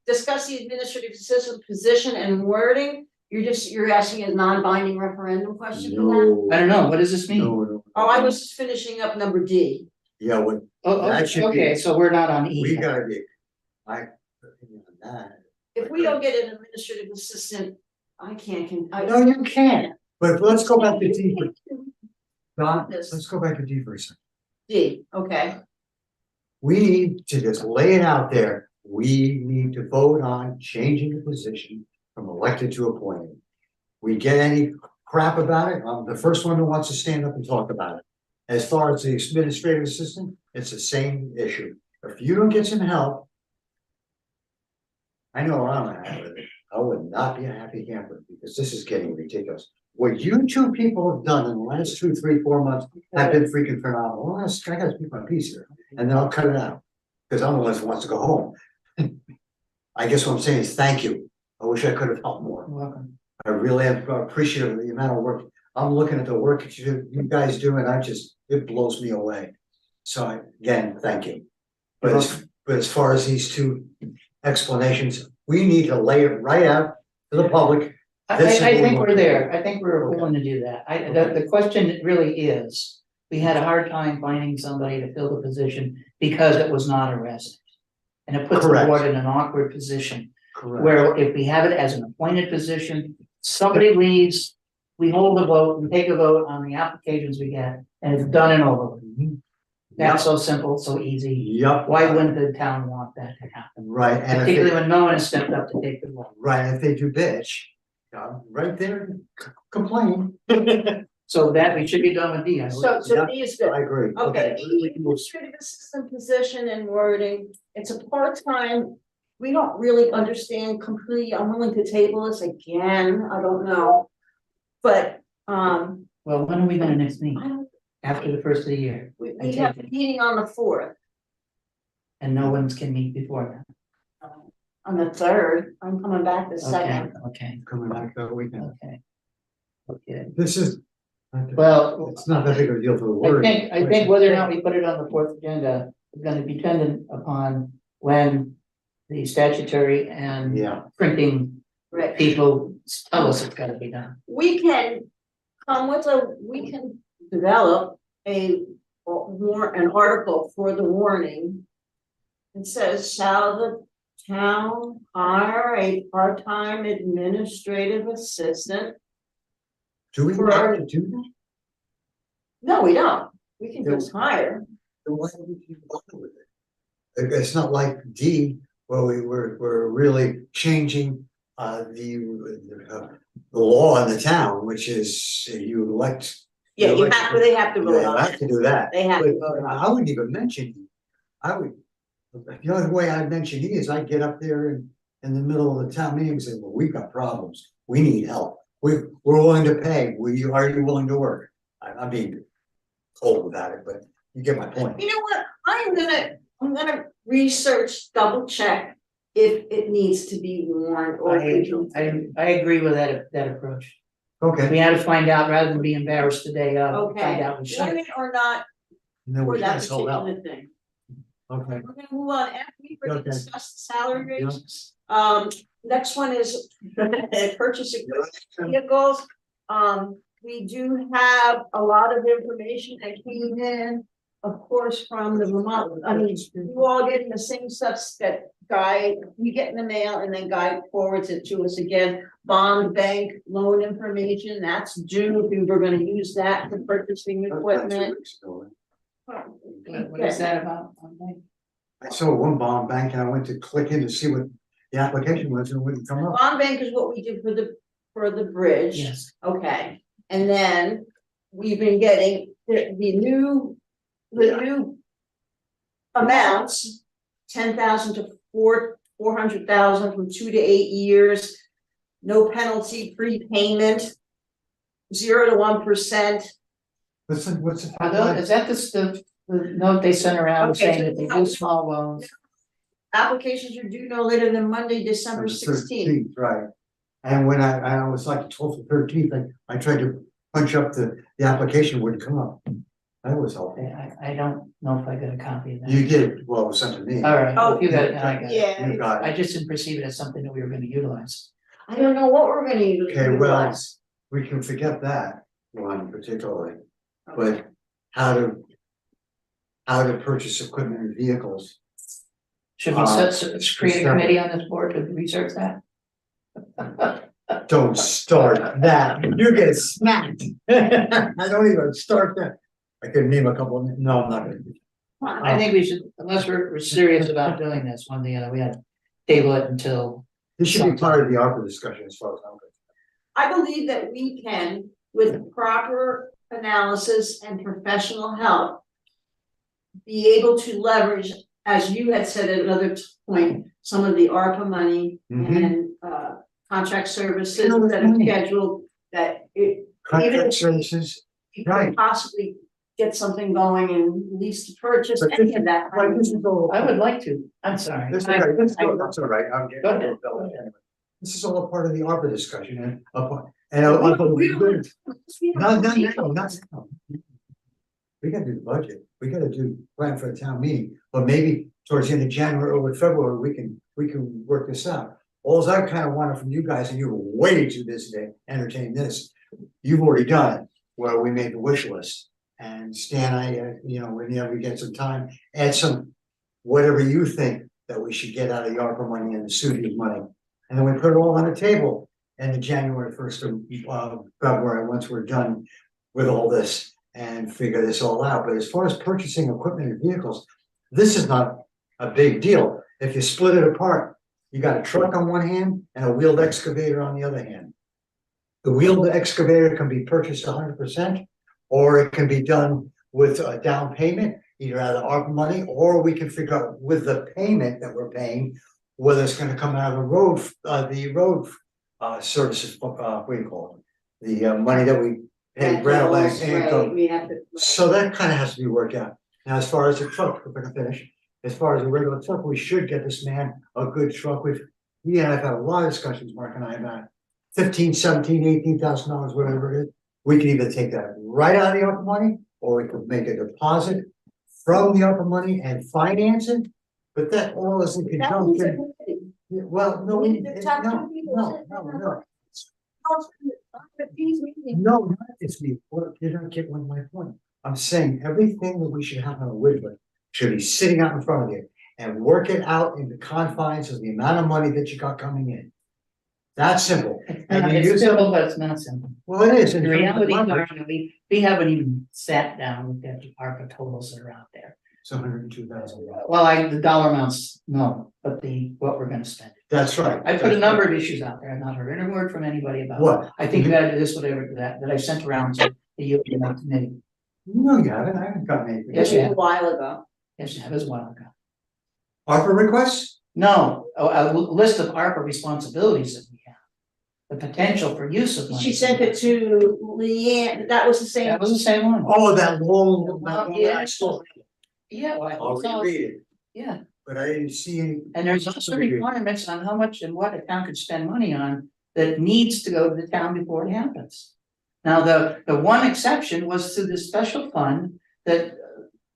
Discuss the administrative assistant position and wording, you're asking a non-binding referendum question for that? I don't know, what does this mean? No. Oh, I was finishing up number D. Yeah, what, Oh, That should be- okay, so we're not on E. we gotta be, my opinion on that. If we don't get an administrative assistant, I can't, No, you can't, but let's go back to D for, Don, let's go back to D for a second. D, okay, We need to just lay it out there, we need to vote on changing the position from elected to appointed. We get any crap about it, I'm the first one who wants to stand up and talk about it. As far as the administrative assistant, it's the same issue. If you don't get some help, I know where I'm at with it. I would not be a happy camper because this is getting ridiculous. What you two people have done in the last 2, 3, 4 months have been freaking phenomenal. Well, I gotta speak my piece here, and then I'll cut it out. Because I'm the one who wants to go home. I guess what I'm saying is thank you. I wish I could have helped more. You're welcome. I really am appreciative of the amount of work. I'm looking at the work that you guys do, and it blows me away. So again, thank you. But as far as these two explanations, we need to lay it right out to the public. I This is what we think want we're to do. there. I think we're Okay. willing to do that. Okay. The question really is, we had a hard time finding somebody to fill the position because it was not a resident. And it puts the Correct. board in an awkward position, Correct. where if we have it as an appointed position, somebody leaves, we hold a vote, we take a vote on the applications we get, and it's done and over with. Mhm. That's so simple, so easy. Yep. Why wouldn't the town want that to happen? Right, and Particularly if when no one has stepped up to take the vote. they do bitch, right there, complain. So that we should be done with D. So D is good. I agree. Okay, We can move. administrative assistant position and wording, it's a part-time, we don't really understand completely, I'm willing to table this again, I don't know. But, Well, when are we gonna next meet? I don't, After the first of the year, we have a meeting on the fourth, and no one's can meet before on the third, I'm coming back the that. second. Okay, Coming back that weekend. okay. Okay, This is. well, It's not that big of a deal for the word. I think whether or not we put it on the fourth agenda is gonna be dependent upon when the statutory and Yeah, printing Right, people tell us it's gotta be done. we can we can develop an article for the warning. It says, shall the town hire a part-time administrative assistant? do we have to do that? No, we don't, we can just hire. Then why don't we keep going with it? It's not like D, where we're really changing the law in the town, which is you elect. Yeah, they have to You vote on have it, to do that. they have to But vote on I wouldn't even mention E. The only way I'd mention E is I'd get up there in the middle of the town meeting and say, well, we've got problems, we need help. We're willing to pay, are you willing to work? I'm being cold about it, but you get my point. You know what, I'm gonna research, double check if it needs to be warned or. I agree with that approach. Okay. We had to find out rather than be embarrassed today, Okay, find out we should. warn it or not No, for we that just hold out. particular thing. Okay. We're gonna move on, after we've already Okay. discussed the salary Yeah. raises. Next one is purchasing vehicles. We do have a lot of information that came in, of course, from the Vermont, I mean, you all getting the same stuff that Guy, we get in the mail and then Guy forwards it to us again. Bond bank loan information, that's due, if we were gonna use that for purchasing equipment. What is that about? I saw one bond bank and I went to click in to see what the application was and it wouldn't come up. Bond bank is what we did for the bridge. Yes, Okay, and then we've been getting the new amounts, 10,000 to 400,000 from 2 to 8 years. No penalty, prepayment, 0 to 1%. What's the? is that the note they sent around Okay, saying that they do small loans? Applications are due no later than Monday, December 16th. Right. And when I was like 12th or 13th, I tried to punch up the application, wouldn't come up. That was helpful. I don't know if I got a copy of that. You did, well, it was sent to me. All right, Oh, if you got it, I got it. Yeah, You got I it. just didn't perceive it as something that we were gonna utilize. I don't know what we're gonna use. Okay, well, we can forget that one particularly, but how to purchase equipment and vehicles. Should we create a committee on this board to research that? Don't start that, you get smacked. I don't even start that. I could name a couple, no, I'm not gonna. I think we should, unless we're serious about doing this, one or the other, we have to table it until. This should be part of the ARPA discussion as far as I'm concerned. I believe that we can, with proper analysis and professional help, be able to leverage as you had said at another point, some of the ARPA money Mhm. and, contract services You know, that that's are money. scheduled, that it, Contract if- services, you Right. could possibly get something going and lease to purchase, but any this, of that. like, this is all. I would like to, I'm sorry. That's I- okay, I- that's all right, I'm getting. Go ahead. This is all a part of the ARPA discussion and, We don't- no, not now, not now. We gotta do the budget, we gotta do plan for a town meeting, but maybe towards the end of January or February, we can work this out. Alls I kind of wanted from you guys, and you were way too busy to entertain this, you've already done it, where we made the wish list. And Stan, whenever you get some time, add some, whatever you think that we should get out of the ARPA money and the studio money. And then we put it all on the table in the January 1st of February, once we're done with all this and figure this all out. But as far as purchasing equipment and vehicles, this is not a big deal. If you split it apart, you got a truck on one hand and a wheeled excavator on the other hand. The wheeled excavator can be purchased 100%, or it can be done with a down payment, either out of the ARPA money, or we can figure out with the payment that we're paying, whether it's gonna come out of the road services, what do you call it? The money that we pay rental and Right, income. we have to. So that kind of has to be worked out. Now, as far as the truck, if I can finish, as far as a regular truck, we should get this man a good truck. He and I've had a lot of discussions, Mark and I, about $15,000, $17,000, $18,000, whatever it is. We can either take that right out of the ARPA money, or we could make a deposit from the ARPA money and finance it. But that all is in conjunction. Well, no, We need to talk to no, people. no. No, not it's me, well, you don't get one of my point. I'm saying everything that we should have on a wish list should be sitting out in front of you and work it out in the confines of the amount of money that you got coming in. That's simple. And you It's use simple, them, but it's not simple. well, it is. The in terms of reality, numbers. we haven't even sat down with the ARPA totals that are out there. It's $102,000. Well, the dollar amounts, no, but what we're gonna spend. That's right. I put a number of issues out there. I've not heard any word from anybody about it. What? I think that this, whatever, that I sent around to the UPML committee. No, you haven't. I haven't gotten anything. Yes, This you was a have. while ago. Yes, it was a while ago. ARPA requests? No, a list of ARPA responsibilities that we have. The potential for use of money. She sent it to Leanne, that was the same. That was the same one. Oh, that long, Yeah. I saw. Yeah, well, I'll it's all- reread it, yeah, but I didn't see any. and there's also requirements on how much and what a town could spend money on that needs to go to the town before it happens. Now, the one exception was to the special fund that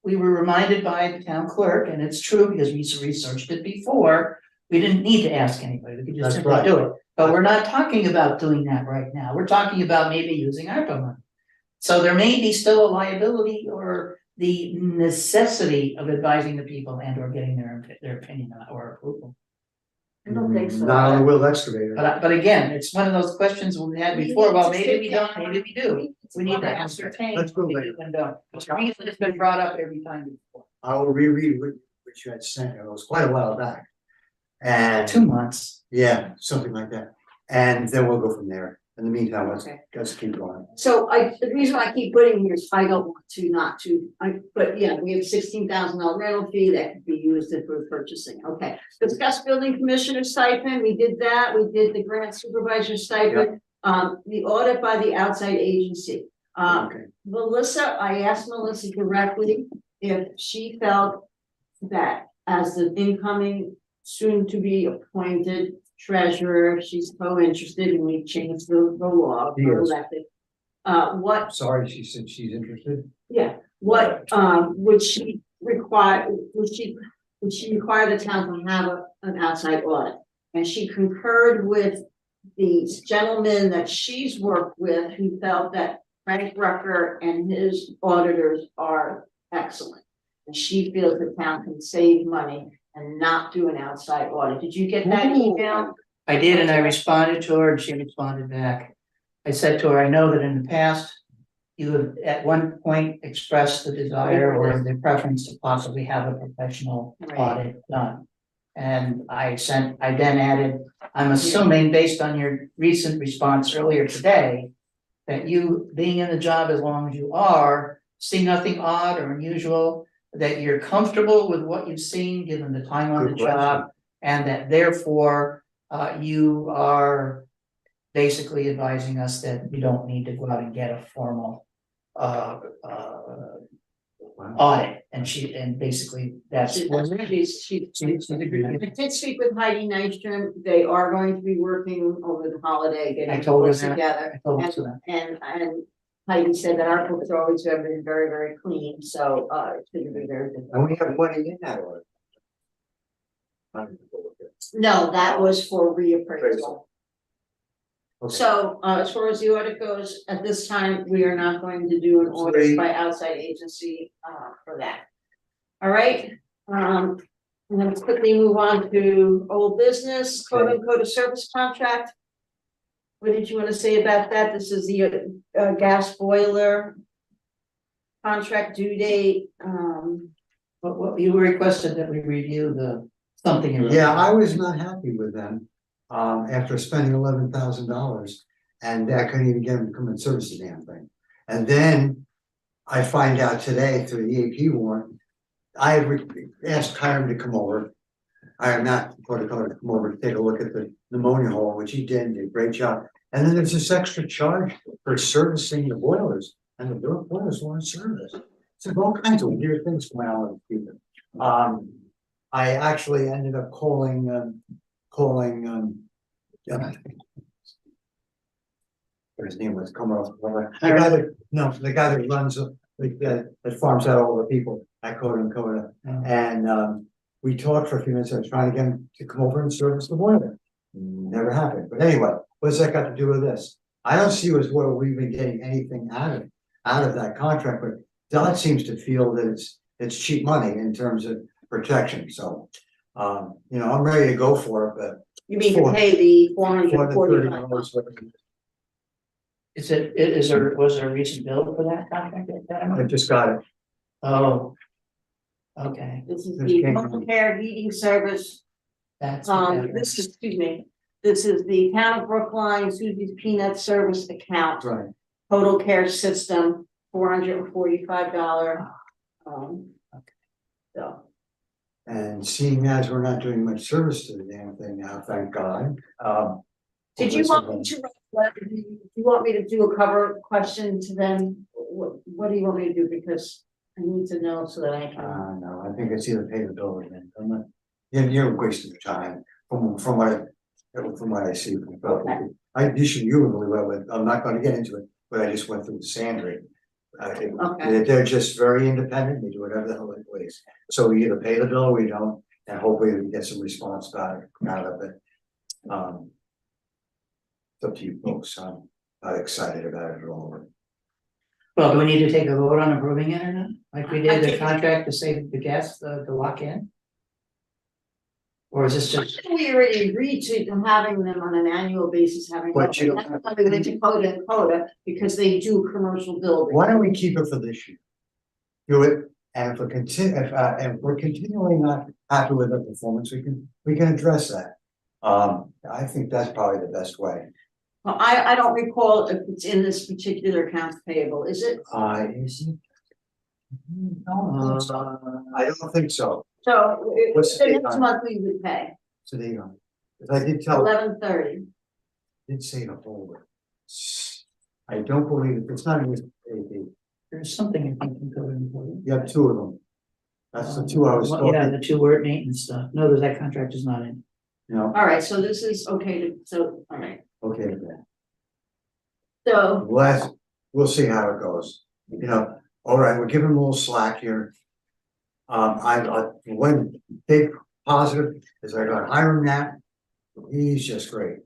we were reminded by the town clerk, and it's true because we researched it before. We didn't need to ask anybody, we could just That's simply right. do it, but we're not talking about doing that right now, we're talking about maybe using ARPA money. So there may be still a liability or the necessity of advising the people and or getting their opinion or approval. I don't think so. Not on the wheel excavator. But again, it's one of those questions we had before, well, maybe we don't, maybe we do. We need to ascertain. Let's go what we later. do and don't. The reason it's been brought up every time before. I will reread what you had sent, it was quite a while back. And 2 months. yeah, something like that, and then we'll go from there. In the meantime, Okay. let's keep going. So the reason I keep putting here is I don't want to not to, but yeah, we have $16,000 rental fee that could be used for purchasing, okay. Discuss building commissioner stipend, we did that, we did the grant supervisor stipend. The audit by the outside agency. Okay. Melissa, I asked Melissa directly if she felt that as the incoming soon to be appointed treasurer, she's so interested and we changed the law She for is. elected. What, Sorry, she said she's interested. yeah, what, would she require, would she require the town to have an outside audit? And she concurred with the gentleman that she's worked with who felt that Frank Rucker and his auditors are excellent. And she feels the town can save money and not do an outside audit. Did you get that email? I did, and I responded to her and she responded back. I said to her, I know that in the past, you have at one point expressed the desire or the preference to possibly have a professional Right. audit done. And I then added, I'm assuming based on your recent response earlier today, that you being in the job as long as you are, see nothing odd or unusual that you're comfortable with what you've seen, given the time on the Good question. job, and that therefore, you are basically advising us that you don't need to go out and get a formal, audit, and basically that's. She- She's agreed. I did speak with Heidi Nystrom. They are going to be working over the holiday, I getting told her books that. together. I told her that. And Heidi said that our books are always have been very, very clean, so, it should be very good. And we have money in that order. No, that was for reappraisal. Okay. So, as far as the audit goes, at this time, we are not going to do an audit by outside agency, for that. All right, and let's quickly move on to old business, quote unquote, a service contract. What did you want to say about that? This is the, gas boiler contract due date, What you requested that we review the something. you wrote. Yeah, I was not happy with them, after spending $11,000 and I couldn't even get them to come and service the damn thing. And then I find out today through the AP warrant, I had asked Hiram to come over. I am not going to come over to take a look at the pneumonia hole, which he did a great job. And then there's this extra charge for servicing the boilers, and the boilers weren't serviced. So all kinds of weird things going on with people. I actually ended up calling, his name was coming off. The guy that runs, that farms out all the people at Coda and Coda. And, we talked for a few minutes. I was trying to get him to come over and service the boiler. Never happened. But anyway, what's that got to do with this? I don't see as whether we've been getting anything out of that contract, but Dot seems to feel that it's cheap money in terms of protection. So, I'm ready to go for it, but. you mean to pay the $430. $445. Was there a recent bill for that contract at that I amount? just got it. Oh. Okay, This is This the came home care heating service. that's. This is, excuse me, this is the town of Brookline, Susie's Peanut Service account, That's right. total care system, $445. So, And seeing as we're not doing much service to the damn thing now, thank God. did you want me to, you want me to do a cover question to them? What do you want me to do? Because I need to know so that I can. No, I think it's either pay the bill or then, I'm not, you're wasting your time from what I see. You really well, but I'm not gonna get into it, but I just went through the sand rate. Okay. They're just very independent, they do whatever the hell they please. So we either pay the bill or we don't, and hopefully we get some response back out of it. It's up to you folks, I'm not excited about it at all. Well, do we need to take a vote on approving it or not? Like we I did the think- contract to save the gas, the lock in? Or is this just, We already agreed to having them on an annual basis, having. But you- That's why we went to Coda and Coda, because they do commercial building. Why don't we keep it for this year? Do it, and if we're continually not happy with the performance, we can address that. I think that's probably the best way. Well, I don't recall if it's in this particular accounts payable, is it? Is it? I don't think so. So What's the the date next on it? month we would pay, So there you go. 'Cause I did tell, 11/30. did say the whole. I don't believe it's not in this AP. there's something I think in code important. You have two of them. That's the two I was Yeah, talking, the two word maintenance stuff. No, that contract is not in. no, All right, so this is okay to, so, all right, okay with that. so, We'll see how it goes, all right, we're giving them a little slack here. One big positive is I got Hiram Knapp, he's just great.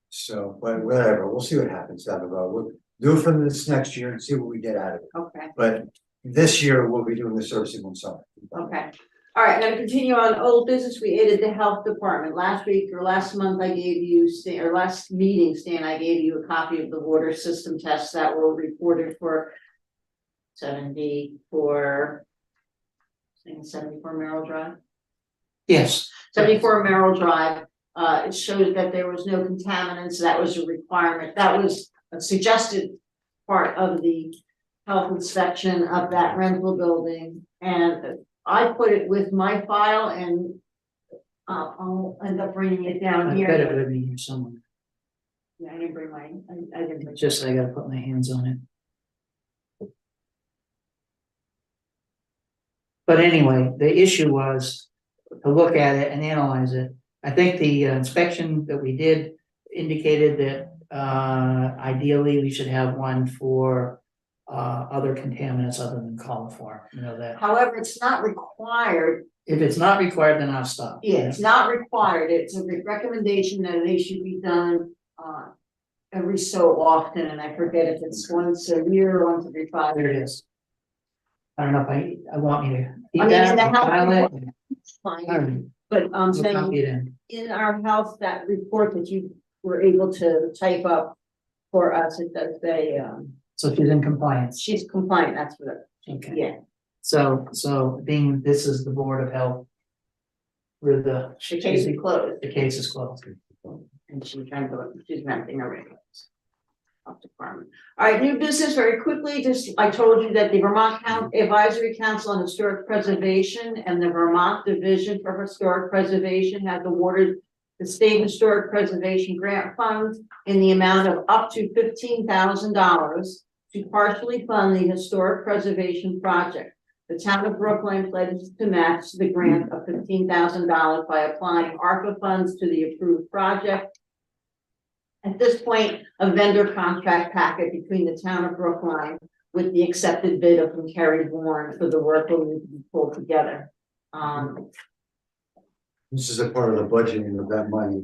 So, but whatever, we'll see what happens down the road, we'll do it for this next year and see what we get out of it. okay, But this year, we'll be doing the servicing on summer. okay. All right, gonna continue on old business. We aided the health department. Last week or last month, I gave you, or last meeting, Stan, I gave you a copy of the water system tests that were reported for 74 Merrill Drive. Yes. 74 Merrill Drive, it showed that there was no contaminants, that was a requirement, that was a suggested part of the health inspection of that rental building. And I put it with my file and I'll end up bringing it down I've got it here. with me here somewhere. Yeah, I didn't bring mine, I didn't bring. It's just, I gotta put my hands on it. But anyway, the issue was to look at it and analyze it. I think the inspection that we did indicated that ideally we should have one for other contaminants other than coliform, you know that. However, it's not required. If it's not required, then I'll stop. Yeah, it's not required. It's a recommendation that they should be done every so often, and I forget if it's once a year or once every 5 There it years. is. I don't know if I want me to keep I mean, that, in the or file it. health It's fine, All right, but I'm we'll copy saying it in. in our health, that report that you were able to type up for us, it does say, So she's in compliance. she's compliant, that's what, Okay. yeah. So being this is the Board of Health. Where the The case is closed, the case is closed. and she's renting a regular. Health department. All right, new business very quickly, just, I told you that the Vermont County Advisory Council on Historic Preservation and the Vermont Division for Historic Preservation have awarded the State Historic Preservation Grant Fund in the amount of up to $15,000 to partially fund the historic preservation project. The town of Brookline pledges to match the grant of $15,000 by applying ARPA funds to the approved project. At this point, a vendor contract packet between the town of Brookline with the accepted bid of from Kerry Warren for the work will need to be pulled together. This is a part of the budgeting of that money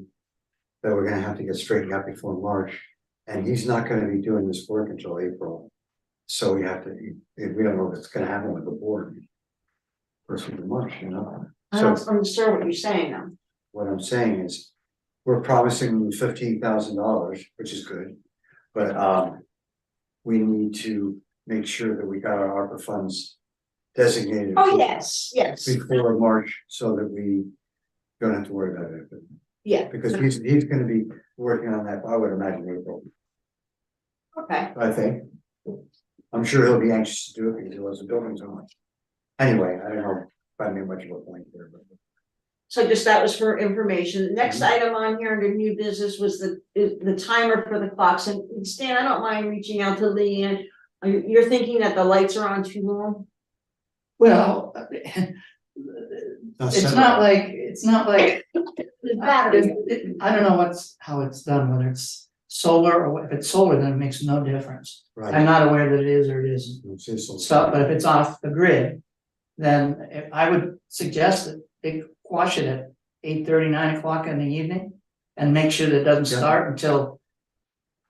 that we're gonna have to get straightened out before March. And he's not gonna be doing this work until April. So we have to, we don't know what's gonna happen with the board. First week of March, you know? I So don't understand what you're saying now. what I'm saying is, we're promising them $15,000, which is good. But we need to make sure that we got our ARPA funds designated. Oh, yes, yes, Before March, so that we don't have to worry about it. yeah, Because he's gonna be working on that, I would imagine, April, okay. I think. I'm sure he'll be anxious to do it because he loves the building so much. Anyway, I don't know if I made much of a point there, but. So just that was for information. The next item on here under new business was the timer for the clocks. And Stan, I don't mind reaching out to Leanne. You're thinking that the lights are on too long? Well, it's not like, The battery. I don't know how it's done, whether it's solar or if it's solar, then it makes no difference. I'm Right. not aware that it is or it isn't. So, but if it's off the grid, then I would suggest that they wash it at 8:30, 9 o'clock in the evening. And make sure that it doesn't Yeah. start until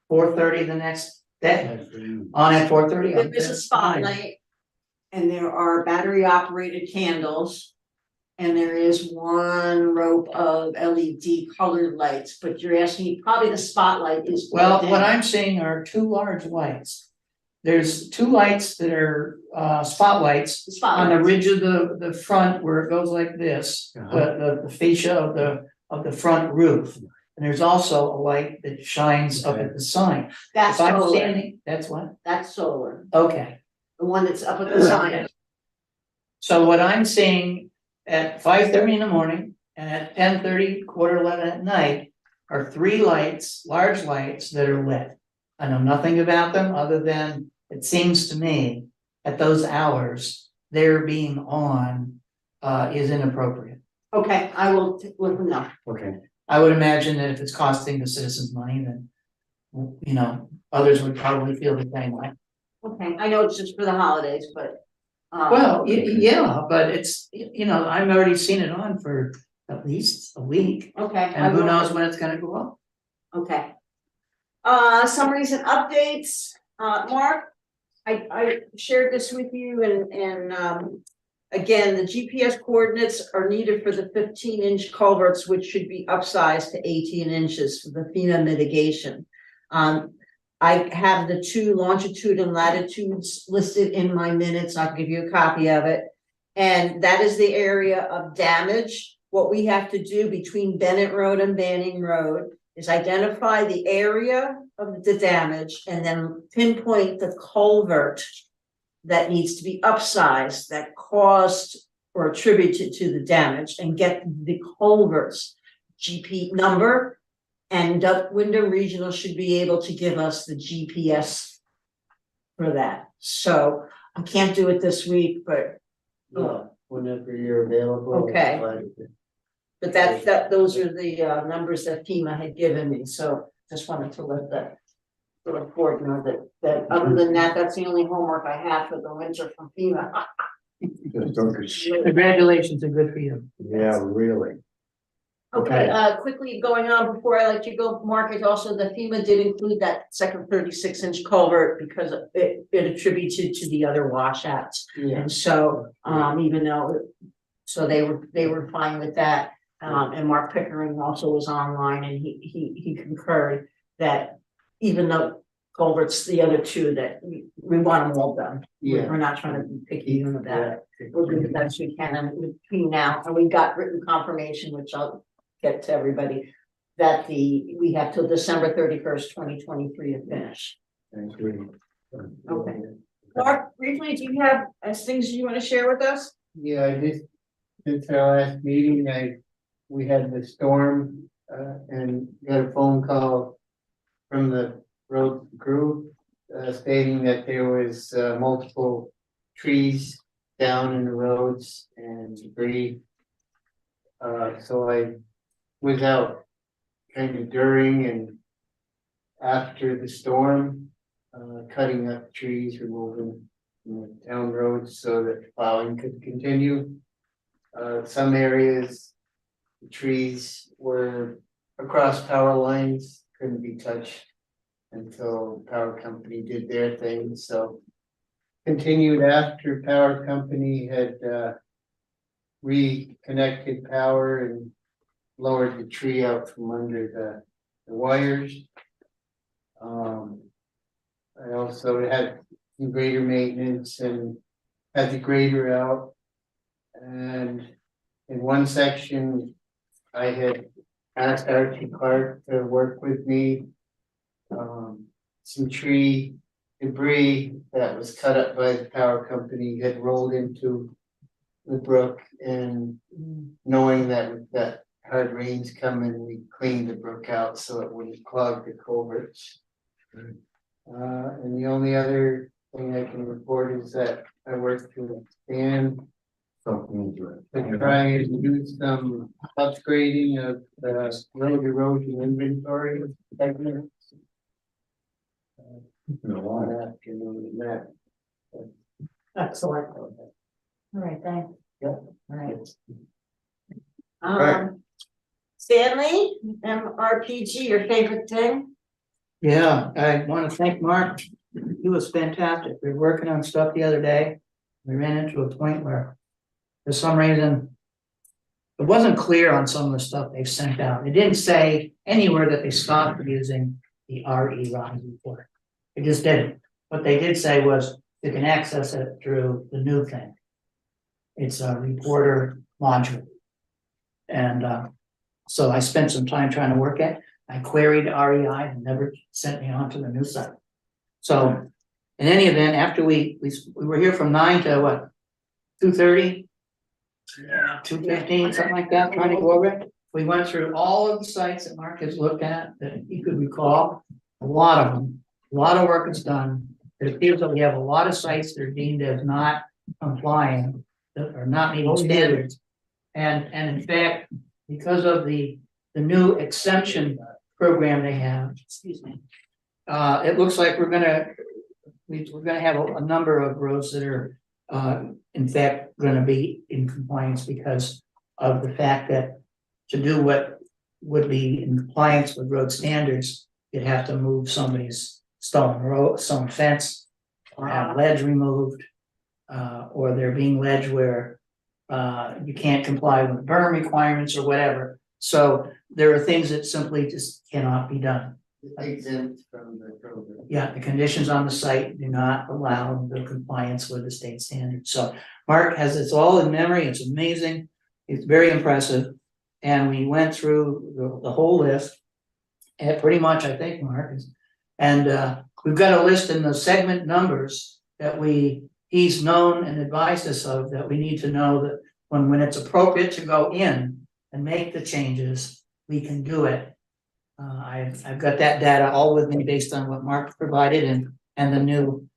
4:30 the next day, on at 4:30. There is a spotlight. And there are battery operated candles. And there is one rope of LED colored lights, but you're asking, probably the spotlight is. Well, plugged what in. I'm seeing are two large lights. There's two lights that are spotlights The on spotlight. the ridge of the front where it goes like this, the fascia of the front roof. And there's also a light that shines up at the sign. That's If I'm solar, standing, that's what? that's solar, Okay, the one that's up at the sign. so what I'm seeing at 5:30 in the morning and at 10:30, 11:15 at night are three lights, large lights that are lit. I know nothing about them other than it seems to me at those hours, their being on is inappropriate. Okay, I will let them know. Okay, I would imagine that if it's costing the citizens money, then you know, others would probably feel the same way. Okay, I know it's just for the holidays, but. Well, yeah, but it's, you know, I've already seen it on for at least a week, Okay. I and who will- knows when it's gonna go up. Okay. Summaries and updates, Mark, I shared this with you and again, the GPS coordinates are needed for the 15-inch culverts, which should be upsized to 18 inches for the FEMA mitigation. I have the two longitude and latitudes listed in my minutes. I'll give you a copy of it. And that is the area of damage. What we have to do between Bennett Road and Banning Road is identify the area of the damage and then pinpoint the culvert that needs to be upsized that caused or attributed to the damage and get the culvert's GP number. And Wyndham Regional should be able to give us the GPS for that. So I can't do it this week, but Whenever you're available. Okay. But those are the numbers that FEMA had given me, so just wanted to let the report know that other than that, that's the only homework I have for the winter from FEMA. Congratulations and good for you. Yeah, really. Okay, quickly going on before I let you go, Mark, is also the FEMA did include that second 36-inch culvert because it attributed to the other washouts. Yeah, And so, even though, so they were fine with that. And Mark Pickering also was online and he concurred that even though culverts, the other two, that we want them all done. yeah. We're not trying to be picky even about it. We'll do the best we can, and between now, and we got written confirmation, which I'll get to everybody, that we have till December 31st, 2023 to finish. Okay. Mark, briefly, do you have things you want to share with us? Yeah, I just, since our last meeting, we had the storm, and got a phone call from the road crew, stating that there was, multiple trees down in the roads and debris. So I was out kind of during and after the storm, cutting up trees, removing, town roads so that plowing could continue. Some areas, the trees were across power lines, couldn't be touched until power company did their thing, so. Continued after power company had, reconnected power and lowered the tree out from under the wires. I also had some grader maintenance and had the grader out. And in one section, I had asked Archie Clark to work with me. Some tree debris that was cut up by the power company had rolled into the brook, and knowing that with that hard rains coming, we cleaned the brook out so it wouldn't clog the culverts. And the only other thing I can report is that I worked with Dan to try and do some upgrading of the road erosion inventory segments. Excellent. All right, thanks. Yep. All right. Right. Stanley, MRPG, your favorite thing? Yeah, I want to thank Mark. He was fantastic. We were working on stuff the other day. We ran into a point where, for some reason, it wasn't clear on some of the stuff they've sent out. It didn't say anywhere that they stopped using the RE RISE report. It just didn't. What they did say was you can access it through the new thing. It's a reporter module. And so I spent some time trying to work it. I queried REI and never sent me on to the new site. So in any event, after we were here from 9 to what, 2:30? Yeah. 2:15, something like that, trying to go over it. We went through all of the sites that Mark has looked at that he could recall, a lot of them, a lot of work is done. It appears that we have a lot of sites that are deemed as not complying, that are not meeting standards. And in fact, because of the new exemption program they have, excuse me, it looks like we're gonna have a number of roads that are in fact gonna be in compliance because of the fact that to do what would be in compliance with road standards, you'd have to move somebody's stone fence, or have ledge removed, or there being ledge where you can't comply with berm requirements or whatever. So there are things that simply just cannot be done. Exempt from the program. Yeah, the conditions on the site do not allow the compliance with the state standards. So Mark has this all in memory. It's amazing. It's very impressive. And we went through the whole list. And pretty much, I think, Mark is, and we've got a list in the segment numbers that he's known and advised us of that we need to know that when it's appropriate to go in and make the changes, we can do it. I've got that data all with me based on what Mark provided and the new,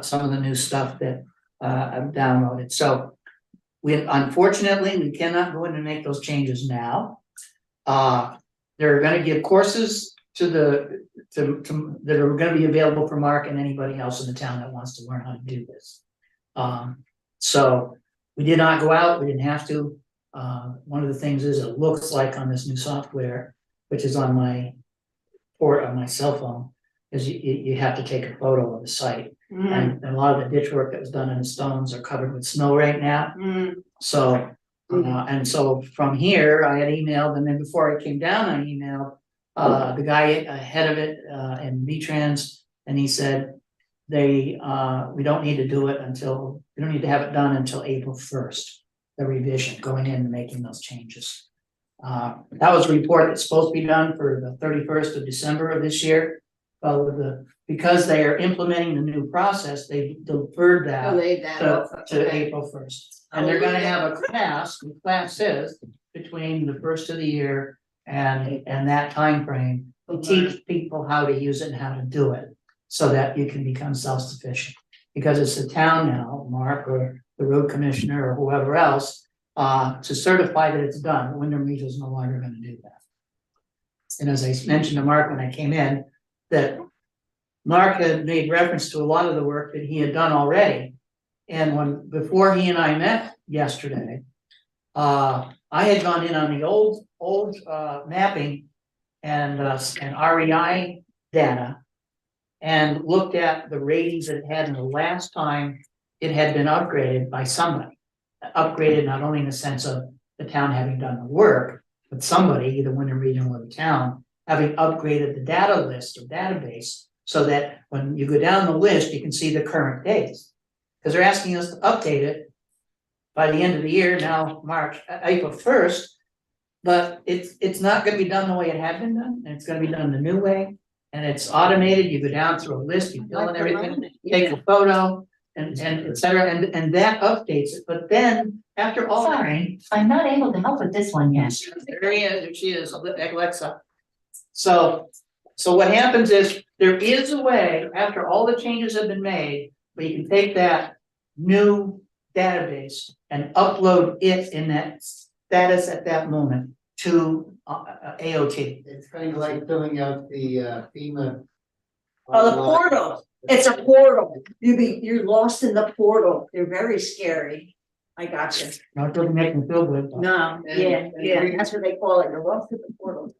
some of the new stuff that, I've downloaded. So unfortunately, we cannot go in and make those changes now. They're gonna give courses to that are gonna be available for Mark and anybody else in the town that wants to learn how to do this. So we did not go out, we didn't have to. One of the things is it looks like on this new software, which is on my port on my cell phone, is you have to take a photo of the site. And a lot of the ditch work that was done in the stones are covered with snow right now. So, and so from here, I had emailed, and then before I came down, I emailed the guy ahead of it in V-Trans, and he said we don't need to do it until, we don't need to have it done until April 1st, the revision, going in and making those changes. That was a report that's supposed to be done for the 31st of December of this year. Because they are implementing the new process, they deferred that to April 1st. And they're gonna have a class, the class is between the first of the year and that time frame to teach people how to use it and how to do it so that you can become self-sufficient. Because it's the town now, Mark or the road commissioner or whoever else, to certify that it's done. The Wyndham Regional is no longer gonna do that. And as I mentioned to Mark when I came in, that Mark had made reference to a lot of the work that he had done already. And before he and I met yesterday, I had gone in on the old mapping and REI data and looked at the ratings that it had in the last time it had been upgraded by somebody. Upgraded not only in the sense of the town having done the work, but somebody, either Wyndham Regional or the town, having upgraded the data list or database so that when you go down the list, you can see the current dates. Because they're asking us to update it by the end of the year, now April 1st, but it's not gonna be done the way it had been done, and it's gonna be done the new way. And it's automated, you go down through a list, you fill in everything, take a photo, and et cetera, and that updates it, but then after all. Sorry, I'm not able to help with this one yet. There she is, Alexa. So what happens is, there is a way, after all the changes have been made, where you can take that new database and upload it in that status at that moment to AOT. It's kind of like filling out the FEMA. Oh, the portal. It's a portal. You're lost in the portal. They're very scary. I got you. No, it doesn't make me feel good. No, yeah, that's what they call it. You're lost in the portal.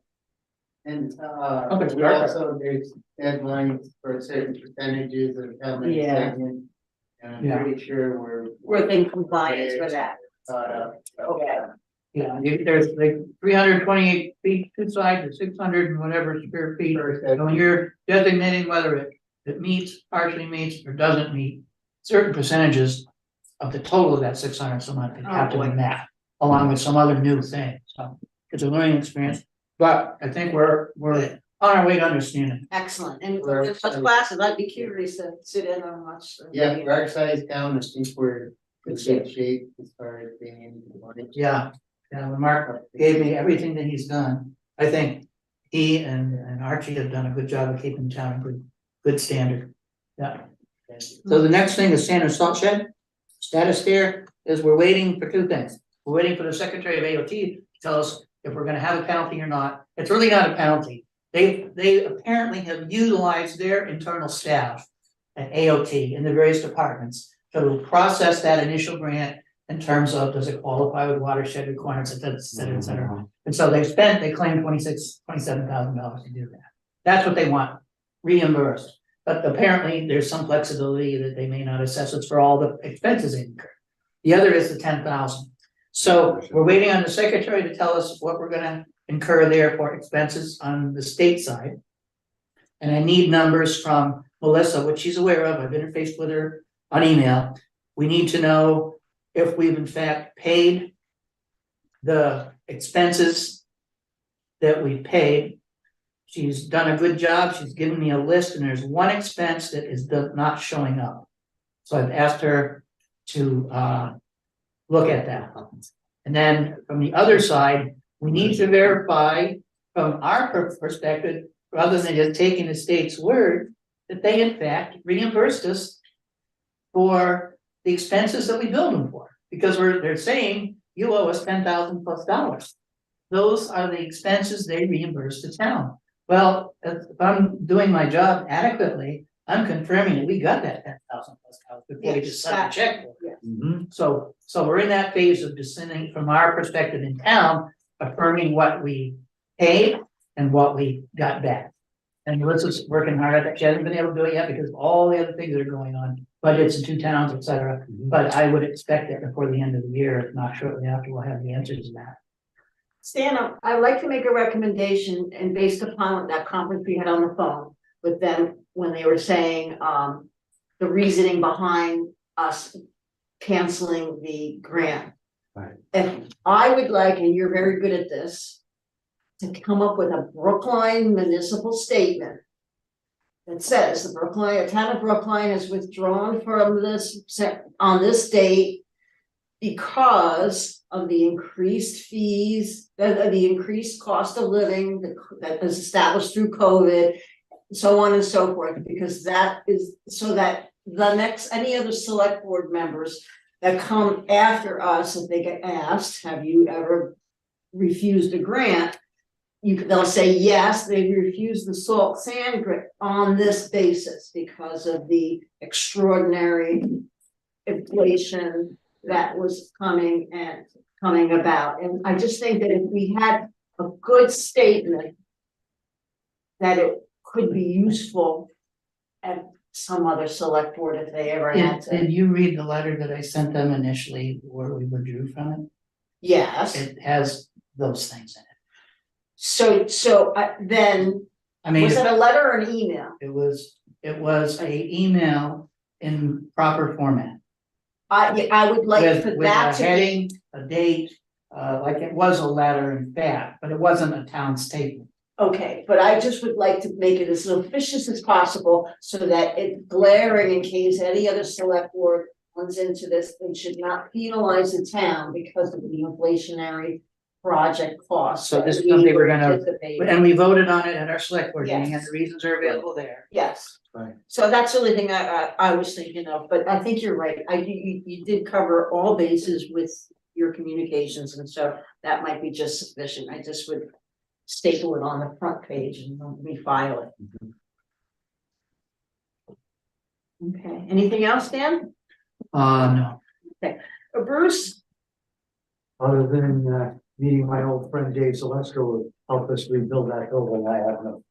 And it's we darker. also, there's deadlines for certain percentages of how many Yeah. segments. And I'm Yeah. pretty sure we're. We're in compliance with that. Okay. Yeah, there's like 328 feet, two sides, or 600 and whatever square feet. So when you're designating whether it meets, partially meets, or doesn't meet certain percentages of the total of that 600 some odd, they have to be met, along with some other new things. So it's a learning experience, but I think we're on our way to understanding. Excellent. And with such classes, I'd be curious to sit in on much. Yeah, for our size town, I think we're in good shape as far as being in compliance. Yeah, when Mark gave me everything that he's done, I think he and Archie have done a good job of keeping the town in good standard. Yeah. So the next thing is Sanders Salt Shed. Status there is we're waiting for two things. We're waiting for the Secretary of AOT to tell us if we're gonna have a penalty or not. It's really not a penalty. They apparently have utilized their internal staff at AOT in the various departments to process that initial grant in terms of, does it qualify with watershed requirements, et cetera, et cetera. And so they claimed $27,000 to do that. That's what they want, reimbursed. But apparently there's some flexibility that they may not assess us for all the expenses they incur. The other is the 10,000. So we're waiting on the secretary to tell us what we're gonna incur there for expenses on the state side. And I need numbers from Melissa, which she's aware of. I've interfaced with her on email. We need to know if we've in fact paid the expenses that we paid. She's done a good job. She's given me a list, and there's one expense that is not showing up. So I've asked her to look at that. And then from the other side, we need to verify from our perspective, rather than just taking the state's word, that they in fact reimbursed us for the expenses that we billed them for. Because they're saying, you owe us $10,000+. Those are the expenses they reimburse the town. Well, if I'm doing my job adequately, I'm confirming that we got that $10,000+ before we Yes, just signed the check. for it. Mhm. So we're in that phase of descending from our perspective in town, affirming what we paid and what we got back. And Melissa's working hard at that. She hasn't been able to do it yet because of all the other things that are going on, budgets in 2 towns, et cetera. But I would expect that before the end of the year, if not shortly after, we'll have the answers to that. Stan, I'd like to make a recommendation, and based upon that conference we had on the phone with them, when they were saying, the reasoning behind us canceling the grant. Right. If I would like, and you're very good at this, to come up with a Brookline municipal statement that says the town of Brookline has withdrawn from this on this date because of the increased fees, the increased cost of living that is established through COVID, so on and so forth, because that is so that any other select board members that come after us, if they get asked, have you ever refused a grant? They'll say, yes, they refused the salt sand grant on this basis because of the extraordinary inflation that was coming about. And I just think that if we had a good statement, that it could be useful at some other select board if they ever had to. Did you read the letter that I sent them initially where we withdrew from it? Yes, It has those things in it. so then, I mean, was it a letter or an email? it was a email in proper format. I would like With for a that to be, heading, a date, like it was a letter in fact, but it wasn't a town statement. okay, but I just would like to make it as officious as possible so that it's glaring in case any other select board runs into this, and should not penalize the town because of the inflationary project costs. So this is that we something we're gonna- anticipate. And we voted on it at our select board meeting, and Yes. the reasons are available there. Yes. Right. So that's the only thing I was thinking of, but I think you're right. You did cover all bases with your communications, and so that might be just sufficient. I just would staple it on the front page and refile it. Okay, anything else, Dan? No. Bruce? Other than meeting my old friend Dave Zalesko who helped us rebuild that building, I have no.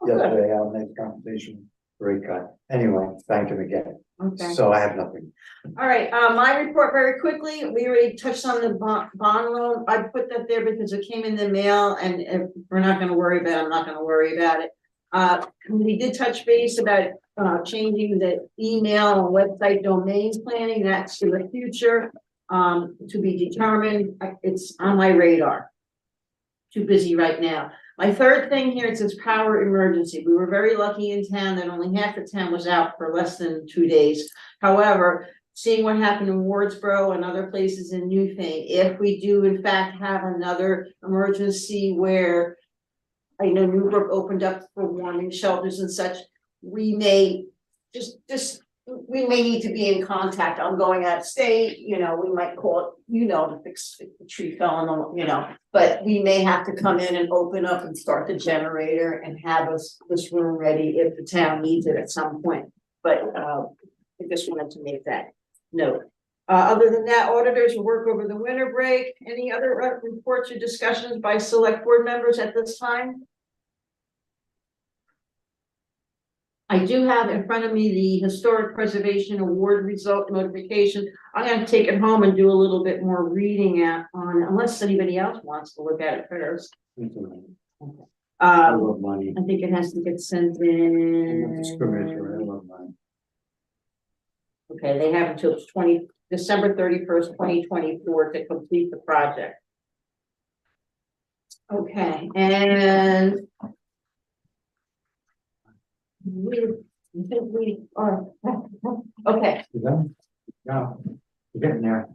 Yesterday, I made a compensation rate cut. Anyway, thank him again. Okay. So I have nothing. All right, my report very quickly, we already touched on the bond loan, I put that there because it came in the mail, and if we're not gonna worry about it, I'm not gonna worry about it. We did touch base about changing the email and website domain planning, that's for the future. To be determined, it's on my radar. Too busy right now. My third thing here, it says power emergency. We were very lucky in town that only half the town was out for less than 2 days. However, seeing what happened in Wardsboro and other places in Newfane, if we do in fact have another emergency where I know Newbrook opened up for warming shelters and such, we may we may need to be in contact. I'm going out of state, we might call it, to fix if the tree fell on the, but we may have to come in and open up and start the generator and have this room ready if the town needs it at some point. But I just wanted to make that note. Other than that, auditors will work over the winter break. Any other reports or discussions by select board members at this time? I do have in front of me the Historic Preservation Award result notification. I'm gonna take it home and do a little bit more reading on, unless anybody else wants to look at it first. I love money. I think it has to get sent I'm not discriminatory. I in. love money. Okay, they have until December 31st, 2024 to complete the project. Okay, and we are, okay, You done? No, you're getting there.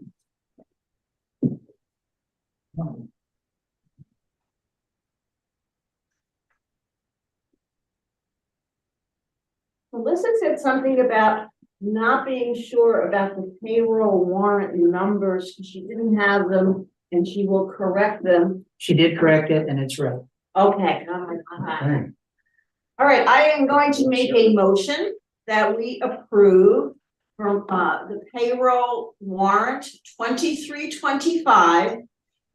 Melissa said something about not being sure about the payroll warrant numbers, she didn't have them, and she will correct them. She did correct it and it's right. Okay, Okay. all right, I am going to make a motion that we approve from, the payroll warrant 2325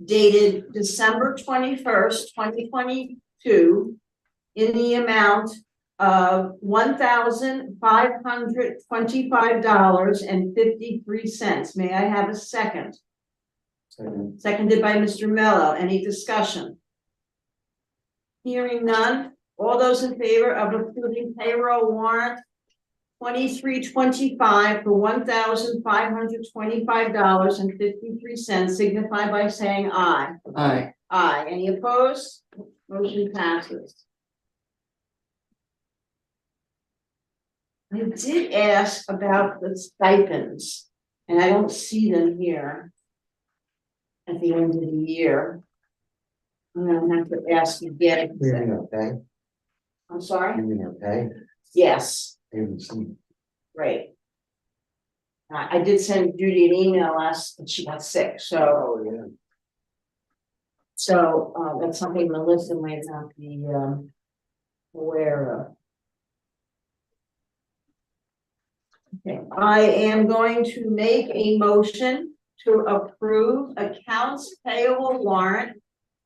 dated December 21st, 2022 in the amount of $1,525.53. May I have a second? Second. Seconded by Mr. Mello. Any discussion? Hearing none. All those in favor of approving payroll warrant 2325 for $1,525.53 signify by saying aye. Aye. Aye. Any opposed? Motion passes. I did ask about the stipends, and I don't see them here at the end of the year. I'm gonna have to ask again. You mean okay? I'm sorry? You mean okay? Yes, I haven't seen. right. I did send Judy an email last, but she got sick, so, Oh, yeah. that's something Melissa might not be, aware of. Okay, I am going to make a motion to approve accounts payable warrant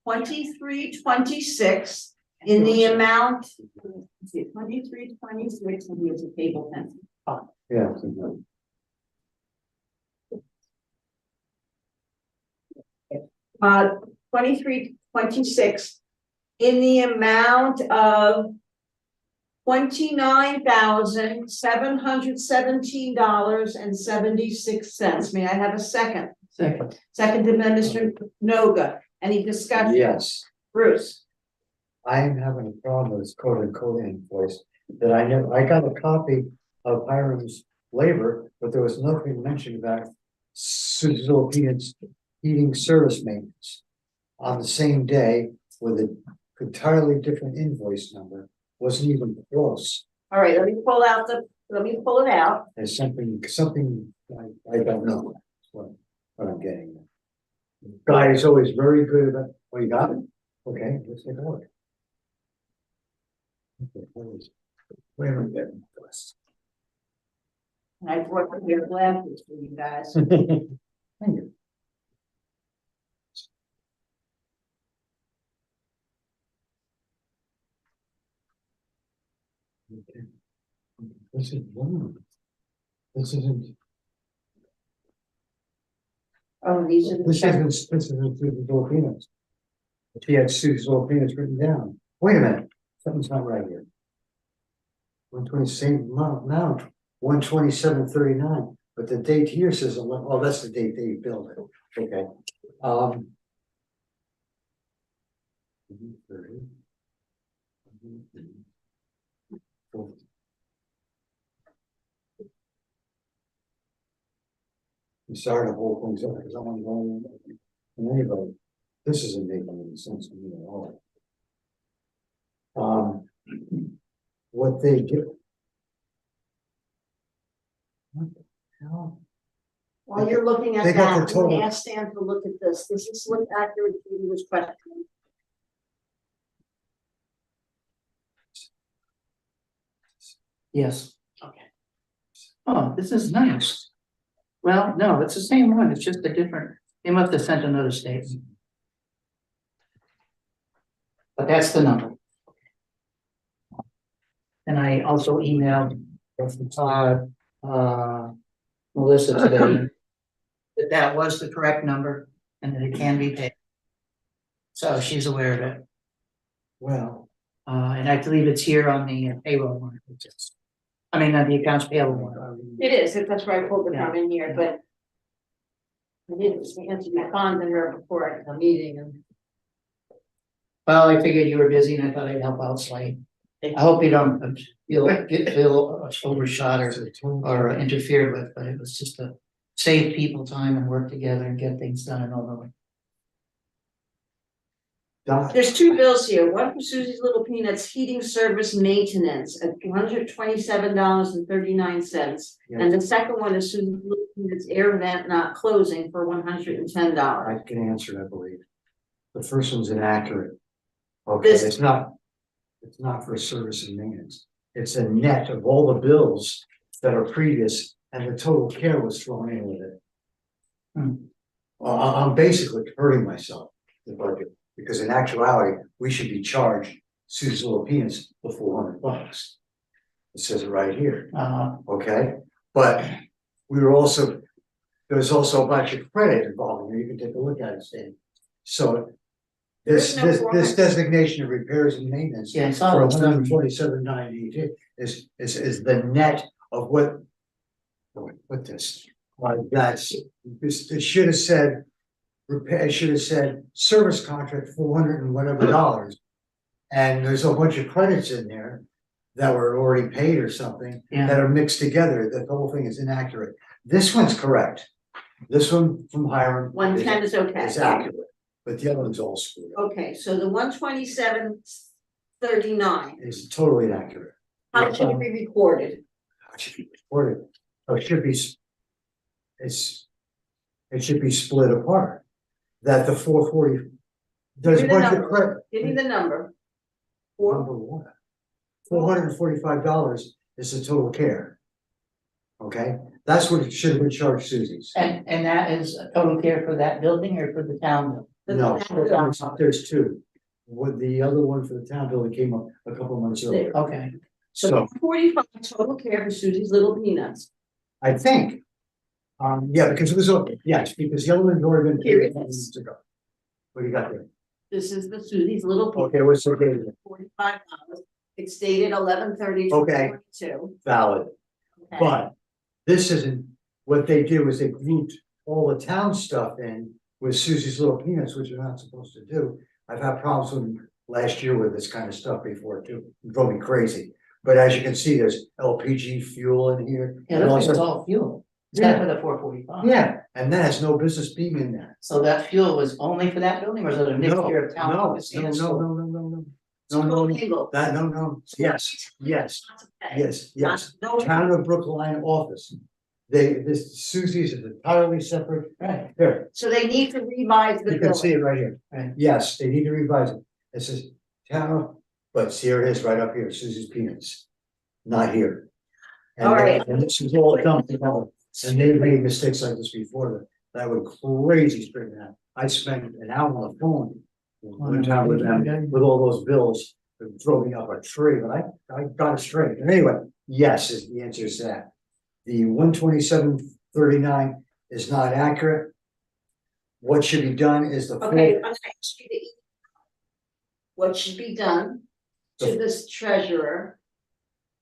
2326 in the amount. 2326, and here's a table pencil. Yeah. it's a good- 2326 in the amount of $29,717.76. May I have a second? Second. Seconded by Mr. Noga. Any discussion? Yes, Bruce? I am having a problem with this code invoice that I got a copy of Hiram's labor, but there was nothing mentioned about Susan Pete's heating service maintenance on the same day with an entirely different invoice number. Wasn't even close. All right, let me pull it out. There's something I don't know. That's what I'm getting. Guy is always very good about, well, you got it? Okay, let's take a look. Okay, where am I getting this? And I brought your glasses for you guys. Thank you. Okay. This is one. This isn't, Oh, these are the this check. isn't Susan Filipinos. She had Susan Filipinos written down. Wait a minute, something's not right here. 120, same amount, 127.39, but the date here says 11, oh, that's the date they billed it, okay. 30. I'm sorry to hold things up because I want to go in anybody. This isn't making any sense to me at all. What they do. What the hell? While you're looking at They got the that, I'm gonna total. ask Stan to look at this. This is what accurate he was questioning. Yes. Okay. Oh, this is nice. Well, no, it's the same one. It's just a different, they must have sent another statement. But that's the number. And I also emailed Melissa today that was the correct number and that it can be paid. So she's aware of it. Well, And I believe it's here on the payroll warrant. I mean, on the accounts payable warrant. It is, that's where I pulled it from in here, but I didn't answer my phone to her before the meeting and. Well, I figured you were busy and I thought I'd help out slightly. I hope you don't feel overshot or interfered with, but it was just to save people time and work together and get things done and over with. There's two bills here, one for Susie's Little Peanuts heating service maintenance at $127.39. And the second one is Susie's Little Peanuts air vent not closing for $110. I can answer it, I believe. The first one's inaccurate. Okay, This- it's not for service and maintenance. It's a net of all the bills that are previous and the total care was thrown in with it. I'm basically hurting myself, the budget, because in actuality, we should be charged Susie's Little Peanuts for $400. It says it right here. Okay, but we were also, there was also a bunch of credit involved, you can take a look at it, Stan. So this There's no designation of repairs and maintenance Yeah, it's for all. $147.90 is the net of what this, that's, it should have said repair, it should have said service contract, 400 and whatever dollars. And there's a bunch of credits in there that were already paid or something Yeah. that are mixed together, that the whole thing is inaccurate. This one's correct. This one from Hiram 110 is okay. is accurate, but the other one's all screwed up. Okay, so the 127.39, It's totally inaccurate. how should it be recorded? It should be reported. So it should be, it should be split apart. That the 440, there's a Give me the bunch of number. credit. Give me the number. Four, Number one. $445 is the total care. Okay, that's what it should have been charged Susie's. And that is a total care for that building or for the town? No, there's two. What the other one for the town building came up a couple months earlier. Okay, So 45 total care for Susie's Little Peanuts. I think, yeah, because it was, yes, because the other one's already been. Here it paid is. ago. What do you got there? This is the Susie's Little Peanuts, Okay, what's the date? $45. It's dated 11/30. Okay. Valid. But this isn't, what they did was they grouped all the town stuff in with Susie's Little Peanuts, which you're not supposed to do. I've had problems with last year with this kind of stuff before too, it drove me crazy. But as you can see, there's LPG fuel in here. yeah, and that's also- it's all fuel, except for the 445. Yeah, and that has no business being in there. So that fuel was only for that building, or is it a mixture of town? No, office and store? no, that, no, yes, No, Town of Brookline office. This Susie's is entirely separate. Right, Here, so they need to revise the you can see bill. it right here. right. Yes, they need to revise it. It says town, but see, here it is right up here, Susie's Peanuts. Not here. And All right. and this is all dumped together. And they've made mistakes like this before that would crazy straighten out. I spent an hour on the phone one time with them, with all those bills, it would throw me up a tree, but I got it straight. And anyway, yes, is the answer is that. The 127.39 is not accurate. What should be done is the. Okay, I'm gonna ask you to. What should be done to this treasurer?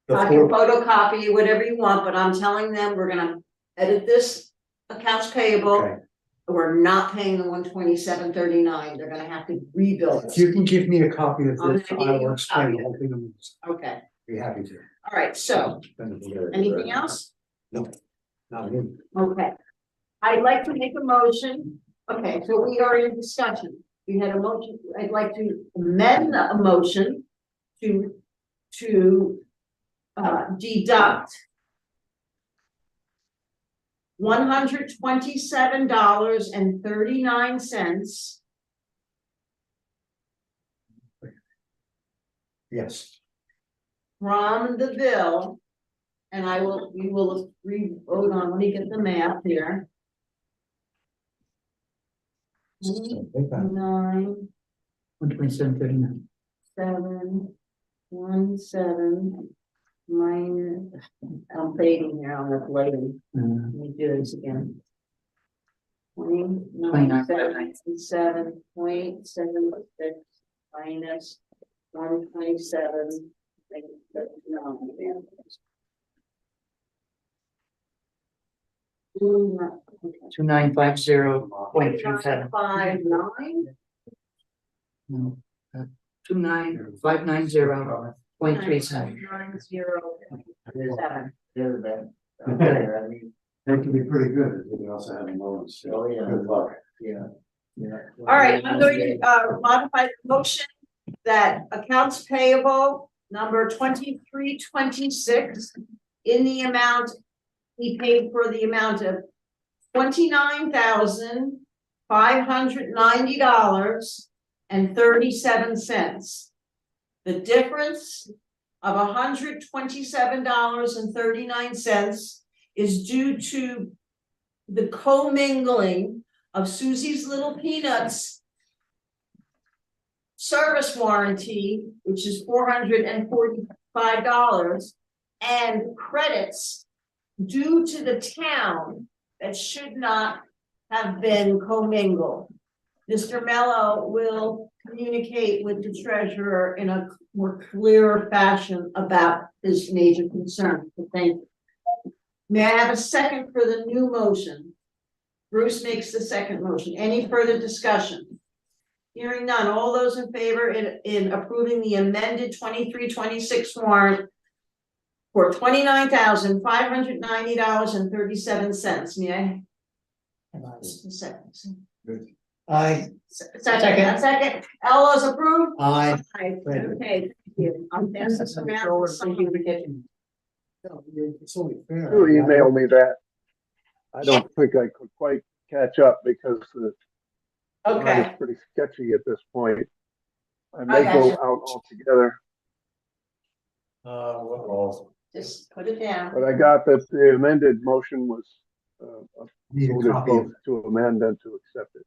the I can four- photocopy whatever you want, but I'm telling them we're gonna edit this accounts payable. Okay. We're not paying the 127.39, they're gonna have to rebuild If it. you can give me a copy of I'm this, gonna I give you will a explain copy the whole thing. Okay, Be happy to. all right, so, anything else? Not me. Okay. I'd like to make a motion, okay, so we are in discussion, we had a motion, I'd like to amend a motion to deduct $127.39 Yes, from the bill. And we will vote on, let me get the math here. Take that. 9, 127.39. 7, 1, 7, minus, I'm fading here on the lighting. Let me do this again. 29.77.76 minus 127. 2950.37. 59. No. 29590.37. 90.37. That can be pretty good, if you can also have moments. Oh, yeah. Good luck. Yeah. All right, I'm going to modify the motion that accounts payable number 2326 in the amount, he paid for the amount of $29,590.37. The difference of $127.39 is due to the commingling of Susie's Little Peanuts service warranty, which is $445, and credits due to the town that should not have been commingled. Mr. Mello will communicate with the treasurer in a more clearer fashion about his major concern. So thank you. May I have a second for the new motion? Bruce makes the second motion. Any further discussion? Hearing none. All those in favor in approving the amended 2326 warrant for $29,590.37. May I? Second. I, Second. All those approved? I. Aye. Okay, thank you. I'll pass this around. to someone. It's only fair. You emailed me that. I don't think I could quite catch up because the line Okay, is pretty sketchy at this point. I I may go gotcha. out altogether, just put it down. but I got that the amended motion was Need a voted copy of both to amend and to accept it.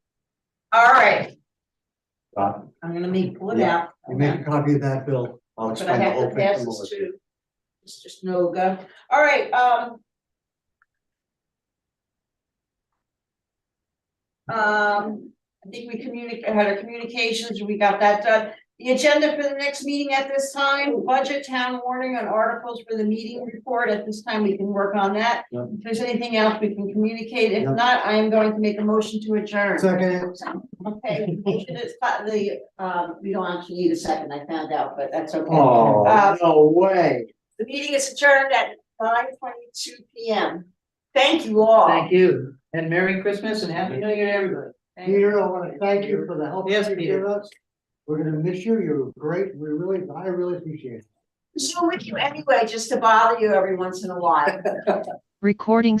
All right, that. I'm gonna pull it Yeah, out. You make a copy of that, Bill. I'll But I explain the have whole to thing pass to this Melissa. to Mr. Snoga. All right, I think we had our communications, we got that done. The agenda for the next meeting at this time, budget, town warning on articles for the meeting report. At this time, we can work on that. Yep. If there's anything else, we can communicate. If Yep. not, I am going to make a motion to adjourn. Second. Okay, motion is, we don't actually need a second, I found out, but that's okay. Oh, no way. The meeting is adjourned at 9:22 PM. Thank you all. Thank you, and Merry Christmas and Happy New Year to everybody. Peter, I want to thank you for the help Yes, you Peter. give us. We're gonna miss you. You're great. I really appreciate it. Zoom with you anyway, just to bother you every once in a while. Recording